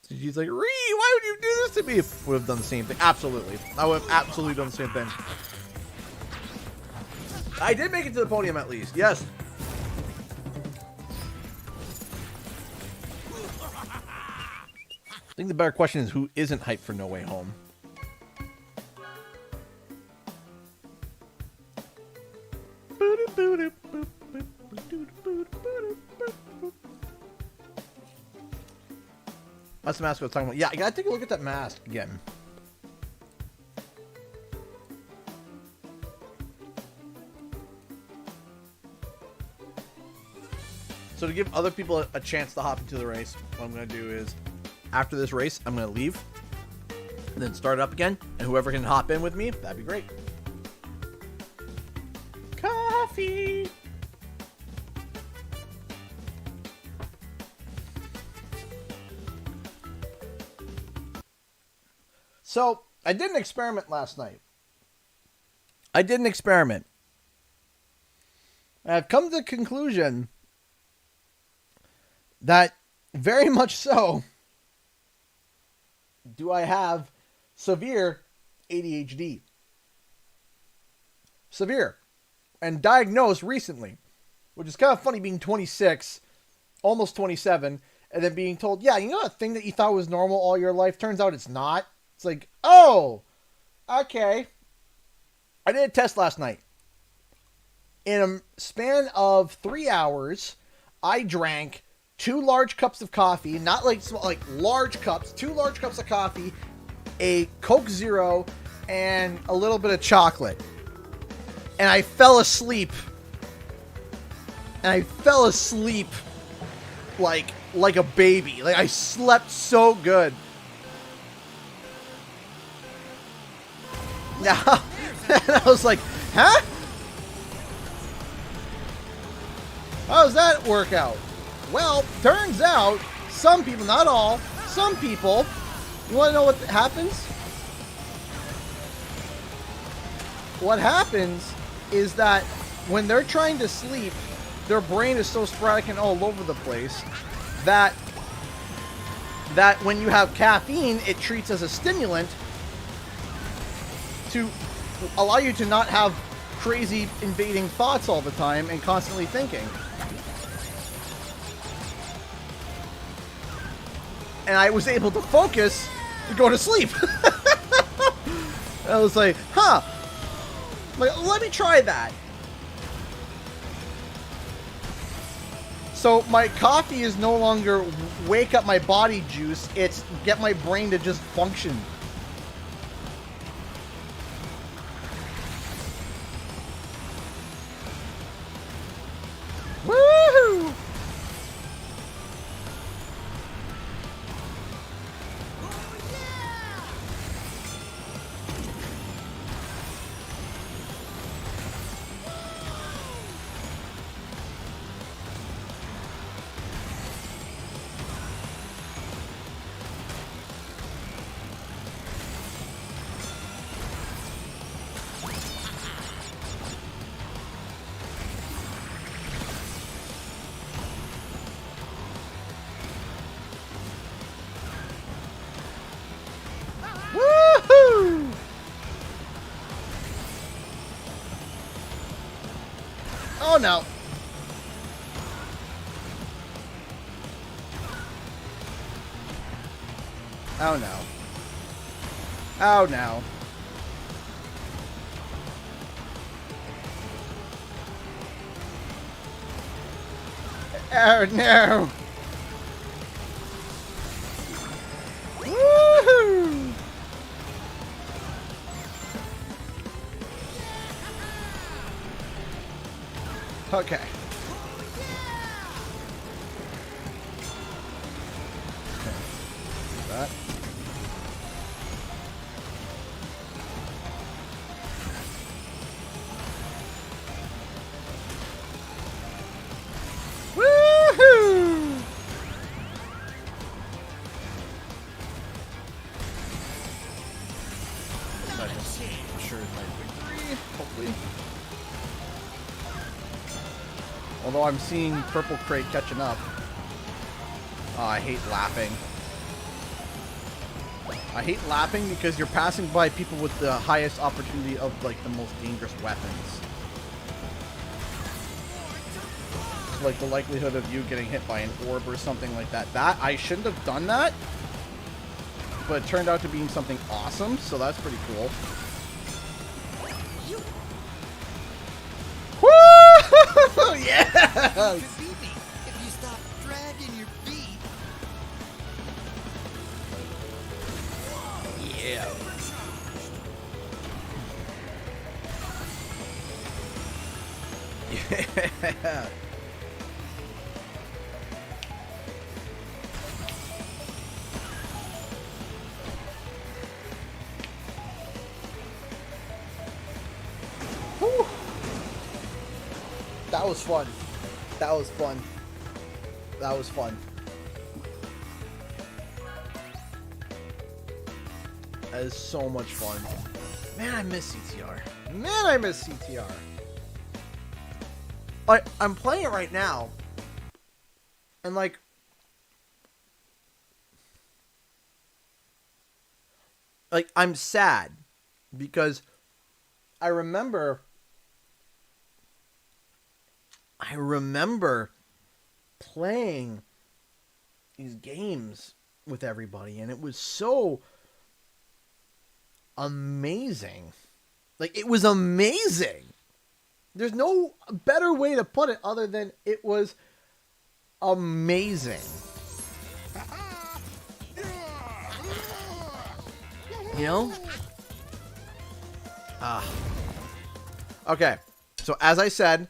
She's like, Ree, why would you do this to me? Would have done the same thing. Absolutely. I would have absolutely done the same thing. I did make it to the podium at least. Yes. I think the better question is who isn't hyped for No Way Home. That's the mask I was talking about. Yeah, I gotta take a look at that mask again. So to give other people a chance to hop into the race, what I'm going to do is, after this race, I'm going to leave, and then start it up again, and whoever can hop in with me, that'd be great. Coffee! So, I did an experiment last night. I did an experiment. I've come to the conclusion that very much so do I have severe ADHD. Severe. And diagnosed recently. Which is kind of funny being 26, almost 27, and then being told, yeah, you know that thing that you thought was normal all your life? Turns out it's not. It's like, oh, okay. I did a test last night. In a span of 3 hours, I drank 2 large cups of coffee, not like small, like large cups, 2 large cups of coffee, a Coke Zero, and a little bit of chocolate. And I fell asleep. And I fell asleep like a baby. Like I slept so good. Now, and I was like, huh? How does that work out? Well, turns out, some people, not all, some people, you want to know what happens? What happens is that when they're trying to sleep, their brain is so sporadic and all over the place that when you have caffeine, it treats as a stimulant to allow you to not have crazy invading thoughts all the time and constantly thinking. And I was able to focus to go to sleep. I was like, huh. Like, let me try that. So my coffee is no longer wake up my body juice. It's get my brain to just function. Woohoo! Oh no. Oh no. Oh no. Oh no. Woohoo! Okay. That. Woohoo! That just ensures my victory, hopefully. Although I'm seeing purple crate catching up. Oh, I hate laughing. I hate laughing because you're passing by people with the highest opportunity of like the most dangerous weapons. So, like the likelihood of you getting hit by an orb or something like that. That I shouldn't have done that. But it turned out to be something awesome, so that's pretty cool. Woo! Yeah! You could beat me if you stop dragging your feet. Yeah. Yeah. Whew. That was fun. That was fun. That was fun. That is so much fun. Man, I miss CTR. Man, I miss CTR. I'm playing it right now. And like... I'm sad. Because I remember playing these games with everybody, and it was so amazing. Like, it was amazing. There's no better way to put it other than it was amazing. You know? Okay. So, as I said,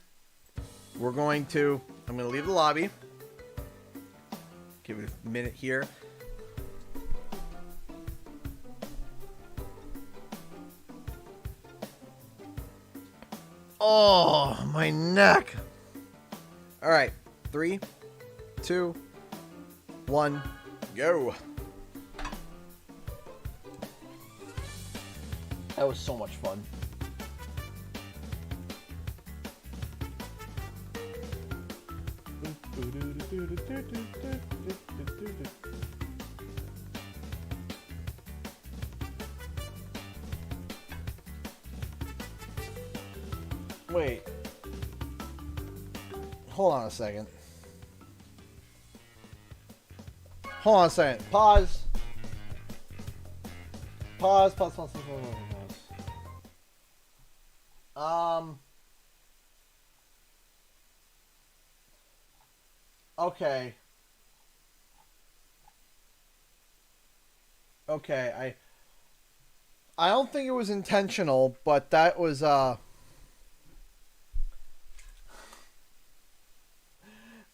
I'm going to leave the lobby. Give it a minute here. Oh, my neck. All right. 3, 2, 1, go. That was so much fun. Wait. Hold on a second. Hold on a second. Pause. Pause. Okay. Okay, I don't think it was intentional, but that was a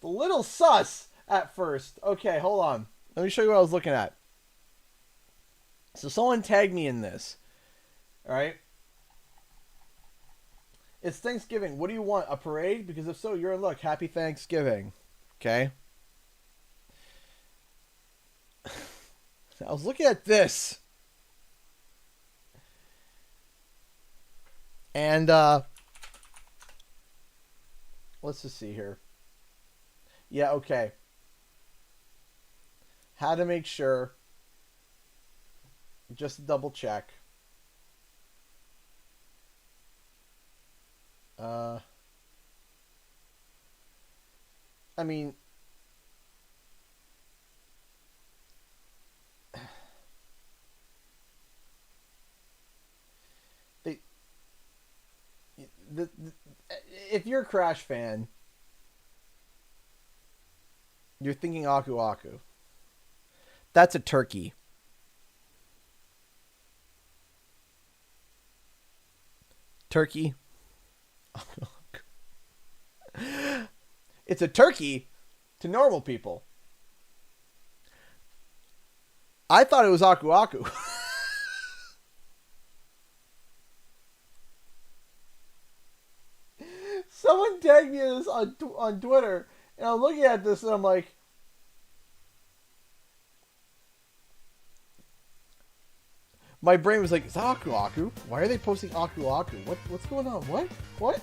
little sus at first. Okay, hold on. Let me show you what I was looking at. So someone tagged me in this. All right. It's Thanksgiving. What do you want? A parade? Because if so, you're in luck. Happy Thanksgiving. Okay. I was looking at this. And let's just see here. Yeah, okay. How to make sure. Just to double check. I mean, they, if you're a Crash fan, you're thinking Aku Aku. That's a turkey. Turkey. It's a turkey to normal people. I thought it was Aku Aku. Someone tagged me this on Twitter, and I'm looking at this and I'm like, my brain was like, is that Aku Aku? Why are they posting Aku Aku? What's going on? What?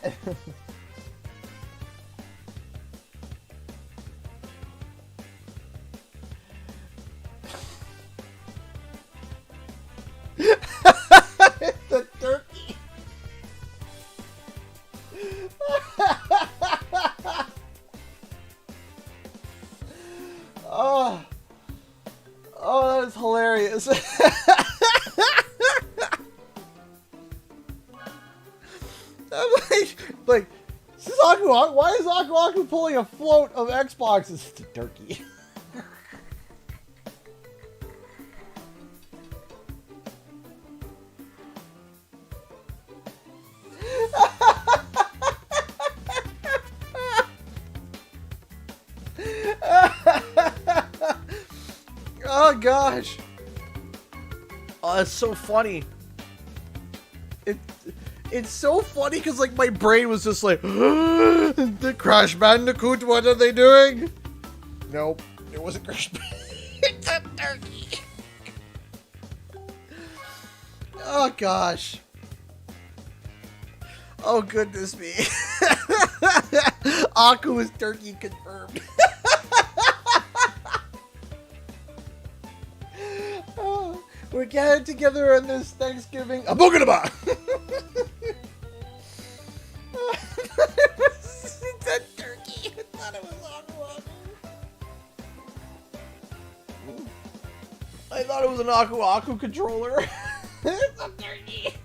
It's a turkey. Oh, that is hilarious. I'm like, this is Aku Aku. Why is Aku Aku pulling a float of Xboxes? It's a turkey. Oh gosh. Oh, that's so funny. It's so funny because like my brain was just like, the Crash Bandicoot, what are they doing? Nope, it wasn't Crash Bandicoot. It's a turkey. Oh gosh. Oh goodness me. Aku is turkey confirmed. We're getting together on this Thanksgiving. A boogadaba! It's a turkey. I thought it was Aku Aku. I thought it was an Aku Aku controller. It's a turkey.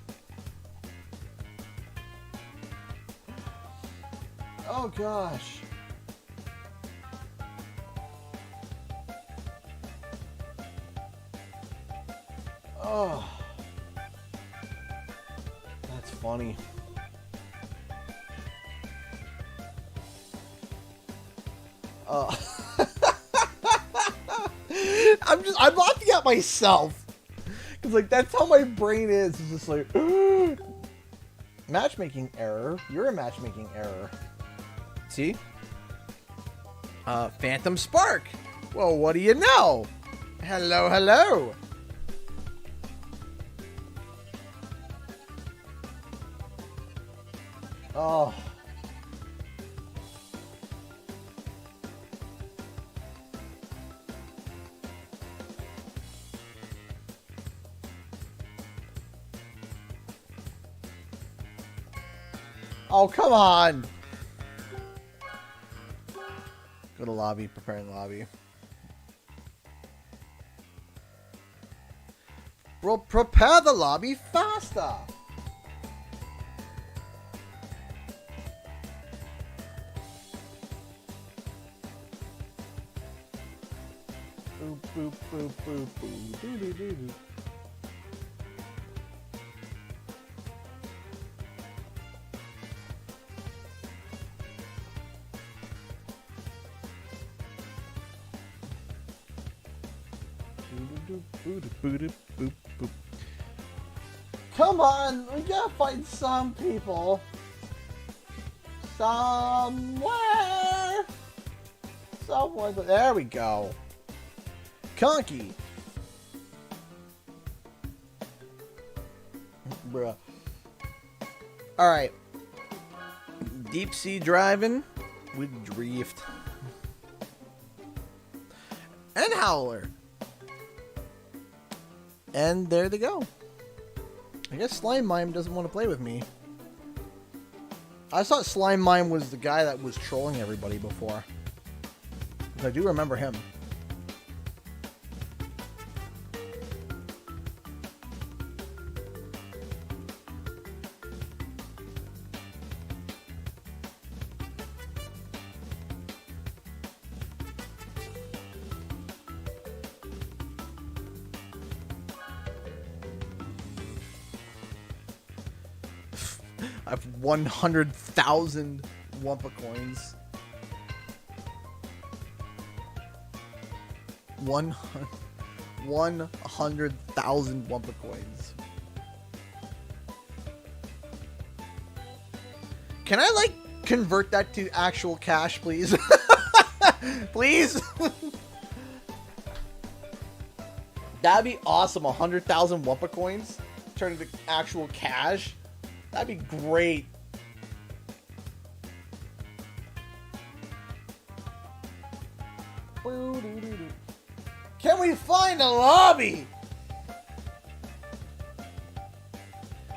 Oh gosh. Oh, that's funny. I'm laughing at myself because like that's how my brain is. It's just like matchmaking error. You're a matchmaking error. See? Phantom Spark. Well, what do you know? Hello, hello. Oh. Oh, come on. Go to lobby, preparing lobby. We'll prepare the lobby faster. Boop, boop, boop, boop, boop, doo, doo, doo, doo. Come on, we gotta find some people. Somewhere. There we go. Conky. Bruh. Alright. Deep sea driving with drift. And Howler. And there they go. I guess Slime Mime doesn't want to play with me. I thought Slime Mime was the guy that was trolling everybody before. I do remember him. I have 100,000 Wumpa coins. 100,000 Wumpa coins. Can I, like, convert that to actual cash, please? Please? That'd be awesome. 100,000 Wumpa coins turn into actual cash. That'd be great. Can we find a lobby?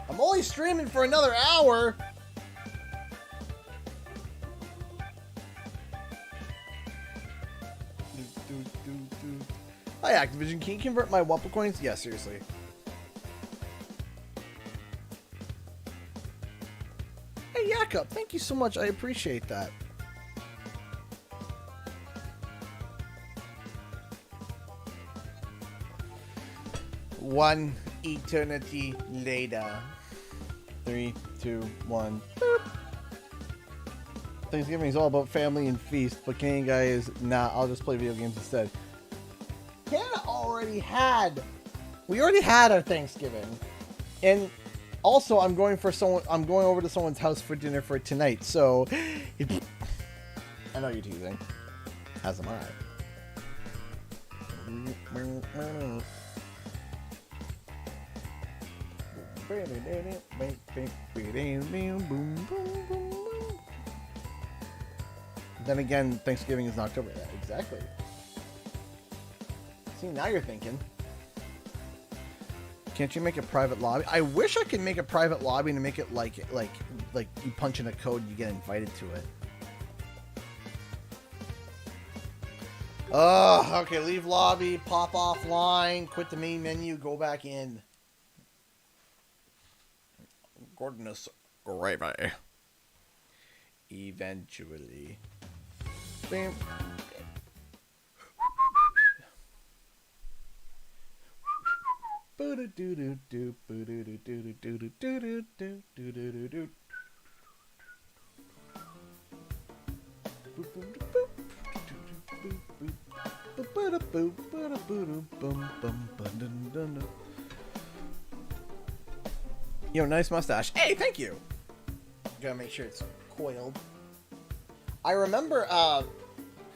I'm only streaming for another hour. Hi, Activision. Can you convert my Wumpa coins? Yeah, seriously. Hey, Yakup, thank you so much. I appreciate that. One eternity later. 3, 2, 1. Boop. Thanksgiving is all about family and feast, but Canadian guy is, nah, I'll just play video games instead. Canada already had, we already had our Thanksgiving. And also, I'm going over to someone's house for dinner for tonight, so I know you're teasing. As am I. Then again, Thanksgiving is in October. Yeah, exactly. See, now you're thinking. Can't you make a private lobby? I wish I could make a private lobby to make it like you punch in a code and you get invited to it. Okay, leave lobby, pop offline, quit the main menu, go back in. Goodness gravy. Eventually. Bam. Yo, nice mustache. Hey, thank you. Gotta make sure it's coiled. I remember,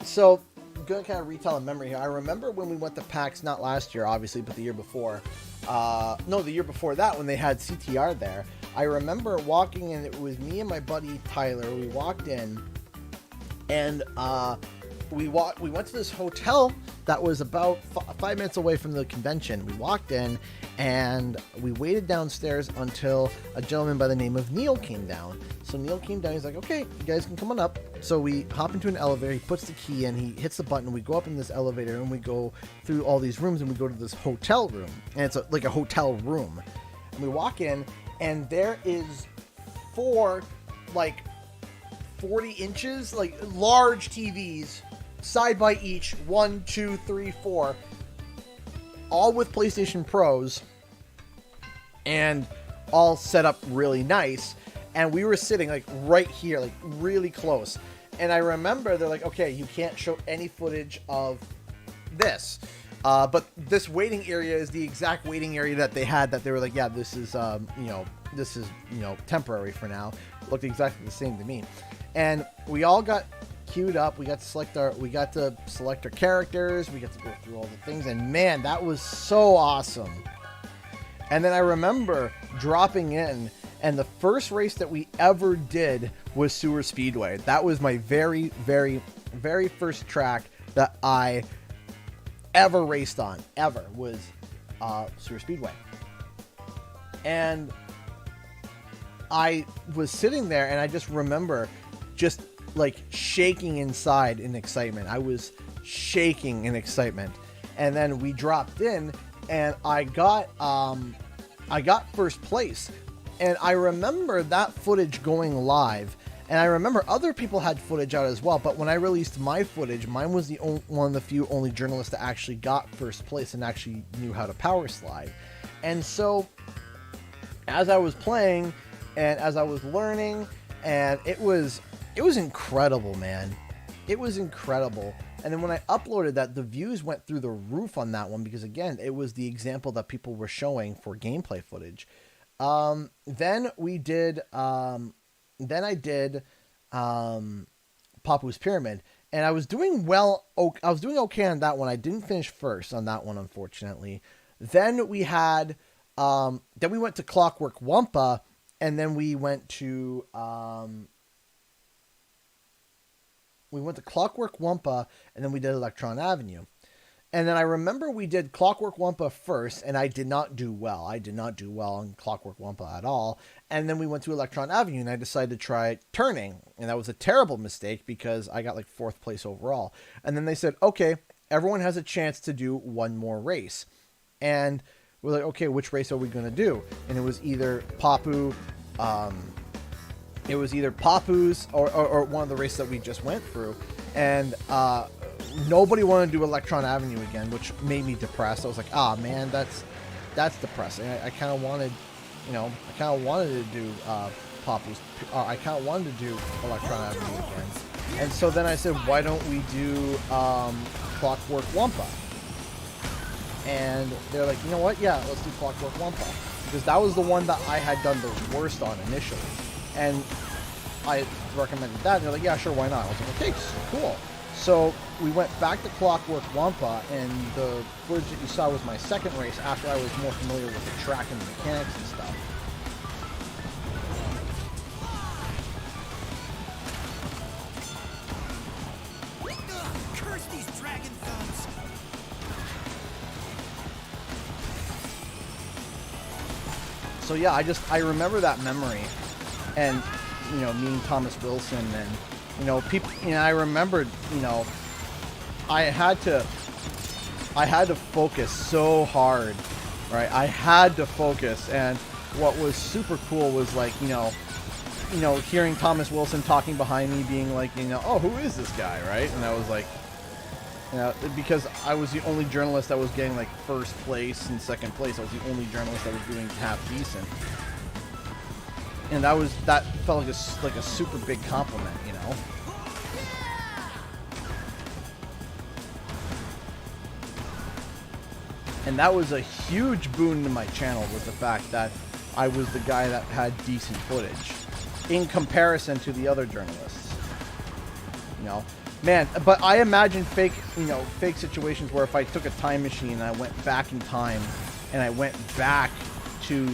so I'm gonna kind of retell a memory here. I remember when we went to PAX, not last year, obviously, but the year before. No, the year before that, when they had CTR there. I remember walking in, it was me and my buddy Tyler. We walked in, and we went to this hotel that was about 5 minutes away from the convention. We walked in, and we waited downstairs until a gentleman by the name of Neil came down. So Neil came down, he's like, okay, you guys can come on up. So we hop into an elevator, he puts the key in, he hits the button, we go up in this elevator, and we go through all these rooms, and we go to this hotel room. And it's like a hotel room. And we walk in, and there is 4, like, 40 inches, like, large TVs, side by each, 1, 2, 3, 4, all with PlayStation Pros, and all set up really nice. And we were sitting like right here, like really close. And I remember they're like, okay, you can't show any footage of this, but this waiting area is the exact waiting area that they had, that they were like, yeah, this is this is temporary for now. It looked exactly the same to me. And we all got queued up. We got to select our characters. We got to go through all the things, and man, that was so awesome. And then I remember dropping in, and the first race that we ever did was Sewer Speedway. That was my very, very, very first track that I ever raced on, was Sewer Speedway. And I was sitting there, and I just remember just like shaking inside in excitement. I was shaking in excitement. And then we dropped in, and I got first place. And I remember that footage going live, and I remember other people had footage out as well. But when I released my footage, mine was the one of the few only journalists that actually got first place and actually knew how to power slide. And so, as I was playing and as I was learning, and it was incredible, man. It was incredible. And then when I uploaded that, the views went through the roof on that one because, again, it was the example that people were showing for gameplay footage. Then I did Papu's Pyramid, and I was doing well. I was doing okay on that one. I didn't finish first on that one, unfortunately. Then we went to Clockwork Wampa, and then we went to Clockwork Wampa, and then we did Electron Avenue. And then I remember we did Clockwork Wampa first, and I did not do well. I did not do well on Clockwork Wampa at all. And then we went to Electron Avenue, and I decided to try turning. And that was a terrible mistake because I got like 4th place overall. And then they said, okay, everyone has a chance to do one more race. And we're like, okay, which race are we going to do? And it was either Papu's or one of the races that we just went through. And nobody wanted to do Electron Avenue again, which made me depressed. I was like, ah, man, that's depressing. I kind of wanted, to do Papu's. I kind of wanted to do Electron Avenue again. And so then I said, why don't we do Clockwork Wampa? And they're like, you know what? Yeah, let's do Clockwork Wampa. Because that was the one that I had done the worst on initially. And I recommended that. And they're like, yeah, sure, why not? I was like, okay, cool. So we went back to Clockwork Wampa, and the footage that you saw was my second race after I was more familiar with the track and the mechanics and stuff. Curse these dragon thumbs! So yeah, I remember that memory, and meeting Thomas Wilson, and people. I remembered. I had to focus so hard, right? I had to focus, and what was super cool was like hearing Thomas Wilson talking behind me, being like, oh, who is this guy, right? And I was like, because I was the only journalist that was getting like 1st place and 2nd place. I was the only journalist that was doing half decent, and that felt like a super big compliment, And that was a huge boon to my channel, was the fact that I was the guy that had decent footage in comparison to the other journalists. Man, but I imagine fake situations where if I took a time machine and I went back in time and I went back to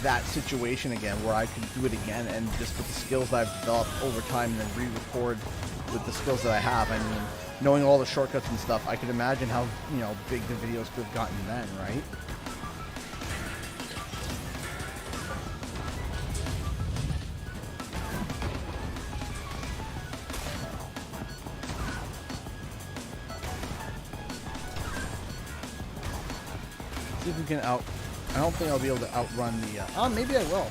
that situation again, where I could do it again, and just with the skills that I've developed over time, and then re-record with the skills that I have. I mean, knowing all the shortcuts and stuff, I could imagine how big the videos could have gotten then, right? See if we can I don't think I'll be able to outrun the. Maybe I will.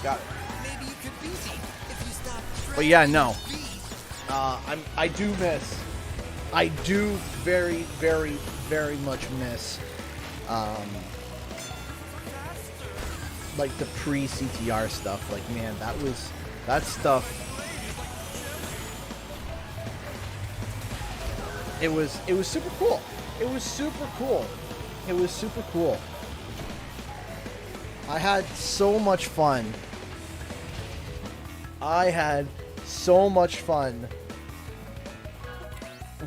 Got it. Maybe you could beat me if you stop. But yeah, no. I do miss. I do very, very, very much miss. Like the pre-CTR stuff. Like, man, that stuff. It was super cool. It was super cool. It was super cool. I had so much fun. I had so much fun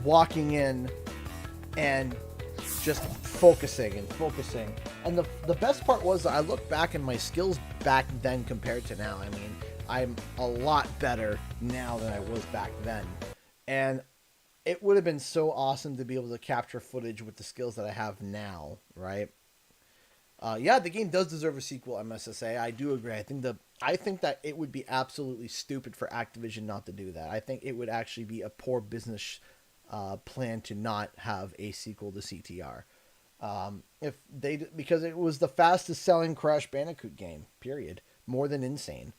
walking in and just focusing. And the best part was that I look back and my skills back then compared to now. I mean, I'm a lot better now than I was back then. And it would have been so awesome to be able to capture footage with the skills that I have now, right? Yeah, the game does deserve a sequel, MSSA. I do agree. I think that it would be absolutely stupid for Activision not to do that. I think it would actually be a poor business plan to not have a sequel to CTR. Because it was the fastest selling Crash Bandicoot game, period. More than Insane.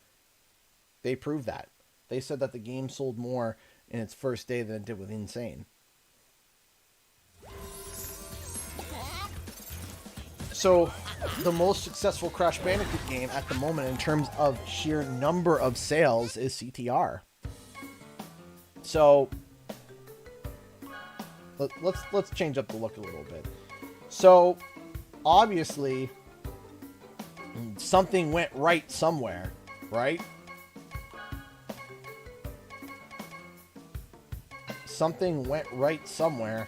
They proved that. They said that the game sold more in its first day than it did with Insane. So, the most successful Crash Bandicoot game at the moment in terms of sheer number of sales is CTR. So, let's change up the look a little bit. So, obviously, something went right somewhere, right? Something went right somewhere.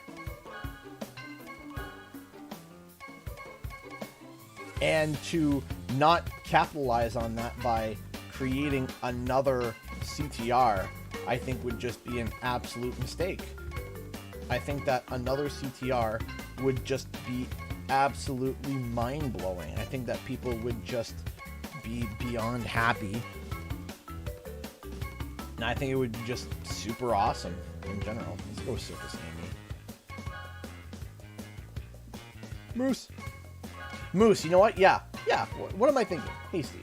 And to not capitalize on that by creating another CTR, I think would just be an absolute mistake. I think that another CTR would just be absolutely mind-blowing. I think that people would just be beyond happy. And I think it would be just super awesome in general. Let's go Circus Amy. Moose, you know what? Yeah. What am I thinking? Hasty.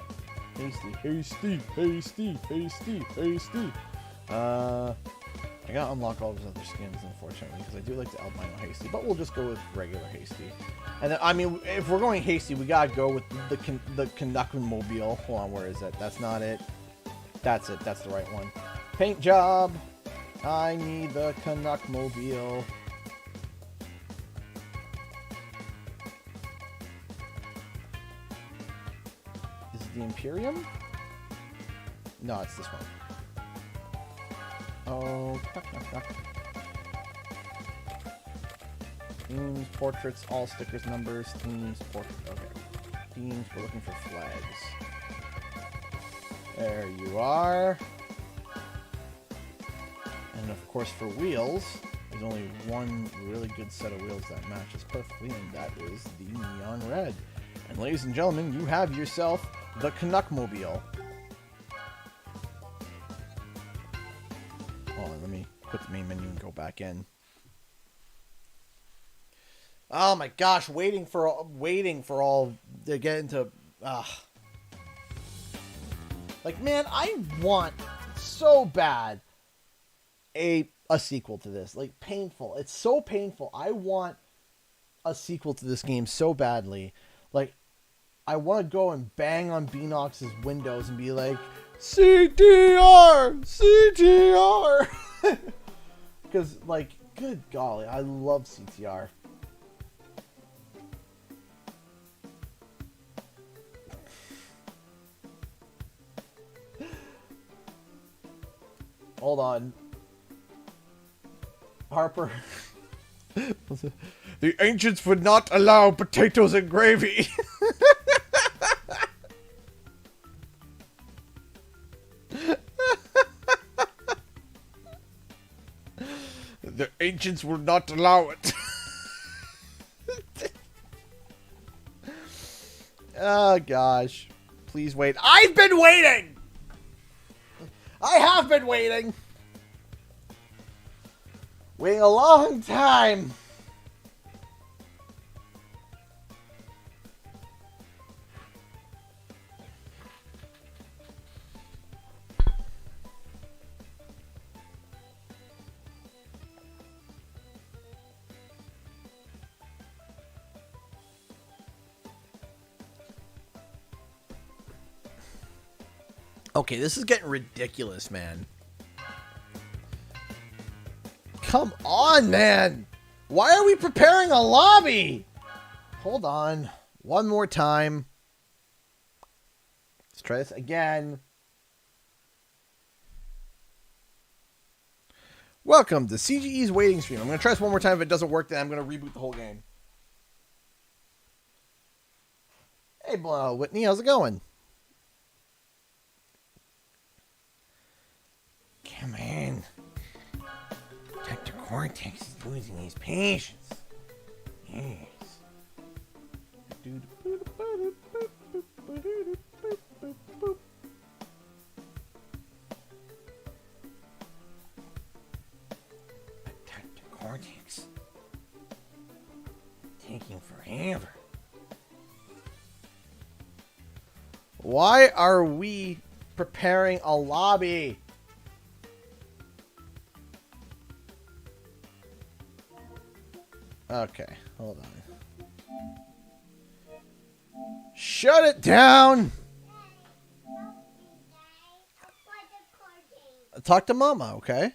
I gotta unlock all those other skins, unfortunately, because I do like the albino Hasty, but we'll just go with regular Hasty. And then, I mean, if we're going Hasty, we gotta go with the Canuck Mobile. Hold on, where is it? That's not it. That's it. That's the right one. Paint job. I need the Canuck Mobile. Is it the Imperium? No, it's this one. Oh, Themes, portraits, all stickers, numbers, themes, portraits. Okay. Themes, we're looking for flags. There you are. And of course for wheels, there's only one really good set of wheels that matches perfectly, and that is the neon red. And ladies and gentlemen, you have yourself the Canuck Mobile. Hold on, let me quit the main menu and go back in. Oh my gosh, waiting for all to get into like, man, I want so bad a sequel to this. Like, painful. It's so painful. I want a sequel to this game so badly. Like, I want to go and bang on Beanox's windows and be like, CTR! CTR! Because, like, good golly, I love CTR. Hold on. Harper. The ancients would not allow potatoes and gravy. The ancients would not allow it. Oh gosh. Please wait. I've been waiting! I have been waiting! Waiting a long time! Okay, this is getting ridiculous, man. Come on, man! Why are we preparing a lobby? Hold on. One more time. Let's try this again. Welcome to CGE's waiting stream. I'm going to try this one more time. If it doesn't work, then I'm going to reboot the whole game. Hey, Whitney, how's it going? Come on. Dr. Cortex is losing his patience. Yes. ever. Why are we preparing a lobby? Okay, hold on. Shut it down! Talk to Mama, okay?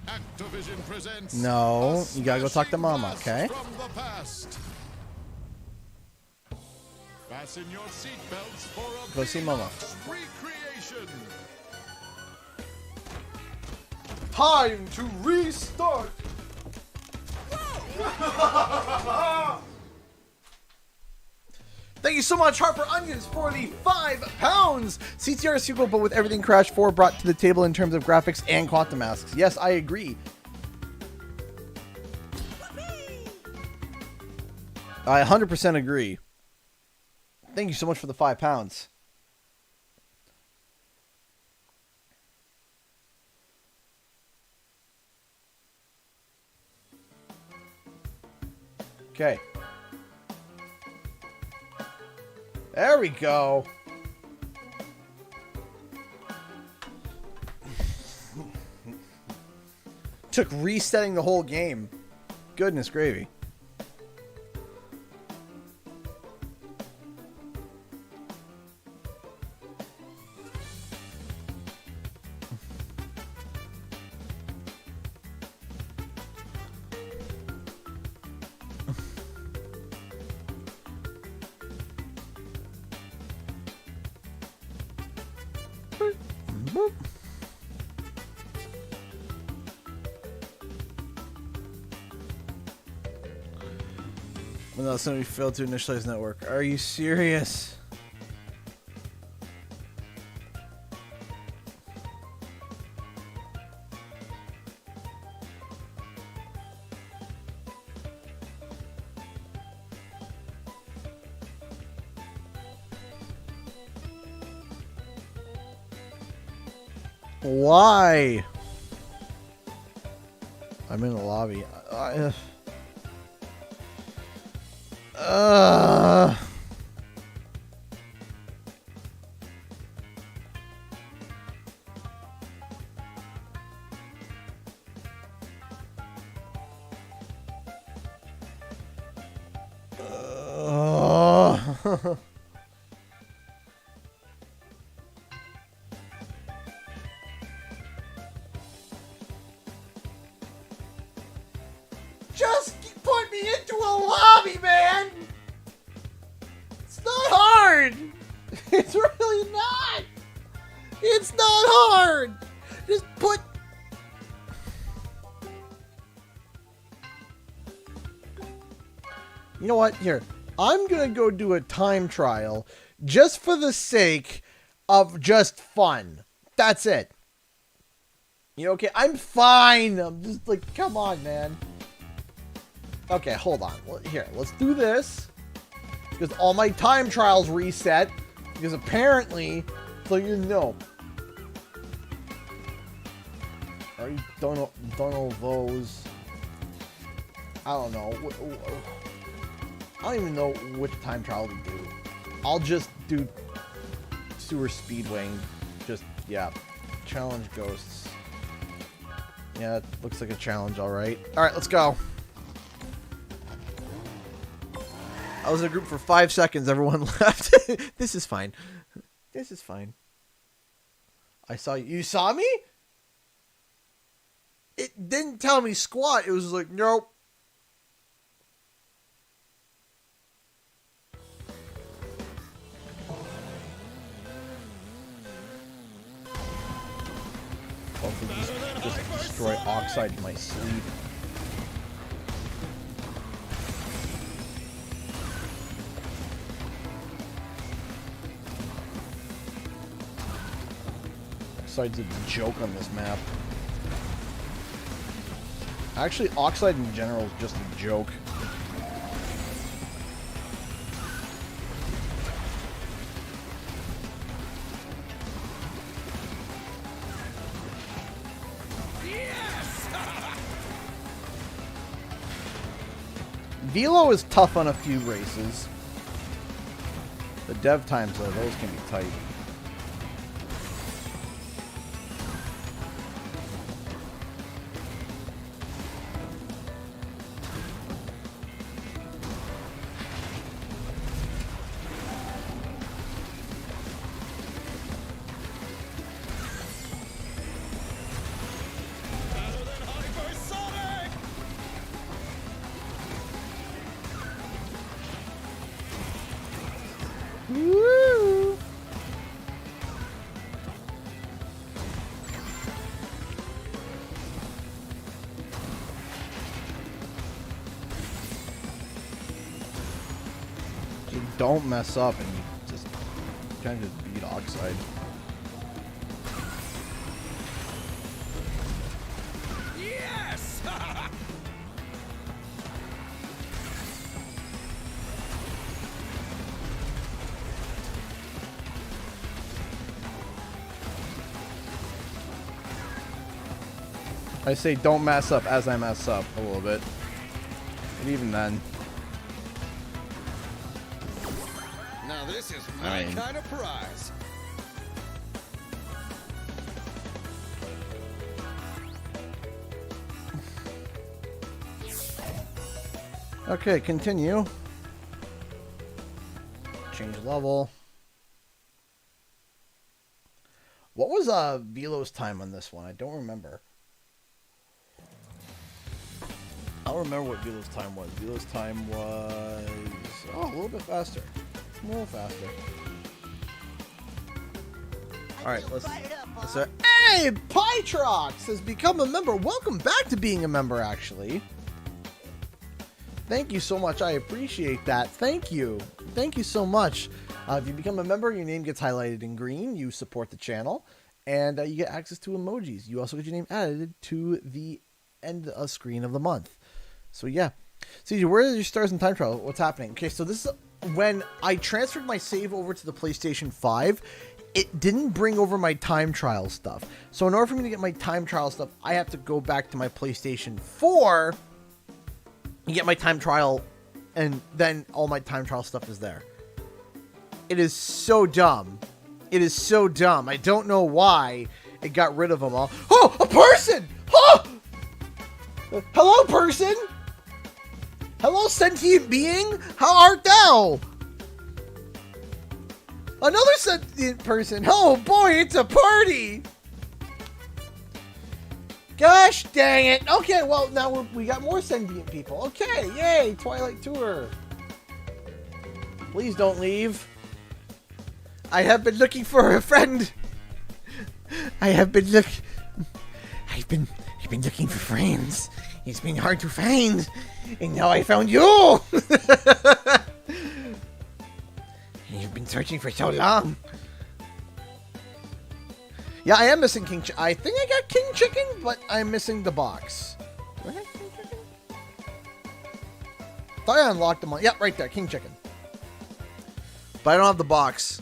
Activision presents No, you gotta go talk to Mama, okay? From the past. Fasten your seatbelts for a Go see Mama. recreation. Time to restart! Thank you so much, Harper Onions, for the £5. CTR sequel, but with everything Crash 4 brought to the table in terms of graphics and quantum masks. Yes, I agree. I 100% agree. Thank you so much for the £5. Okay. There we go. Took resetting the whole game. Goodness gravy. Well, no, somebody failed to initialize network. Are you serious? Why? I'm in the lobby. Just put me into a lobby, man! It's not hard! It's really not! It's not hard! Just put... You know what? Here. I'm gonna go do a time trial just for the sake of just fun. That's it. You okay? I'm fine. I'm just like, come on, man. Okay, hold on. Here, let's do this. Because all my time trials reset. Because apparently, so you know. Are you done all those? I don't know. I don't even know which time trial to do. I'll just do sewer speedwaying. Just, yeah. Challenge ghosts. Yeah, it looks like a challenge, alright. Alright, let's go. I was in a group for 5 seconds. Everyone left. This is fine. This is fine. I saw you. You saw me? It didn't tell me squat. It was like, nope. Hopefully just destroy Oxide in my sleep. Oxide's a joke on this map. Actually, Oxide in general is just a joke. Velo is tough on a few races. The dev times, though, those can be tight. Woo! You don't mess up and you just kind of beat Oxide. Yes! I say don't mess up as I mess up a little bit. And even then. Now this is my Fine. kind of prize. Okay, continue. Change level. What was Velo's time on this one? I don't remember. I don't remember what Velo's time was. Velo's time was a little bit faster. A little faster. I Alright, feel let's fired up, Bob. start. Hey, Pytrox has become a member. Welcome back to being a member, actually. Thank you so much. I appreciate that. Thank you. Thank you so much. If you become a member, your name gets highlighted in green. You support the channel. And you get access to emojis. You also get your name added to the end screen of the month. So, yeah. CJ, where are your stars in time trial? What's happening? Okay, so this is when I transferred my save over to the PlayStation 5. It didn't bring over my time trial stuff. So, in order for me to get my time trial stuff, I have to go back to my PlayStation 4 and get my time trial, and then all my time trial stuff is there. It is so dumb. It is so dumb. I don't know why it got rid of them all. Oh, a person! Oh! Hello, person! Hello, sentient being! How art thou? Another sentient person. Oh boy, it's a party! Gosh dang it. Okay, well, now we got more sentient people. Okay, yay, Twilight Tour. Please don't leave. I have been looking for a friend. I've been looking for friends. It's been hard to find. And now I found you. You've been searching for so long. Yeah, I am missing King Chicken. I think I got King Chicken, but I'm missing the box. Do I have King Chicken? Thought I unlocked them all. Yeah, right there, King Chicken. But I don't have the box.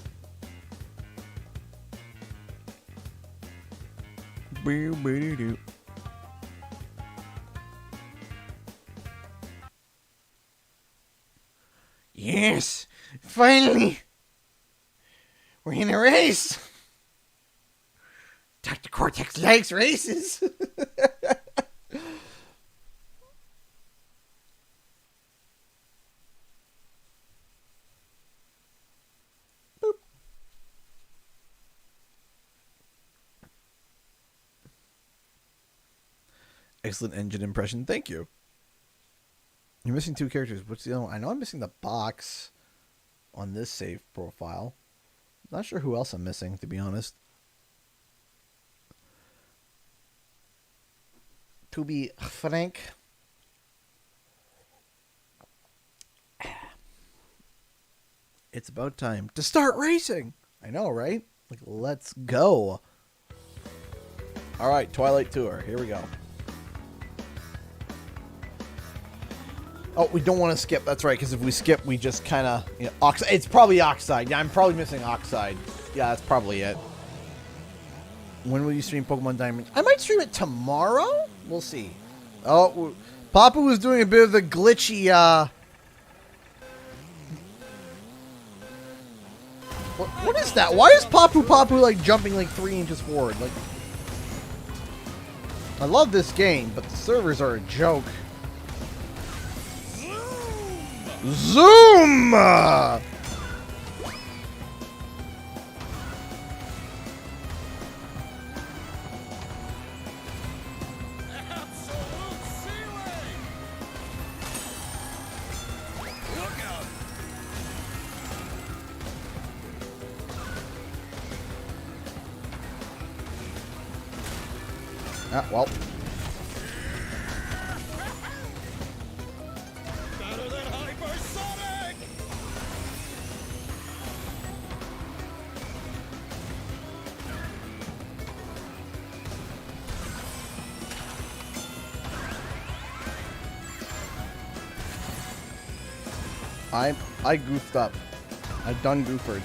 Yes, finally, we're in a race. Dr. Cortex likes races. Boop. Excellent engine impression. Thank you. You're missing 2 characters. What's the other one? I know I'm missing the box on this save profile. Not sure who else I'm missing, to be honest. To be frank, it's about time to start racing. I know, right? Like, let's go. All right, Twilight Tour. Here we go. Oh, we don't want to skip. That's right, because if we skip, we just kind of... You know, Oxide. It's probably Oxide. Yeah, I'm probably missing Oxide. Yeah, that's probably it. When will you stream Pokemon Diamond? I might stream it tomorrow. We'll see. Oh, Papa was doing a bit of the glitchy What is that? Why is Papu Papu like jumping like 3 inches forward? Like, I love this game, but the servers are a joke. Zoom! Absolute ceiling! Look out! Ah, well. Better than hypersonic! I goofed up. I done goofered.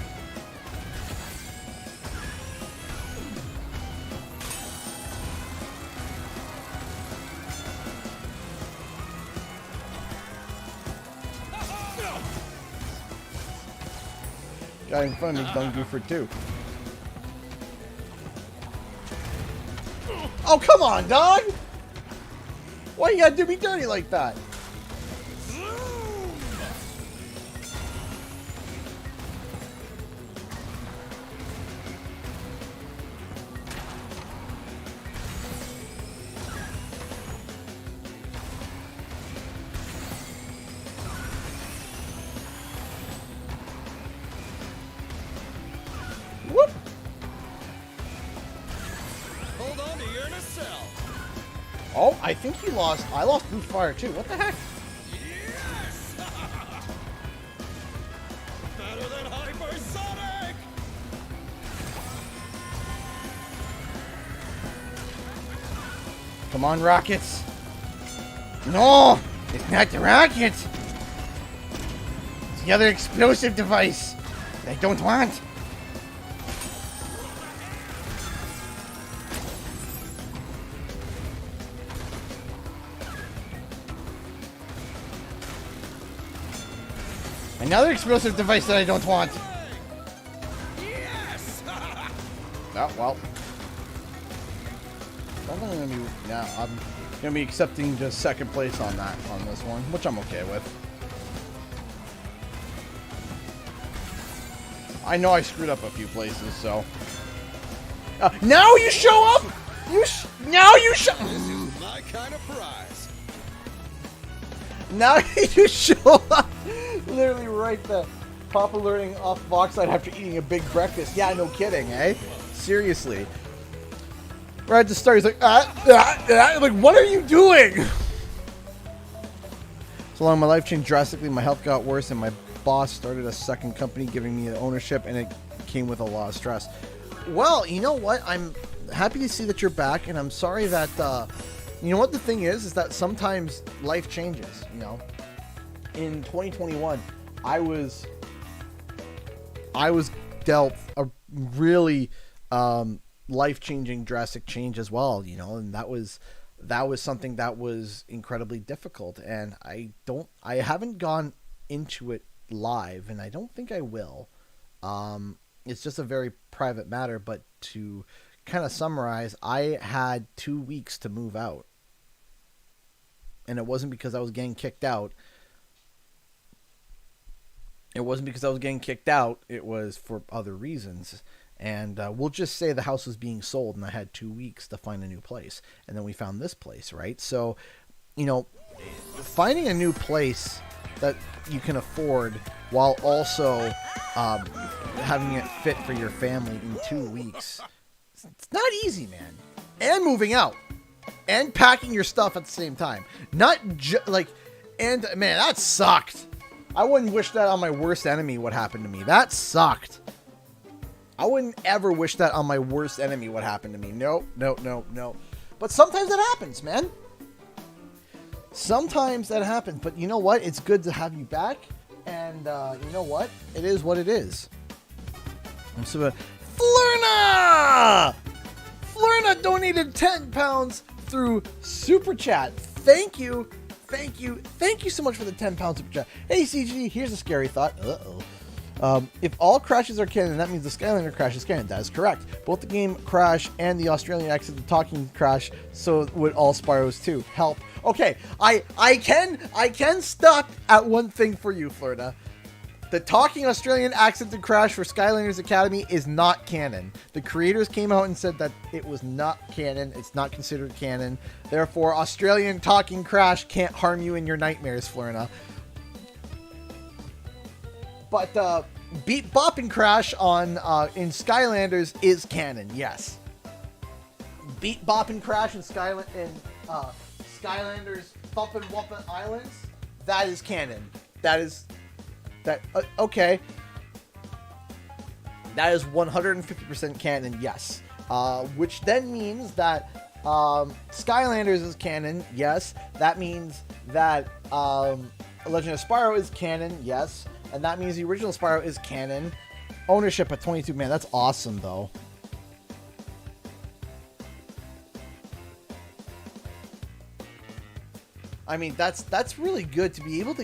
Guy in front of me done goofered too. Oh, come on, dog! Why you gotta do me dirty like that? Whoop! Hold on to your nacelle! Oh, I think he lost. I lost boost fire too. What the heck? Yes! Better than hypersonic! Come on, rockets! No! It's not the rocket! It's the other explosive device that I don't want! Another explosive device that I don't want! Yes! Oh, well. I'm gonna be, yeah, I'm gonna be accepting just second place on that, on this one, which I'm okay with. I know I screwed up a few places, so. Now you show up! Now you show. This is my kind of prize. Now you show up. Literally right there. Papa learning off of Oxide after eating a big breakfast. Yeah, no kidding, eh? Seriously. Right at the start, he's like, like, what are you doing? So long, my life changed drastically. My health got worse, and my boss started a second company, giving me the ownership, and it came with a lot of stress. Well, you know what? I'm happy to see that you're back, and I'm sorry that, you know what the thing is that sometimes life changes, you know? In 2021, I was dealt a really life-changing, drastic change as well, you know, and that was something that was incredibly difficult, and I haven't gone into it live, and I don't think I will. It's just a very private matter, but to kind of summarize, I had 2 weeks to move out, and it wasn't because I was getting kicked out. It wasn't because I was getting kicked out. It was for other reasons. And we'll just say the house was being sold, and I had 2 weeks to find a new place. And then we found this place, right? So, you know, finding a new place that you can afford while also having it fit for your family in 2 weeks, it's not easy, man. And moving out. And packing your stuff at the same time. Not like, and man, that sucked. I wouldn't wish that on my worst enemy what happened to me. That sucked. I wouldn't ever wish that on my worst enemy what happened to me. No, no, no, no. But sometimes that happens, man. Sometimes that happens. But you know what? It's good to have you back. And you know what? It is what it is. I'm so Flurna! Flurna donated 10 pounds through Super Chat. Thank you. Thank you. Thank you so much for the 10 pounds Super Chat. Hey, CG, here's a scary thought. Uh-oh. If all crashes are canon, that means the Skylander crash is canon. That is correct. Both the game crash and the Australian accent, the talking crash, so would all Spyros too. Help. Okay, I can stuck at one thing for you, Florida. The talking Australian accented crash for Skylanders Academy is not canon. The creators came out and said that it was not canon. It's not considered canon. Therefore, Australian talking crash can't harm you in your nightmares, Florina. But beat bop and crash on in Skylanders is canon. Yes. Beat bop and crash in Skylanders Thumpin' Wumpin' Islands. That is canon. Okay. That is 150% canon, yes. Which then means that Skylanders is canon, yes. That means that Legend of Spyro is canon, yes. And that means the original Spyro is canon. Ownership at 22, man, that's awesome, though. I mean, that's really good to be able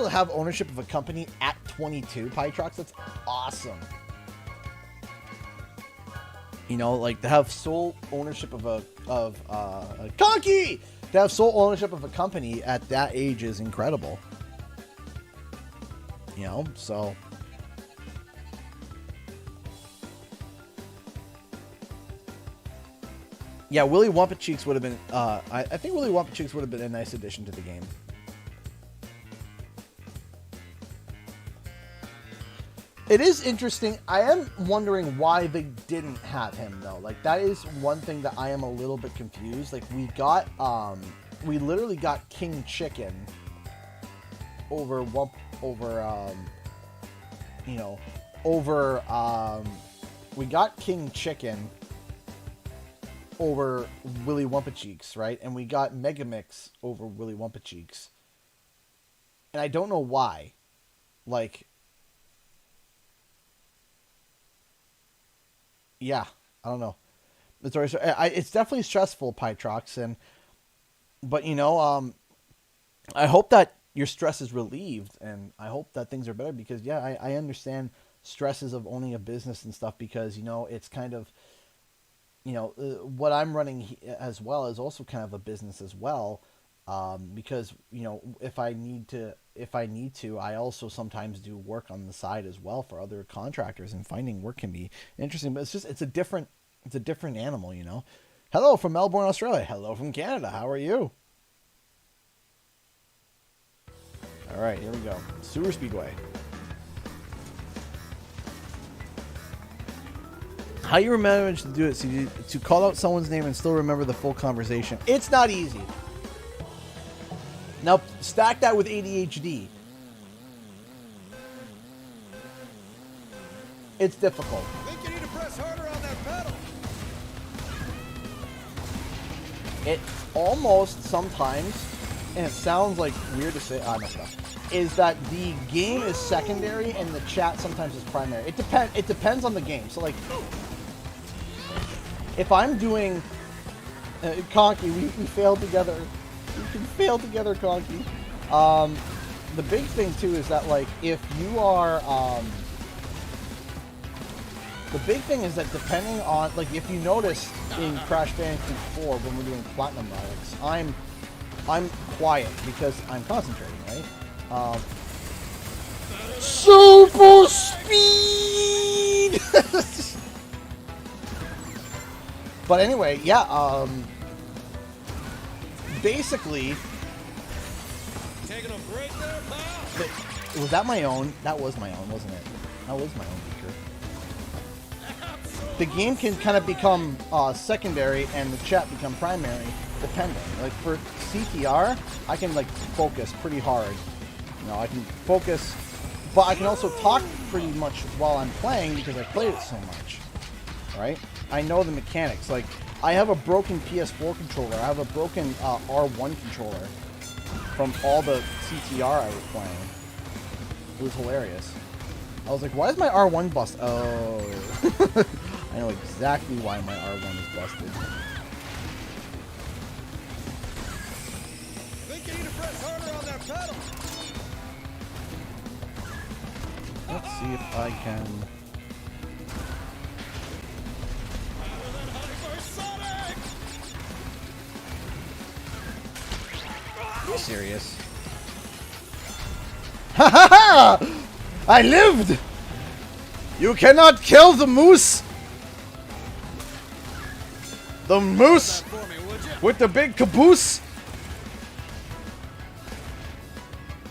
to have ownership of a company at 22, Pytrox. That's awesome. You know, like to have sole ownership of a Conky! To have sole ownership of a company at that age is incredible. You know, so yeah, Willy Wumpa Cheeks would have been, I think Willy Wumpa Cheeks would have been a nice addition to the game. It is interesting. I am wondering why they didn't have him, though. Like, that is one thing that I am a little bit confused. Like, we literally got King Chicken over we got King Chicken over Willy Wumpa Cheeks, right? And we got Megamix over Willy Wumpa Cheeks. And I don't know why. Like, yeah, I don't know. It's definitely stressful, Pytrox, but you know, I hope that your stress is relieved, and I hope that things are better, because yeah, I understand stresses of owning a business and stuff, because you know, it's kind of, you know, what I'm running as well is also kind of a business as well, because you know, if I need to, I also sometimes do work on the side as well for other contractors, and finding work can be interesting, but it's a different animal, you know. Hello from Melbourne, Australia. Hello from Canada. How are you? All right, here we go. Sewer Speedway. How you manage to do it, CG, to call out someone's name and still remember the full conversation? It's not easy. Now, stack that with ADHD. It's difficult. I think you need to press harder on that pedal. It almost sometimes, and it sounds like weird to say, is that the game is secondary and the chat sometimes is primary. It depends on the game. So like, if I'm doing Conky, we failed together. We can fail together, Conky. The big thing too is that like, if you are the big thing is that depending on, like, if you notice in Crash Bandicoot 4 when we're doing Platinum Relics, I'm quiet because I'm concentrating, right? Super speed! But anyway, yeah, basically... Taking a break there, pal? Was that my own? That was my own, wasn't it? That was my own feature. The game can kind of become secondary and the chat become primary, depending. Like for CTR, I can like focus pretty hard. You know, I can focus, but I can also talk pretty much while I'm playing because I played it so much. Right? I know the mechanics. Like, I have a broken PS4 controller. I have a broken R1 controller from all the CTR I was playing. It was hilarious. I was like, why is my R1 busted? Oh. I know exactly why my R1 is busted. I think you need to press harder on that pedal. Let's see if I can. Better than hypersonic! Are you serious? Ha ha ha! I lived! You cannot kill the moose! The moose For me, would you? with the big caboose!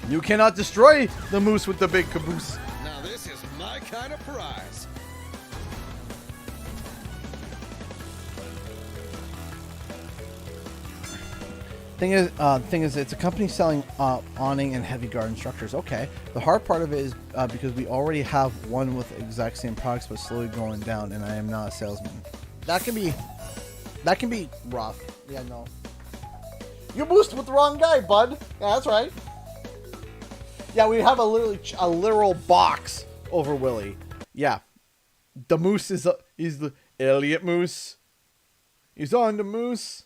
You cannot destroy the moose with the big caboose. Now this is my kind of prize. Thing is, it's a company selling awning and heavy garden structures. Okay. The hard part of it is because we already have one with the exact same products, but slowly going down, and I am not a salesman. That can be rough. Yeah, no. You boosted with the wrong guy, bud. Yeah, that's right. Yeah, we have a literal box over Willie. Yeah, the moose is the Elliot Moose. He's on the moose.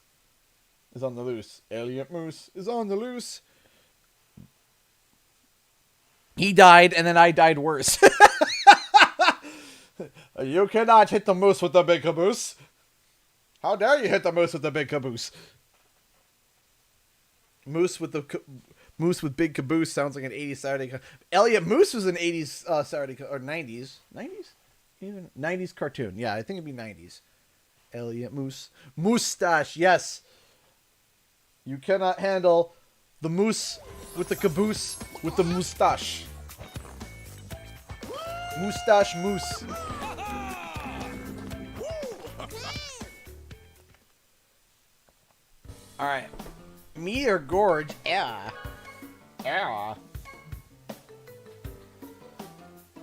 Is on the loose. Elliot Moose is on the loose. He died, and then I died worse. You cannot hit the moose with the big caboose. How dare you hit the moose with the big caboose? Moose with big caboose sounds like an 80s Saturday. Elliot Moose was an 80s Saturday or 90s. 90s? Even 90s cartoon. Yeah, I think it'd be 90s. Elliot Moose. Moustache, yes. You cannot handle the moose with the caboose with the moustache. Moustache moose. Alright. Meteor Gorge. Yeah. Yeah.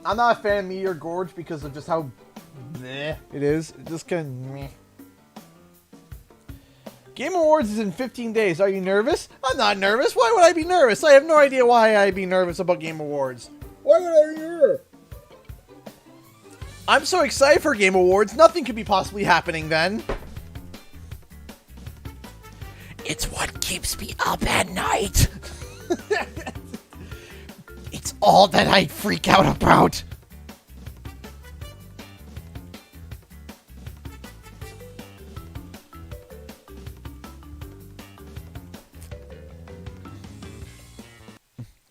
I'm not a fan of Meteor Gorge because of just how meh it is. It just kind of meh. Game Awards is in 15 days. Are you nervous? I'm not nervous. Why would I be nervous? I have no idea why I'd be nervous about Game Awards. Why would I be nervous? I'm so excited for Game Awards. Nothing could be possibly happening then. It's what keeps me up at night. It's all that I freak out about.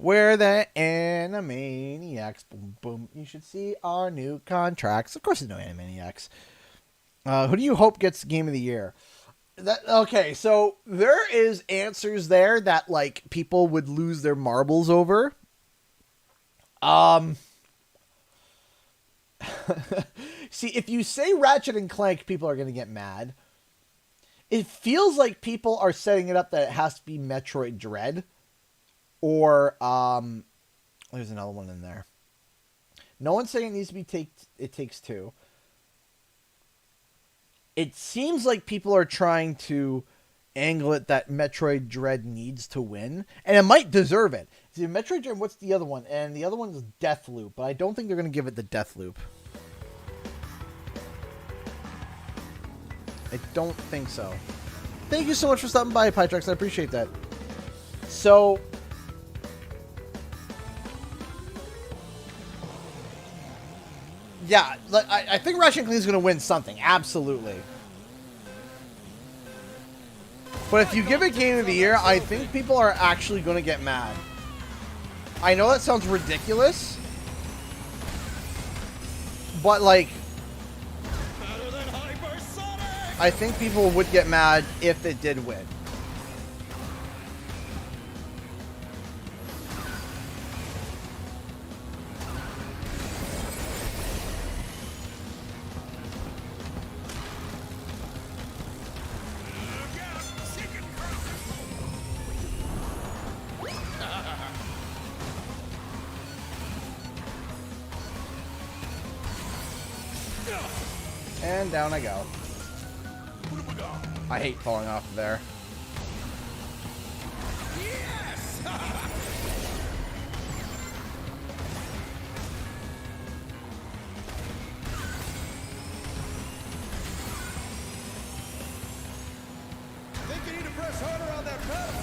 We're the Animaniacs. Boom, boom. You should see our new contracts. Of course, there's no Animaniacs. Who do you hope gets Game of the Year? Okay, so there is answers there that, like, people would lose their marbles over. See, if you say Ratchet and Clank, people are going to get mad. It feels like people are setting it up that it has to be Metroid Dread. Or, there's another one in there. No one's saying it needs to be It Takes Two. It seems like people are trying to angle it that Metroid Dread needs to win. And it might deserve it. See, Metroid Dread, what's the other one? And the other one is Deathloop. But I don't think they're going to give it the Deathloop. I don't think so. Thank you so much for stopping by, Pytrex. I appreciate that. So... yeah, I think Ratchet & Clank is going to win something. Absolutely. But if you give it Game of the Year, I think people are actually going to get mad. I know that sounds ridiculous. But, like... I think people would get mad if it did win. And down I go. I hate falling off of there. Yes! Think you need to press harder on that pedal.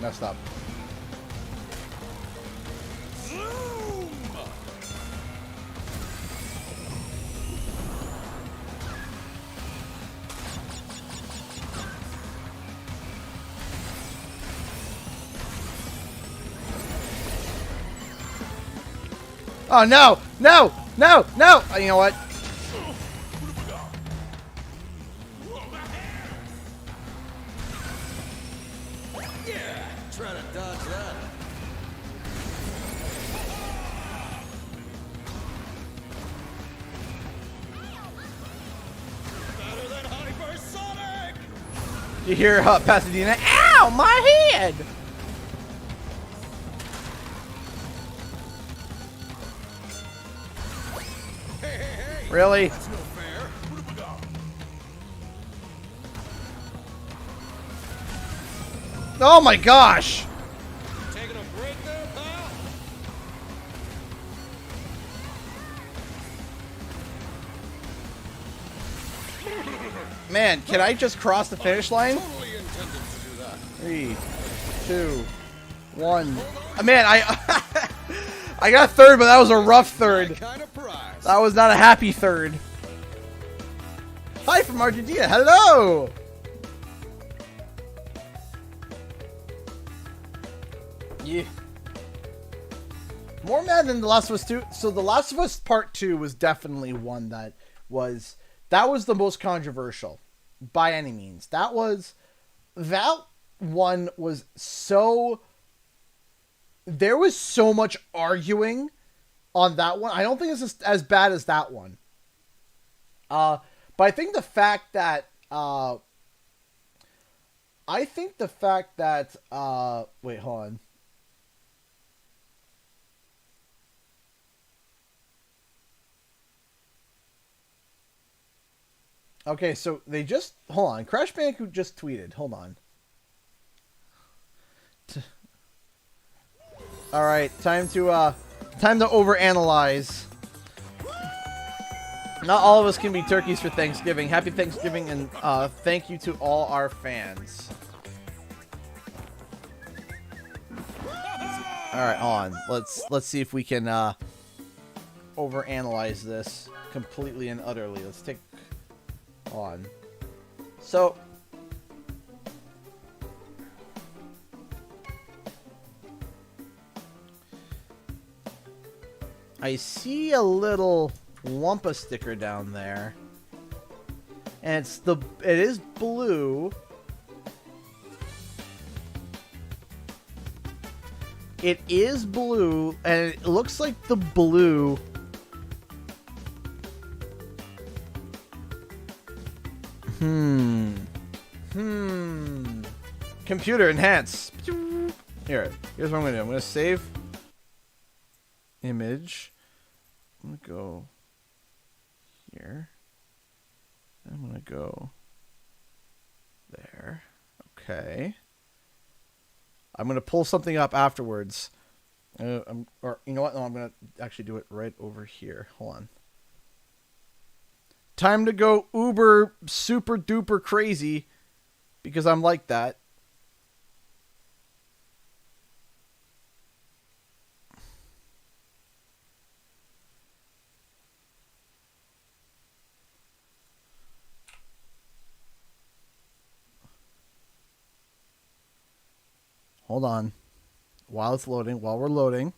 Messed up. Zoom! Oh no! No! No! No! You know what? Yeah, try to dodge that. Better than hypersonic! You hear Pasadena? Ow! My head! Hey, hey, hey! Really? That's no fair. Oh my gosh! Taking a break there, pal? Man, can I just cross the finish line? Totally intended to do that. 3, 2, 1. Man, I I got third, but that was a rough third. Kind of prize. That was not a happy third. Hi from Argentina. Hello. Yeah. More mad than The Last of Us 2. So The Last of Us Part 2 was definitely one that was the most controversial by any means. That one was so, there was so much arguing on that one. I don't think it's as bad as that one. But I think the fact that wait, hold on. Okay, so they just, hold on. Crash Bandicoot just tweeted. Hold on. All right, time to overanalyze. Not all of us can be turkeys for Thanksgiving. Happy Thanksgiving, and thank you to all our fans. All right, hold on. Let's see if we can overanalyze this completely and utterly. Let's take on. So I see a little Wumpa sticker down there, and it is blue. It is blue, and it looks like the blue. Computer enhance. Here's what I'm gonna do. I'm gonna save image. I'm gonna go here. I'm gonna go there. Okay. I'm gonna pull something up afterwards. Or you know what? No, I'm gonna actually do it right over here. Hold on. Time to go uber super duper crazy, because I'm like that. Hold on. While it's loading, while we're loading.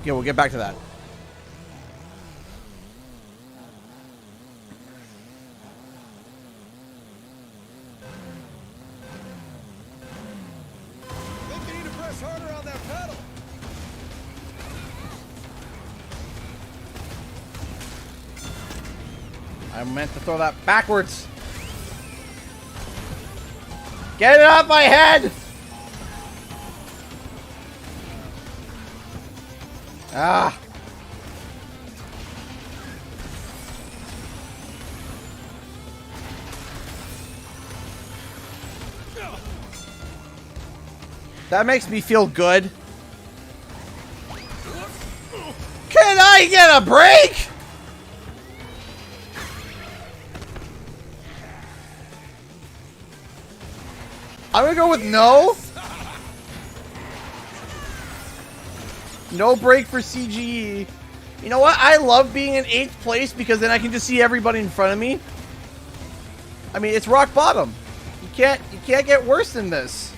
Okay, we'll get back to that. Think you need to press harder on that pedal. I meant to throw that backwards. Get it off my head! Ah. That makes me feel good. Can I get a break? I'm gonna go with no. No break for CGE. You know what? I love being in 8th place because then I can just see everybody in front of me. I mean, it's rock bottom. You can't get worse than this.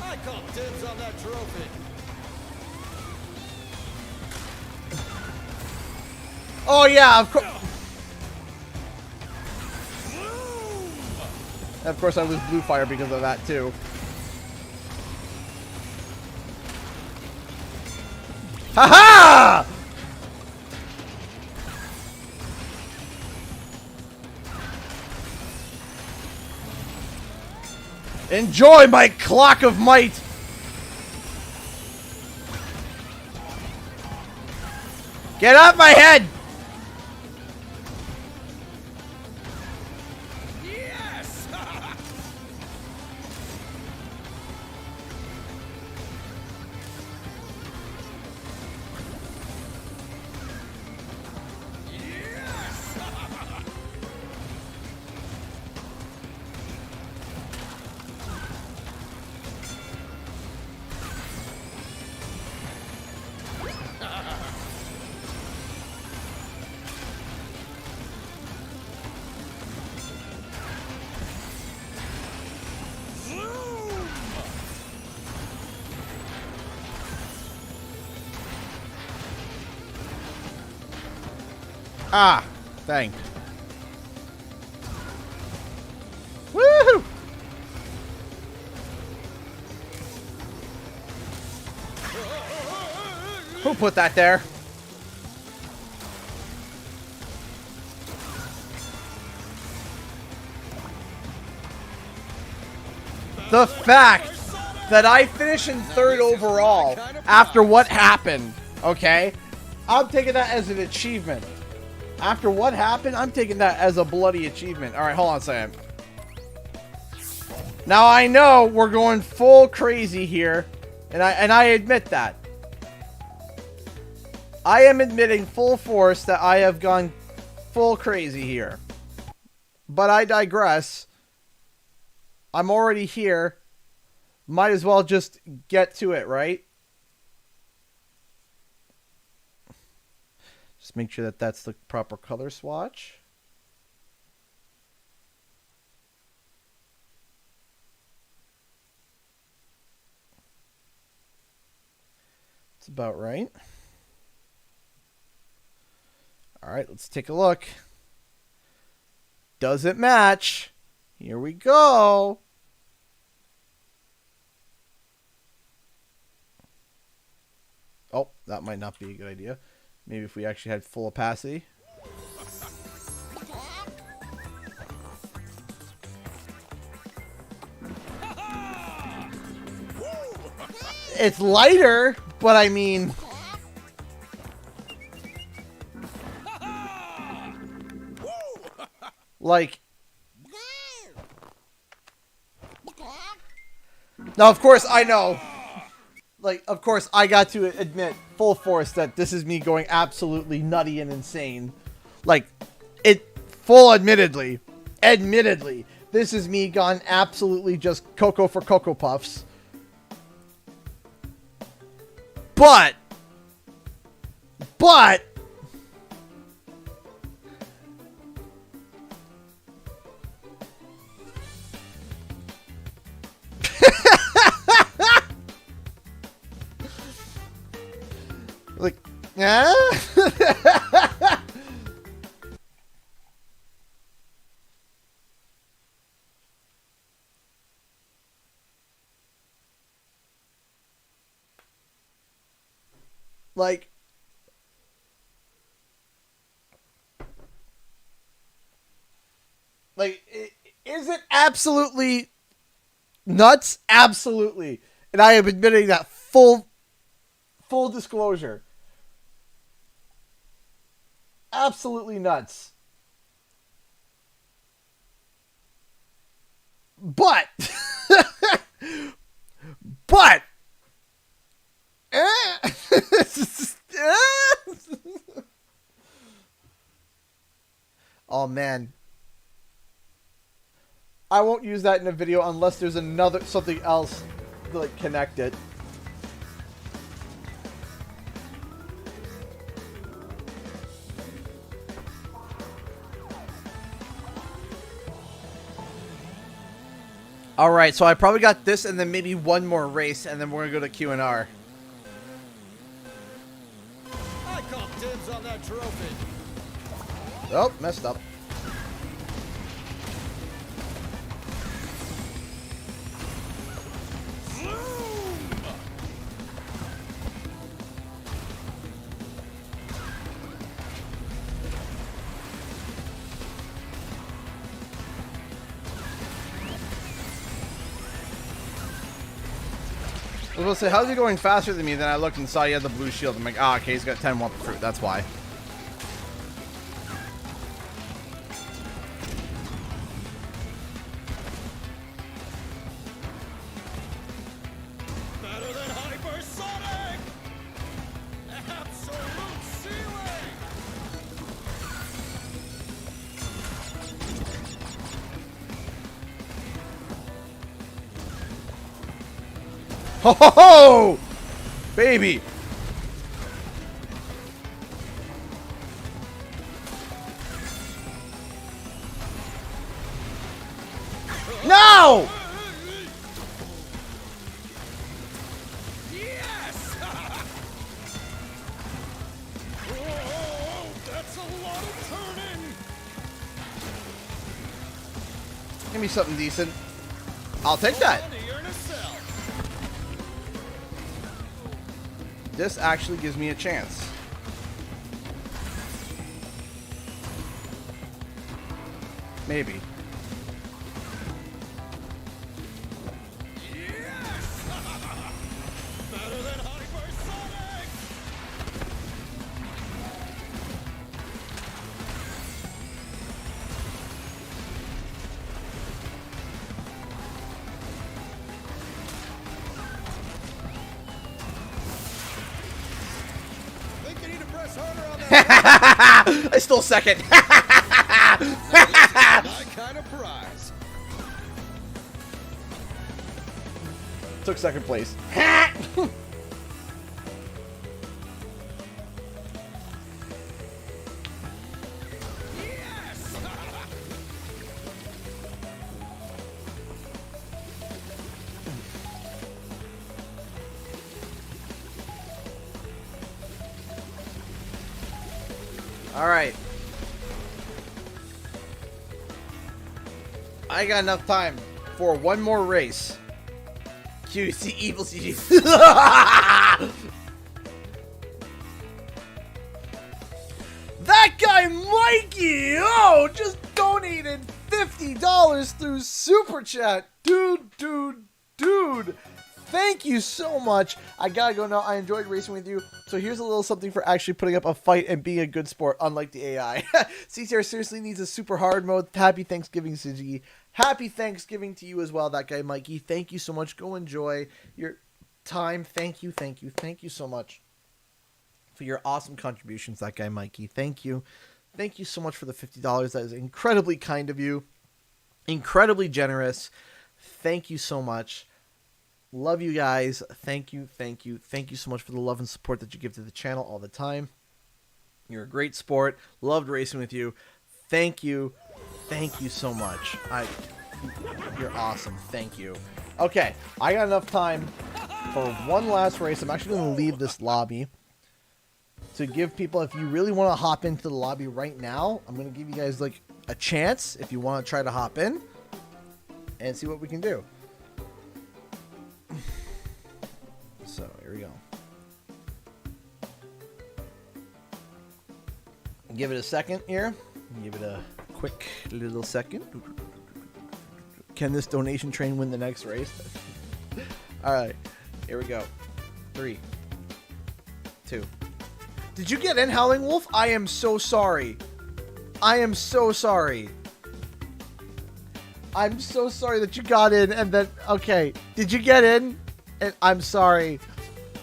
I call dibs on that trophy. Oh yeah, of course. Of course, I lose blue fire because of that too. Ha ha! Enjoy my clock of might. Get off my head! Yes! Ah, dang. Woohoo! Who put that there? The fact that I finished in 3rd overall after what happened, okay? I'm taking that as an achievement. After what happened, I'm taking that as a bloody achievement. Alright, hold on a second. Now I know we're going full crazy here, and I admit that. I am admitting full force that I have gone full crazy here. But I digress. I'm already here. Might as well just get to it, right? Just make sure that that's the proper color swatch. It's about right. All right, let's take a look. Does it match? Here we go. Oh, that might not be a good idea. Maybe if we actually had full opacity. It's lighter, but I mean... like... Now, of course, I know... like, of course, I got to admit full force that this is me going absolutely nutty and insane. Like, admittedly, this is me gone absolutely just Cocoa for Cocoa Puffs. But, like, yeah. Like, is it absolutely nuts? Absolutely. And I am admitting that full disclosure. absolutely nuts. But, but, oh man, I won't use that in a video unless there's something else to like connect it. All right, so I probably got this and then maybe one more race, and then we're gonna go to Q&R. I call dibs on that trophy. Oh, messed up. I was going to say, how's he going faster than me? Then I looked and saw he had the blue shield. I'm like, ah, okay, he's got 10 Wumpa Fruit. That's why. Better than hypersonic. Absolute ceiling. Ho ho ho! Baby! No! Yes! Whoa, that's a lot of turning. Give me something decent. I'll take that. You're in a cell. This actually gives me a chance. Maybe. Yes! Better than hypersonic. Think you need to press harder on that. I stole second. My kind of prize. Took second place. Yes! All right. I got enough time for one more race. QC evil CG. That guy Mikey, oh, just donated $50 through Super Chat. Dude. Thank you so much. I gotta go now. I enjoyed racing with you. So here's a little something for actually putting up a fight and being a good sport, unlike the AI. CTR seriously needs a super hard mode. Happy Thanksgiving, CG. Happy Thanksgiving to you as well, that guy Mikey. Thank you so much. Go enjoy your time. Thank you so much for your awesome contributions, that guy Mikey. Thank you. Thank you so much for the $50. That is incredibly kind of you. Incredibly generous. Thank you so much. Love you guys. Thank you so much for the love and support that you give to the channel all the time. You're a great sport. Loved racing with you. Thank you so much. You're awesome. Thank you. Okay, I got enough time for one last race. I'm actually going to leave this lobby to give people, if you really want to hop into the lobby right now, I'm going to give you guys like a chance if you want to try to hop in and see what we can do. So, here we go. Give it a second here. Give it a quick little second. Can this donation train win the next race? Alright, here we go. 3, 2, Did you get in, Howling Wolf? I am so sorry. I am so sorry. I'm so sorry that you got in and then... Okay. Did you get in? And I'm sorry.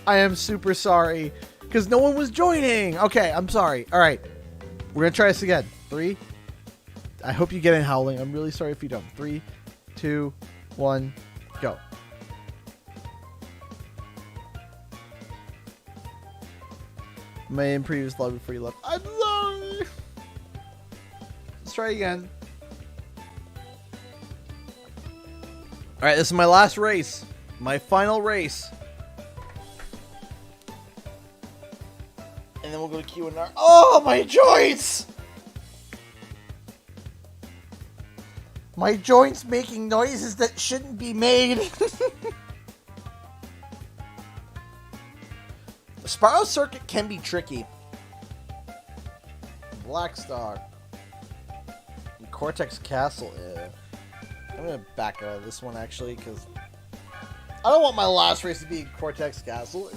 I am super sorry. Because no one was joining. Okay, I'm sorry. All right. We're going to try this again. 3. I hope you get in, Howling. I'm really sorry if you don't. 3, 2, 1, go. May in previous love before you left. I'm sorry. Let's try again. All right, this is my last race. My final race. And then we'll go to Q&R. Oh, my joints! My joints making noises that shouldn't be made. The Spiral Circuit can be tricky. Blackstar. And Cortex Castle. I'm going to back out of this one, actually, because I don't want my last race to be Cortex Castle.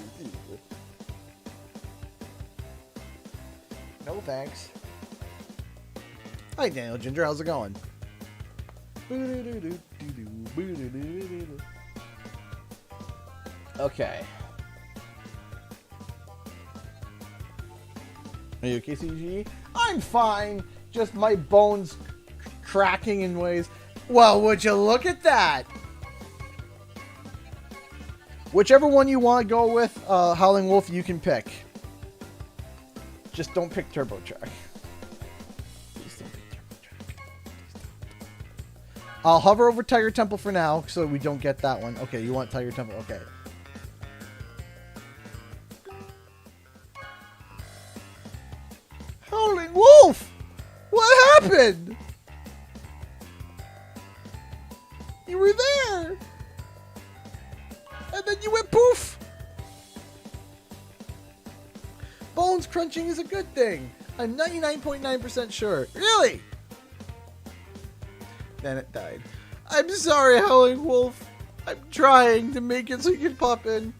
No thanks. Hi, Daniel Ginger. How's it going? Okay. Are you okay, CG? I'm fine. Just my bones cracking in ways. Well, would you look at that? Whichever one you want to go with, Howling Wolf, you can pick. Just don't pick Turbo Track. Please don't pick Turbo Track. I'll hover over Tiger Temple for now, so we don't get that one. Okay, you want Tiger Temple? Okay. Howling Wolf! What happened? You were there! And then you went poof! Bones crunching is a good thing. I'm 99.9% sure. Really? Then it died. I'm sorry, Howling Wolf. I'm trying to make it so you can pop in.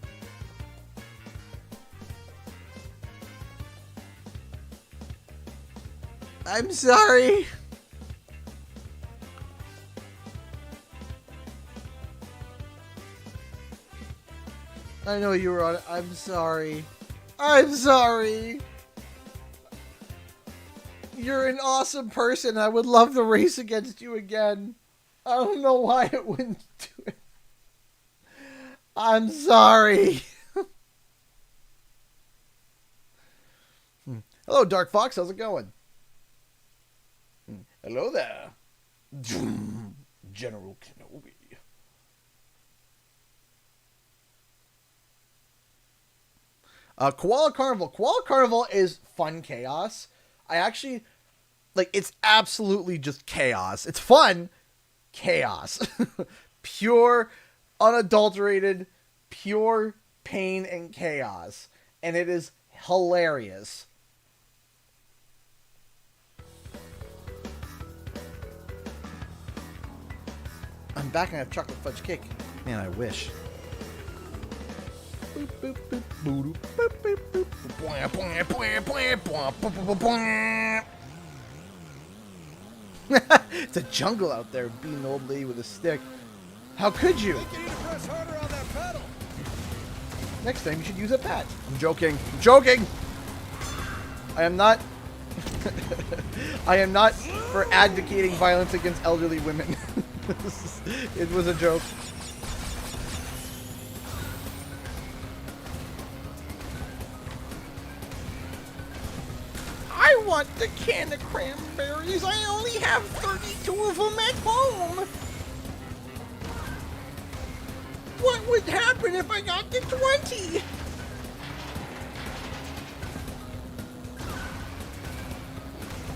I'm sorry. I know you were on it. I'm sorry. I'm sorry. You're an awesome person. I would love to race against you again. I don't know why it wouldn't do it. I'm sorry. Hello, Dark Fox. How's it going? Hello there. General Kenobi. Koala Carnival. Koala Carnival is fun chaos. I actually, like, it's absolutely just chaos. It's fun chaos. Pure, unadulterated, pure pain and chaos. And it is hilarious. I'm back and I have chocolate fudge cake. Man, I wish. It's a jungle out there, being an old lady with a stick. How could you? I think you need to press harder on that pedal. Next time you should use a bat. I'm joking. I'm joking! I am not... I am not for advocating violence against elderly women. It was a joke. I want the can of cranberries. I only have 32 of them at home. What would happen if I got to 20?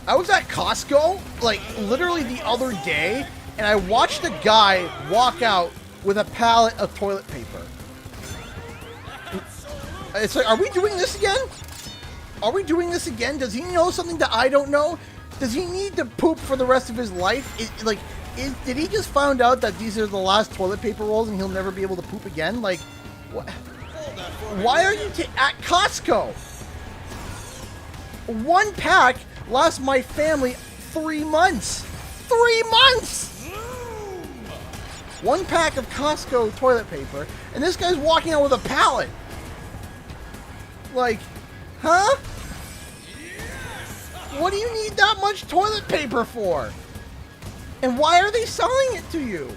I was at Costco, like, literally the other day, and I watched a guy walk out with a pallet of toilet paper. It's like, are we doing this again? Are we doing this again? Does he know something that I don't know? Does he need to poop for the rest of his life? Did he just find out that these are the last toilet paper rolls and he'll never be able to poop again? Like, what? Why are you at Costco? One pack lasts my family 3 months. 3 months! One pack of Costco toilet paper, and this guy's walking out with a pallet. Like, huh? What do you need that much toilet paper for? And why are they selling it to you?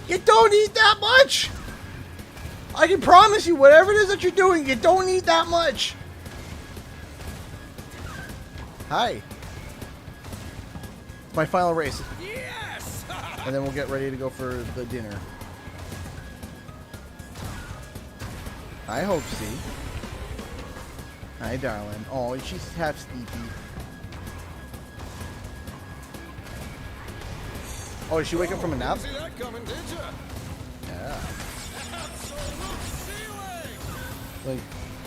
You don't need that much! I can promise you, whatever it is that you're doing, you don't need that much. Hi. It's my final race. Yes! And then we'll get ready to go for the dinner. Hi, Hopesy. Hi, darling. Oh, she's half sleepy. Oh, did she wake up from a nap? See that coming, did you? Yeah. Absolute ceiling! Like,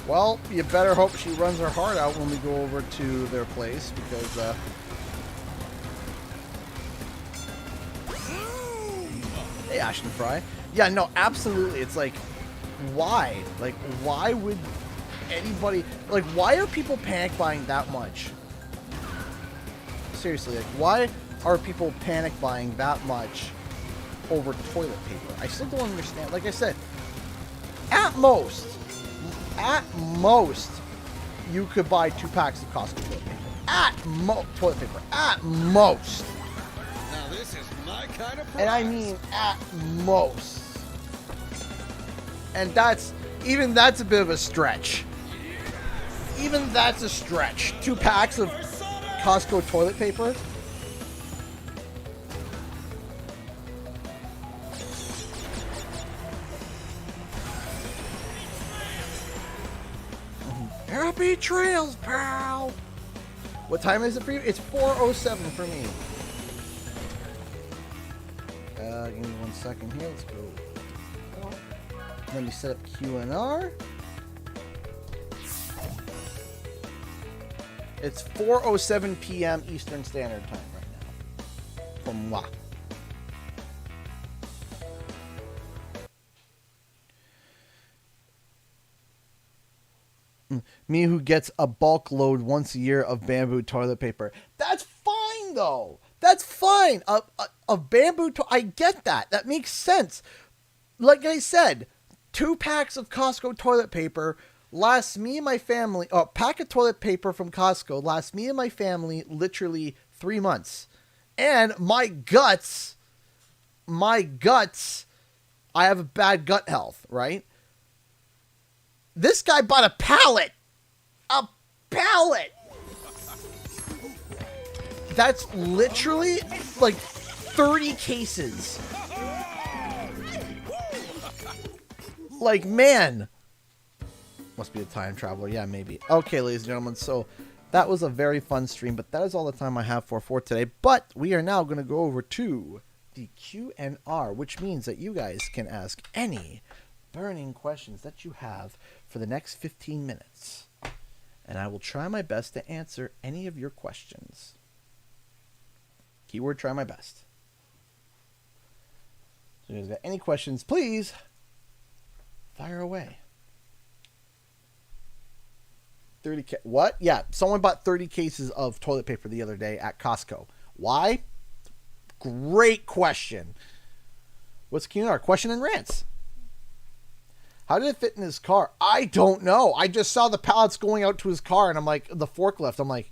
well, you better hope she runs her heart out when we go over to their place, because, Hey, Ashton Fry. Yeah, no, absolutely. It's like, why? Like, why would anybody... Like, why are people panic buying that much? Seriously, like, why are people panic buying that much over toilet paper? I still don't understand. Like I said, at most, you could buy 2 packs of Costco toilet paper. Toilet paper. At most. Now this is my kind of prize. And I mean at most. And that's a bit of a stretch. Even that's a stretch. 2 packs of Costco toilet paper. Happy trails, pal! What time is it for you? It's 4:07 for me. Give me 1 second here. Let's go. Let me set up QNR. It's 4:07 p.m. Eastern Standard Time right now. From moi. Me who gets a bulk load once a year of bamboo toilet paper. That's fine, though. That's fine. Of bamboo I get that. That makes sense. Like I said, 2 packs of Costco toilet paper lasts me and my family... A pack of toilet paper from Costco lasts me and my family literally 3 months. And my guts... I have a bad gut health, right? This guy bought a pallet. A pallet. That's literally like 30 cases. Like, man. Must be a time traveler. Yeah, maybe. Okay, ladies and gentlemen. So that was a very fun stream, but that is all the time I have for today. But we are now going to go over to the Q&R, which means that you guys can ask any burning questions that you have for the next 15 minutes. And I will try my best to answer any of your questions. Keyword, try my best. So if you guys got any questions, please fire away. 30 what? Yeah, someone bought 30 cases of toilet paper the other day at Costco. Why? Great question. What's Q&R? Question and rants. How did it fit in his car? I don't know. I just saw the pallets going out to his car, and I'm like, the forklift. I'm like,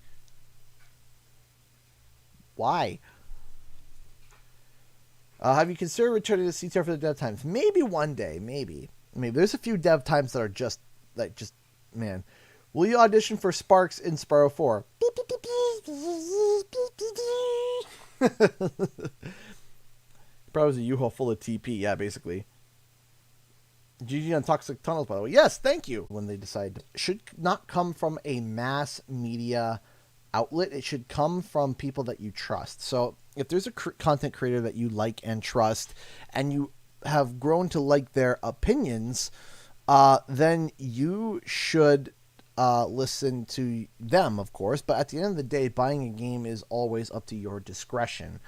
why? Have you considered returning to CTR for the dev times? Maybe one day. Maybe. There's a few dev times that are just, man. Will you audition for Sparks in Spyro 4? Probably was a U-Haul full of TP. Yeah, basically. GG on Toxic Tunnels, by the way. Yes, thank you. When they decide, should not come from a mass media outlet. It should come from people that you trust. So if there's a content creator that you like and trust, and you have grown to like their opinions, then you should listen to them, of course. But at the end of the day, buying a game is always up to your discretion.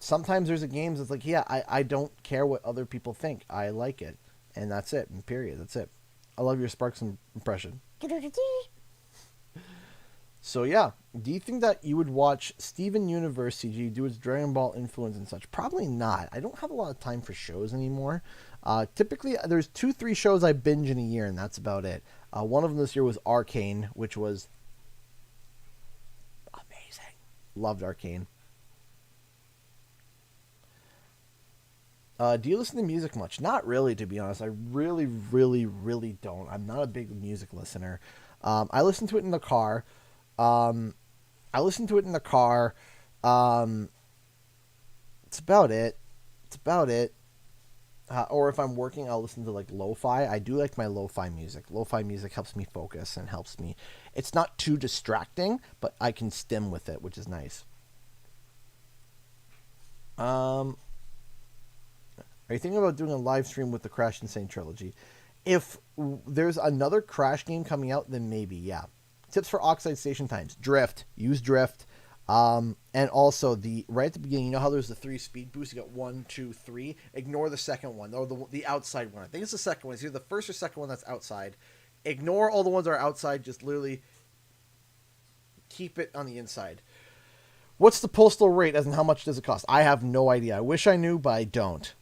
Sometimes there's a games that's like, yeah, I don't care what other people think. I like it. And that's it. And period. That's it. I love your Sparks impression. So yeah, do you think that you would watch Steven Universe CG do its Dragon Ball influence and such? Probably not. I don't have a lot of time for shows anymore. Typically, there's 2-3 shows I binge in a year, and that's about it. One of them this year was Arcane, which was amazing. Loved Arcane. Do you listen to music much? Not really, to be honest. I really, really, really don't. I'm not a big music listener. I listen to it in the car. It's about it. Or if I'm working, I'll listen to like lo-fi. I do like my lo-fi music. Lo-fi music helps me focus and helps me. It's not too distracting, but I can stim with it, which is nice. Are you thinking about doing a live stream with the Crash Insane trilogy? If there's another Crash game coming out, then maybe, yeah. Tips for Oxide Station times. Drift. Use Drift. And also, right at the beginning, you know how there's the 3 speed boosts? You got 1, 2, 3. Ignore the second one, or the outside one. I think it's the second one. It's either the first or second one that's outside. Ignore all the ones that are outside. Just literally keep it on the inside. What's the postal rate, as in how much does it cost? I have no idea. I wish I knew, but I don't.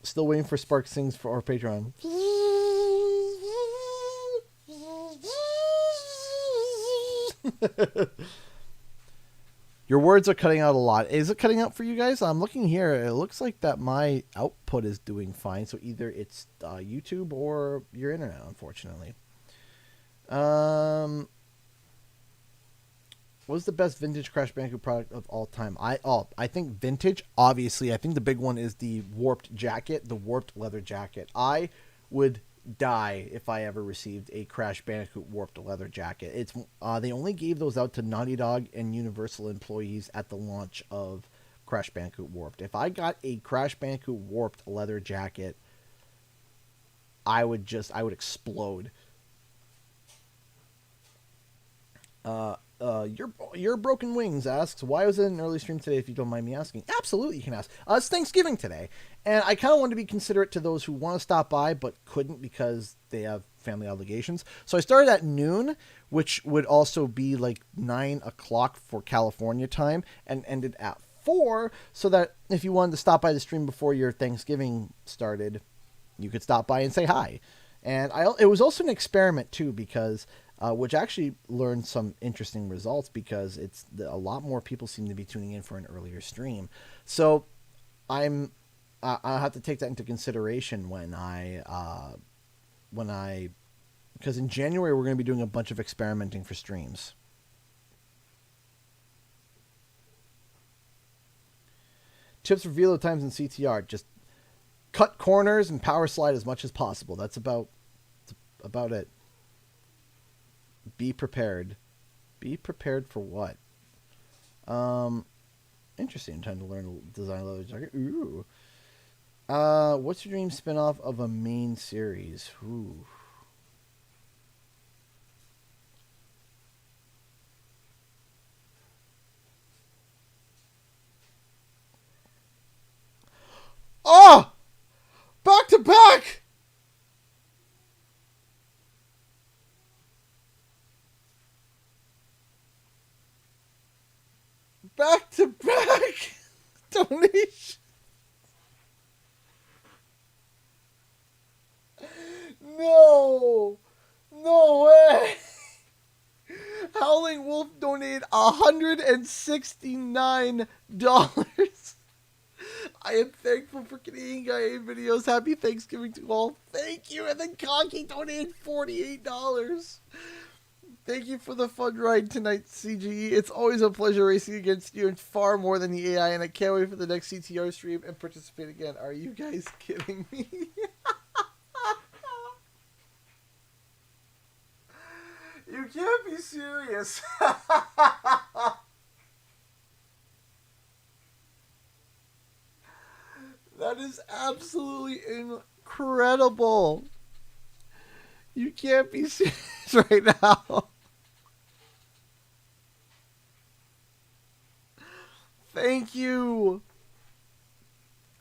Still waiting for Spark Sings for our Patreon. Your words are cutting out a lot. Is it cutting out for you guys? I'm looking here. It looks like that my output is doing fine. So either it's YouTube or your internet, unfortunately. What's the best vintage Crash Bandicoot product of all time? I think vintage, obviously. I think the big one is the warped jacket, the warped leather jacket. I would die if I ever received a Crash Bandicoot warped leather jacket. It's they only gave those out to Naughty Dog and Universal employees at the launch of Crash Bandicoot Warped. If I got a Crash Bandicoot warped leather jacket, I would explode. Your Broken Wings asks, why was it an early stream today, if you don't mind me asking? Absolutely, you can ask. It's Thanksgiving today, and I kind of want to be considerate to those who want to stop by but couldn't because they have family obligations. So I started at noon, which would also be like 9 o'clock for California time, and ended at 4, so that if you wanted to stop by the stream before your Thanksgiving started, you could stop by and say hi. And it was also an experiment too, because which actually learned some interesting results, because a lot more people seem to be tuning in for an earlier stream. So I'll have to take that into consideration because in January we're going to be doing a bunch of experimenting for streams. Tips for velo times in CTR: just cut corners and power slide as much as possible. That's about it. Be prepared. Be prepared for what? Interesting. Time to learn design leather jacket. Ooh. What's your dream spin-off of a main series? Ooh. Oh! Back to back! Back to back donation. No way. Howling Wolf donated $169. I am thankful for Canadian Guy videos. Happy Thanksgiving to all. Thank you. And then Conky donated $48. Thank you for the fun ride tonight, CGE. It's always a pleasure racing against you, and far more than the AI, and I can't wait for the next CTR stream and participate again. Are you guys kidding me? You can't be serious. That is absolutely incredible. You can't be serious right now. Thank you.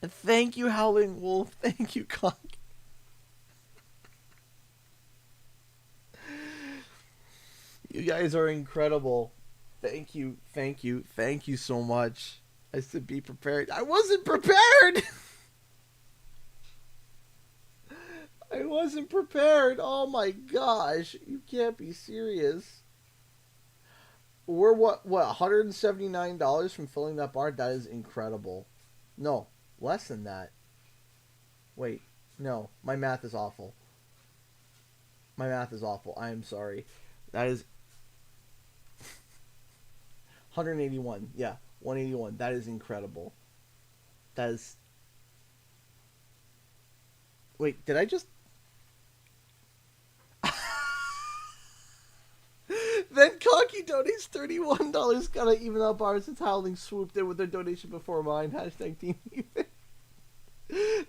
Thank you, Howling Wolf. Thank you, Conk. You guys are incredible. Thank you, thank you, thank you so much. I said be prepared. I wasn't prepared! I wasn't prepared. Oh my gosh. You can't be serious. We're what, $179 from filling that bar? That is incredible. No, less than that. Wait, no, my math is awful. My math is awful. I am sorry. That is 181. Yeah, 181. That is incredible. That is... Wait, did I just... Then Cocky donates $31. Gotta even out bars since Howling swooped in with their donation before mine. Hashtag team even.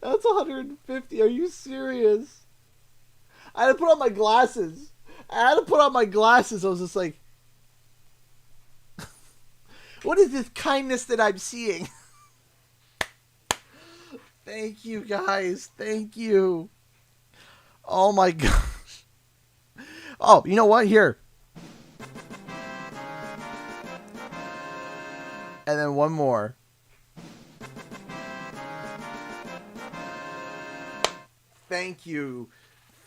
That's 150. Are you serious? I had to put on my glasses. I was just like, what is this kindness that I'm seeing? Thank you, guys. Thank you. Oh, my gosh. Oh, you know what? Here. And then one more. Thank you.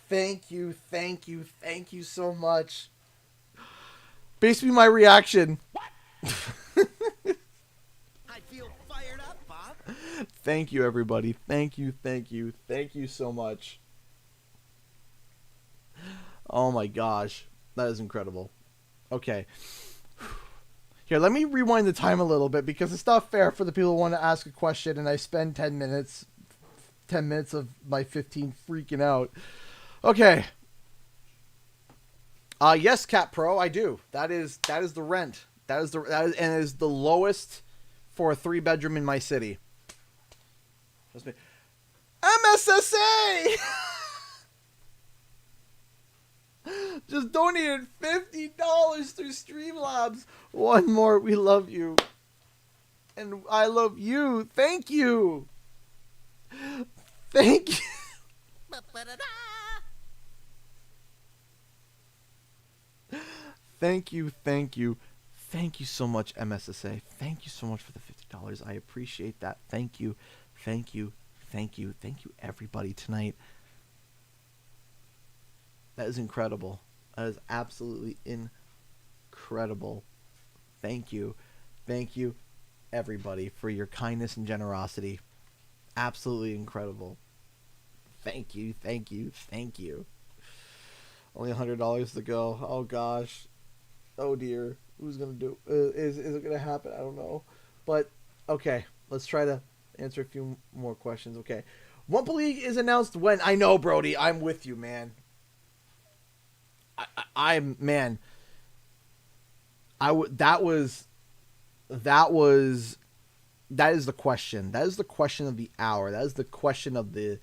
Thank you, thank you, thank you so much. Basically, my reaction. I feel fired up, Bob. Thank you, everybody. Thank you, thank you, thank you so much. Oh my gosh. That is incredible. Okay. Here, let me rewind the time a little bit because it's not fair for the people who want to ask a question and I spend 10 minutes of my 15 freaking out. Okay. Yes, Cat Pro, I do. That is the rent. And it is the lowest for a 3-bedroom in my city. Trust me. MSSA just donated $50 through Streamlabs. One more. We love you. And I love you. Thank you. Thank you. Thank you, thank you. Thank you so much, MSSA. Thank you so much for the $50. I appreciate that. Thank you. Thank you. Thank you. Thank you, everybody, tonight. That is incredible. That is absolutely incredible. Thank you. Thank you, everybody, for your kindness and generosity. Absolutely incredible. Thank you. Thank you. Thank you. Only $100 to go. Oh, gosh. Oh, dear. Who's going to do... Is it going to happen? I don't know. But, okay. Let's try to answer a few more questions. Okay. Wumpa League is announced when... I know, Brody. I'm with you, man. Man. That is the question. That is the question of the hour. That is the question of the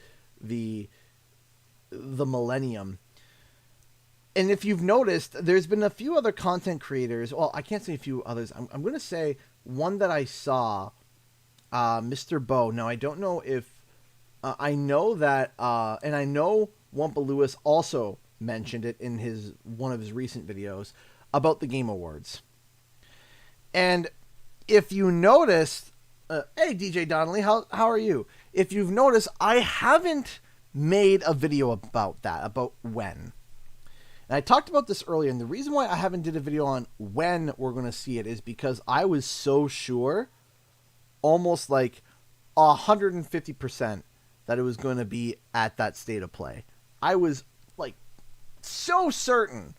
millennium. And if you've noticed, there's been a few other content creators. Well, I can't say a few others. I'm going to say one that I saw, Mr. Bo. Now, I don't know if... I know that... and I know Wumpa Lewis also mentioned it in one of his recent videos about the Game Awards. And if you noticed... hey, DJ Donnelly, how are you? If you've noticed, I haven't made a video about that, about when. And I talked about this earlier, and the reason why I haven't did a video on when we're going to see it is because I was so sure, almost like 150%, that it was going to be at that state of play. I was like so certain.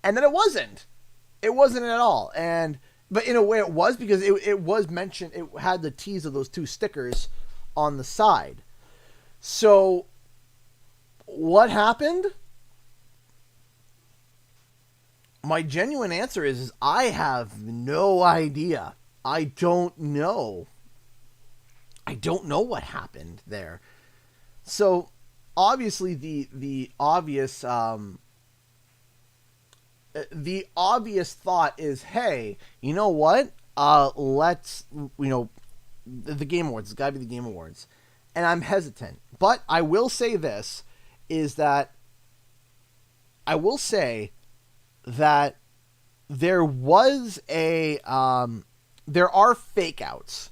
And then it wasn't. It wasn't at all. But in a way it was, because it was mentioned, it had the tease of those 2 stickers on the side. So what happened? My genuine answer is I have no idea. I don't know. I don't know what happened there. So obviously the obvious thought is, hey, you know what? Let's, the Game Awards. It's got to be the Game Awards. And I'm hesitant. But I will say this, is that I will say that there was a there are fake outs.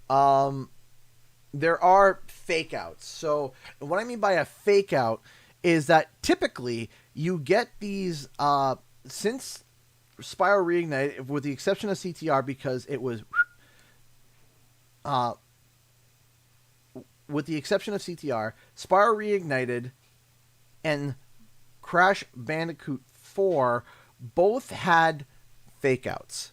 There are fake outs. So what I mean by a fake out is that typically you get these since Spiral Reignited, with the exception of CTR, because it was with the exception of CTR, Spiral Reignited and Crash Bandicoot 4 both had fake outs.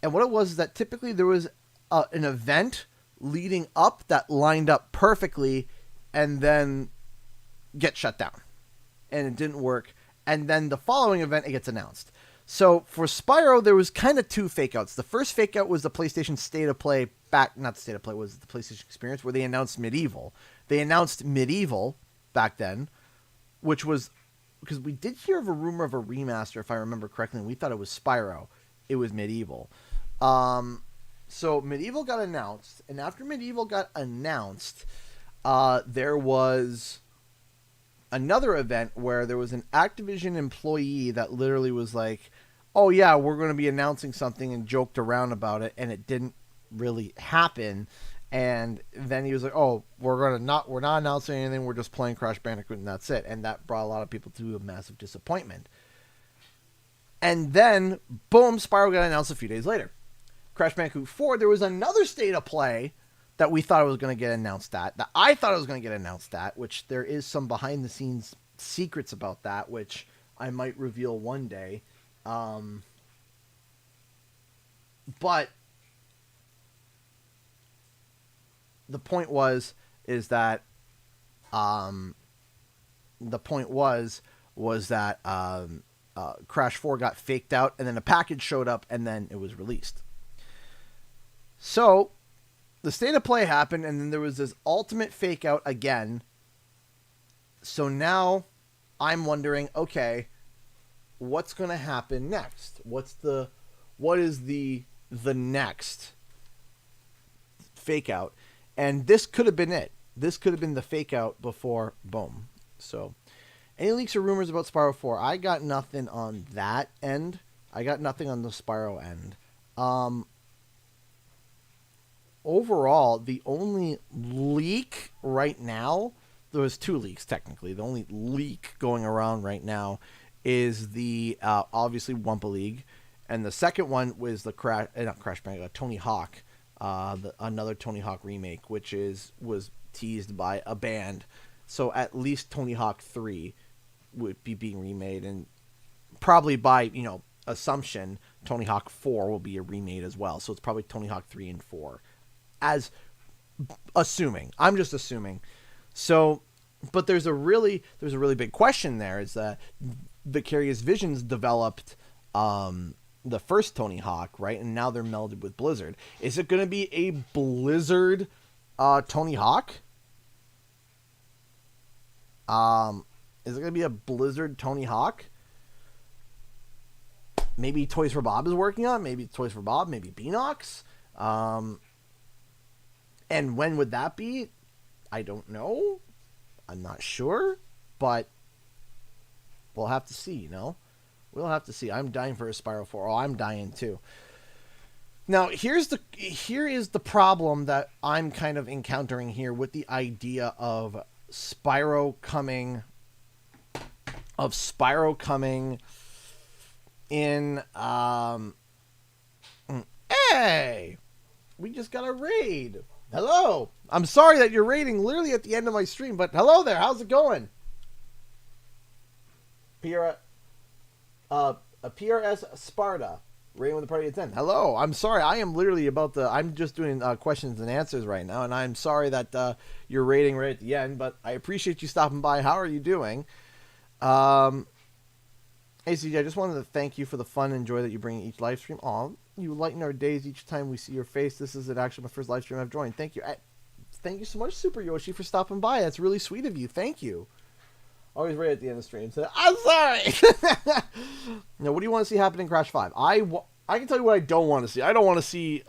And what it was is that typically there was an event leading up that lined up perfectly and then get shut down. And it didn't work. And then the following event, it gets announced. So for Spyro, there was kind of two fake outs. The first fake out was the PlayStation State of Play not the State of Play, was the PlayStation Experience, where they announced Medieval. They announced Medieval back then, which was, because we did hear of a rumor of a remaster, if I remember correctly, and we thought it was Spyro. It was Medieval. So Medieval got announced, and after Medieval got announced, there was another event where there was an Activision employee that literally was like, oh yeah, we're going to be announcing something, and joked around about it, and it didn't really happen. And then he was like, oh, we're not announcing anything, we're just playing Crash Bandicoot, and that's it. And that brought a lot of people to a massive disappointment. And then, boom, Spyro got announced a few days later. Crash Bandicoot 4, there was another State of Play that we thought it was going to get announced at, that I thought it was going to get announced at, which there is some behind-the-scenes secrets about that, which I might reveal one day. But the point was that Crash 4 got faked out, and then a package showed up, and then it was released. So the State of Play happened, and then there was this ultimate fake out again. So now I'm wondering, okay, what's going to happen next? What is the next fake out? And this could have been it. This could have been the fake out before boom. So, any leaks or rumors about Spyro 4? I got nothing on that end. I got nothing on the Spyro end. Overall, the only leak right now, there was two leaks technically. The only leak going around right now is the obviously Wumpa League, and the second one was the Tony Hawk, another Tony Hawk remake, which was teased by a band. So at least Tony Hawk 3 would be being remade, and probably by assumption, Tony Hawk 4 will be a remade as well. So it's probably Tony Hawk 3 and 4. As assuming. I'm just assuming. So, but there's a really big question there, is that Vicarious Visions developed the first Tony Hawk, right? And now they're melded with Blizzard. Is it going to be a Blizzard Tony Hawk? Is it going to be a Blizzard Tony Hawk? Maybe Toys for Bob is working on it. Maybe Toys for Bob. Maybe Beanox. And when would that be? I don't know. I'm not sure. But we'll have to see, We'll have to see. I'm dying for a Spyro 4. Oh, I'm dying too. Now, here is the problem that I'm kind of encountering here with the idea of Spyro coming in. Hey, we just got a raid. Hello. I'm sorry that you're raiding literally at the end of my stream, but hello there. How's it going? PRS Sparta. Raiding with the party at 10. Hello. I'm sorry. I am literally I'm just doing questions and answers right now, and I'm sorry that you're raiding right at the end, but I appreciate you stopping by. How are you doing? ACG, I just wanted to thank you for the fun and joy that you bring each live stream. Aw, you lighten our days each time we see your face. This is actually my first live stream I've joined. Thank you. Thank you so much, Super Yoshi, for stopping by. That's really sweet of you. Thank you. Always right at the end of the stream. So, I'm sorry. Now, what do you want to see happen in Crash 5? I can tell you what I don't want to see. I don't want to see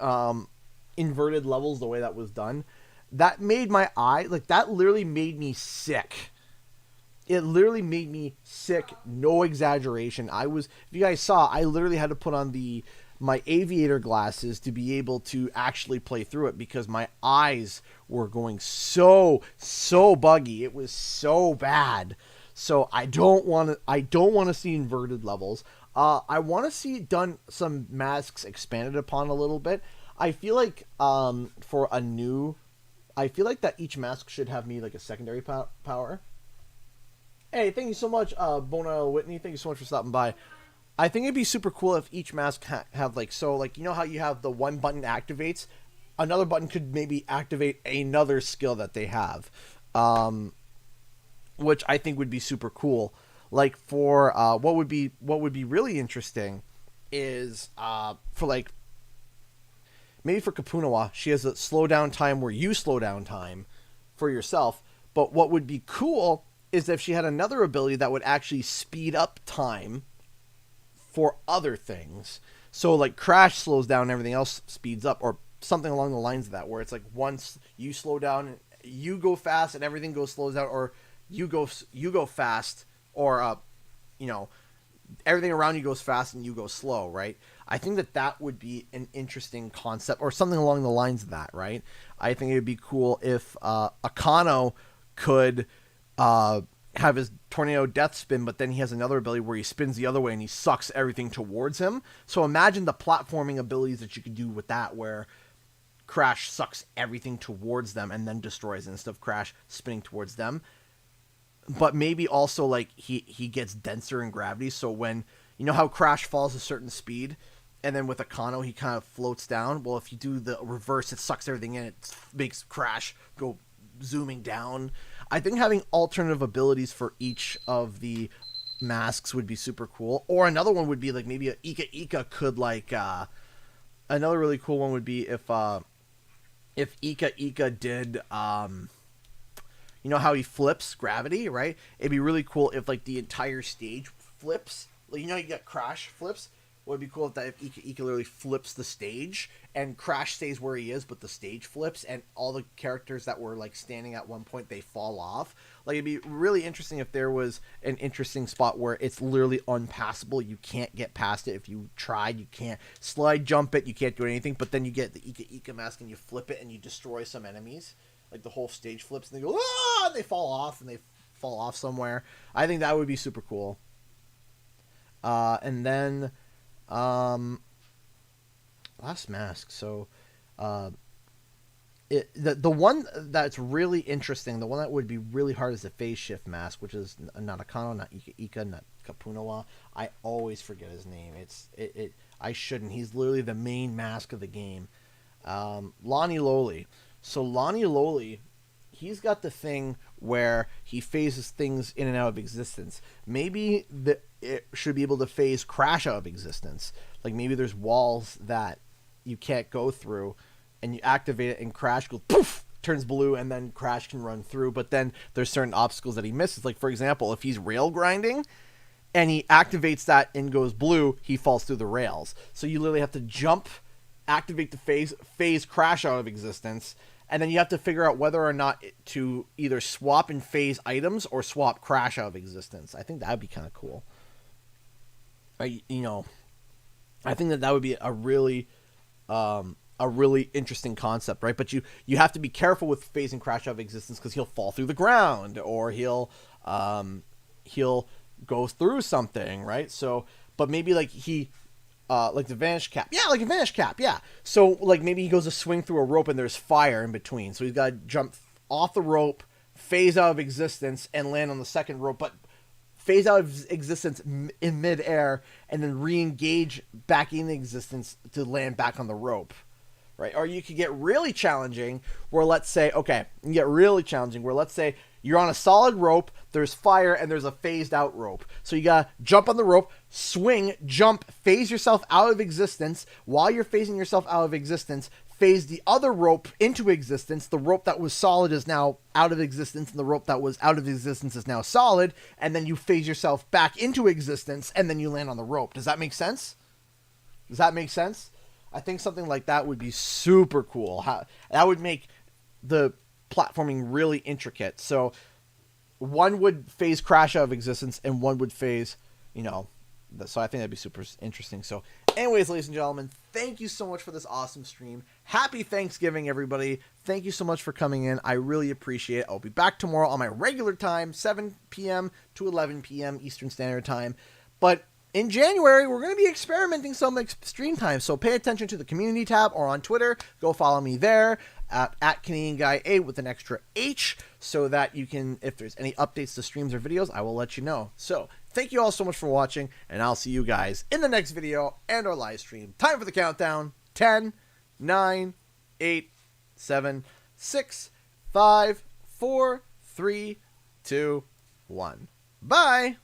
inverted levels the way that was done. That made my eye, that literally made me sick. It literally made me sick, no exaggeration. If you guys saw, I literally had to put on my aviator glasses to be able to actually play through it because my eyes were going so buggy. It was so bad. So I don't want to see inverted levels. I want to see some masks expanded upon a little bit. I feel like I feel like that each mask should have maybe like a secondary power. Hey, thank you so much, Bona Whitney. Thank you so much for stopping by. I think it'd be super cool if each mask have like, so like, you know how you have the one button activates, another button could maybe activate another skill that they have, which I think would be super cool. Like for what would be really interesting is for like maybe for Kapunawa, she has a slow down time where you slow down time for yourself. But what would be cool is if she had another ability that would actually speed up time for other things. So like Crash slows down, everything else speeds up, or something along the lines of that, where it's like once you slow down, you go fast and everything slows down, or you go fast, or everything around you goes fast and you go slow, right? I think that would be an interesting concept, or something along the lines of that, right? I think it would be cool if Akano could have his tornado death spin, but then he has another ability where he spins the other way and he sucks everything towards him. So imagine the platforming abilities that you could do with that, where Crash sucks everything towards them and then destroys it instead of Crash spinning towards them. But maybe also like he gets denser in gravity, so when you know how Crash falls a certain speed, and then with Akano he kind of floats down. Well, if you do the reverse, it sucks everything in. It makes Crash go zooming down. I think having alternative abilities for each of the masks would be super cool. Or another one would be like maybe a Ika could like another really cool one would be if Ika did you know how he flips gravity, right? It'd be really cool if like the entire stage flips. Like, you know, you got Crash flips. What would be cool if Ika literally flips the stage and Crash stays where he is, but the stage flips and all the characters that were like standing at one point, they fall off. Like, it'd be really interesting if there was an interesting spot where it's literally unpassable. You can't get past it. If you tried, you can't slide jump it. You can't do anything. But then you get the Ika mask and you flip it and you destroy some enemies. Like the whole stage flips and they go, ah, and they fall off somewhere. I think that would be super cool. And then last mask. So the one that's really interesting, the one that would be really hard is the phase shift mask, which is not Akano, not Ika, not Kapunawa. I always forget his name. I shouldn't. He's literally the main mask of the game. Lonnie Loli. So Lonnie Loli, he's got the thing where he phases things in and out of existence. Maybe it should be able to phase Crash out of existence. Like maybe there's walls that you can't go through, and you activate it, and Crash goes poof, turns blue, and then Crash can run through. But then there's certain obstacles that he misses. Like for example, if he's rail grinding, and he activates that and goes blue, he falls through the rails. So you literally have to jump, activate the phase Crash out of existence, and then you have to figure out whether or not to either swap and phase items or swap Crash out of existence. I think that would be kind of cool. I think that would be a really interesting concept, right? But you have to be careful with phasing Crash out of existence because he'll fall through the ground, or he'll go through something, right? So, but maybe like like the Vanish Cap. Yeah, like a Vanish Cap, yeah. So, like, maybe he goes to swing through a rope and there's fire in between. So he's got to jump off the rope, phase out of existence, and land on the second rope. But phase out of existence in midair and then re-engage back in existence to land back on the rope, right? Or you could get really challenging where let's say you're on a solid rope, there's fire, and there's a phased out rope. So you gotta jump on the rope, swing, jump, phase yourself out of existence. While you're phasing yourself out of existence, phase the other rope into existence. The rope that was solid is now out of existence, and the rope that was out of existence is now solid. And then you phase yourself back into existence, and then you land on the rope. Does that make sense? I think something like that would be super cool. That would make the platforming really intricate. So one would phase crash out of existence and one would phase, you know, so I think that'd be super interesting. So anyways, ladies and gentlemen, thank you so much for this awesome stream. Happy Thanksgiving, everybody. Thank you so much for coming in. I really appreciate it. I'll be back tomorrow on my regular time, 7 p.m. to 11 p.m. Eastern Standard Time. But in January, we're going to be experimenting some stream time. So pay attention to the community tab or on Twitter. Go follow me there at Canadian Guy A with an extra H, so that you can, if there's any updates to streams or videos, I will let you know. So thank you all so much for watching, and I'll see you guys in the next video and our live stream. Time for the countdown. 10, 9, 8, 7, 6, 5, 4, 3, 2, 1. Bye!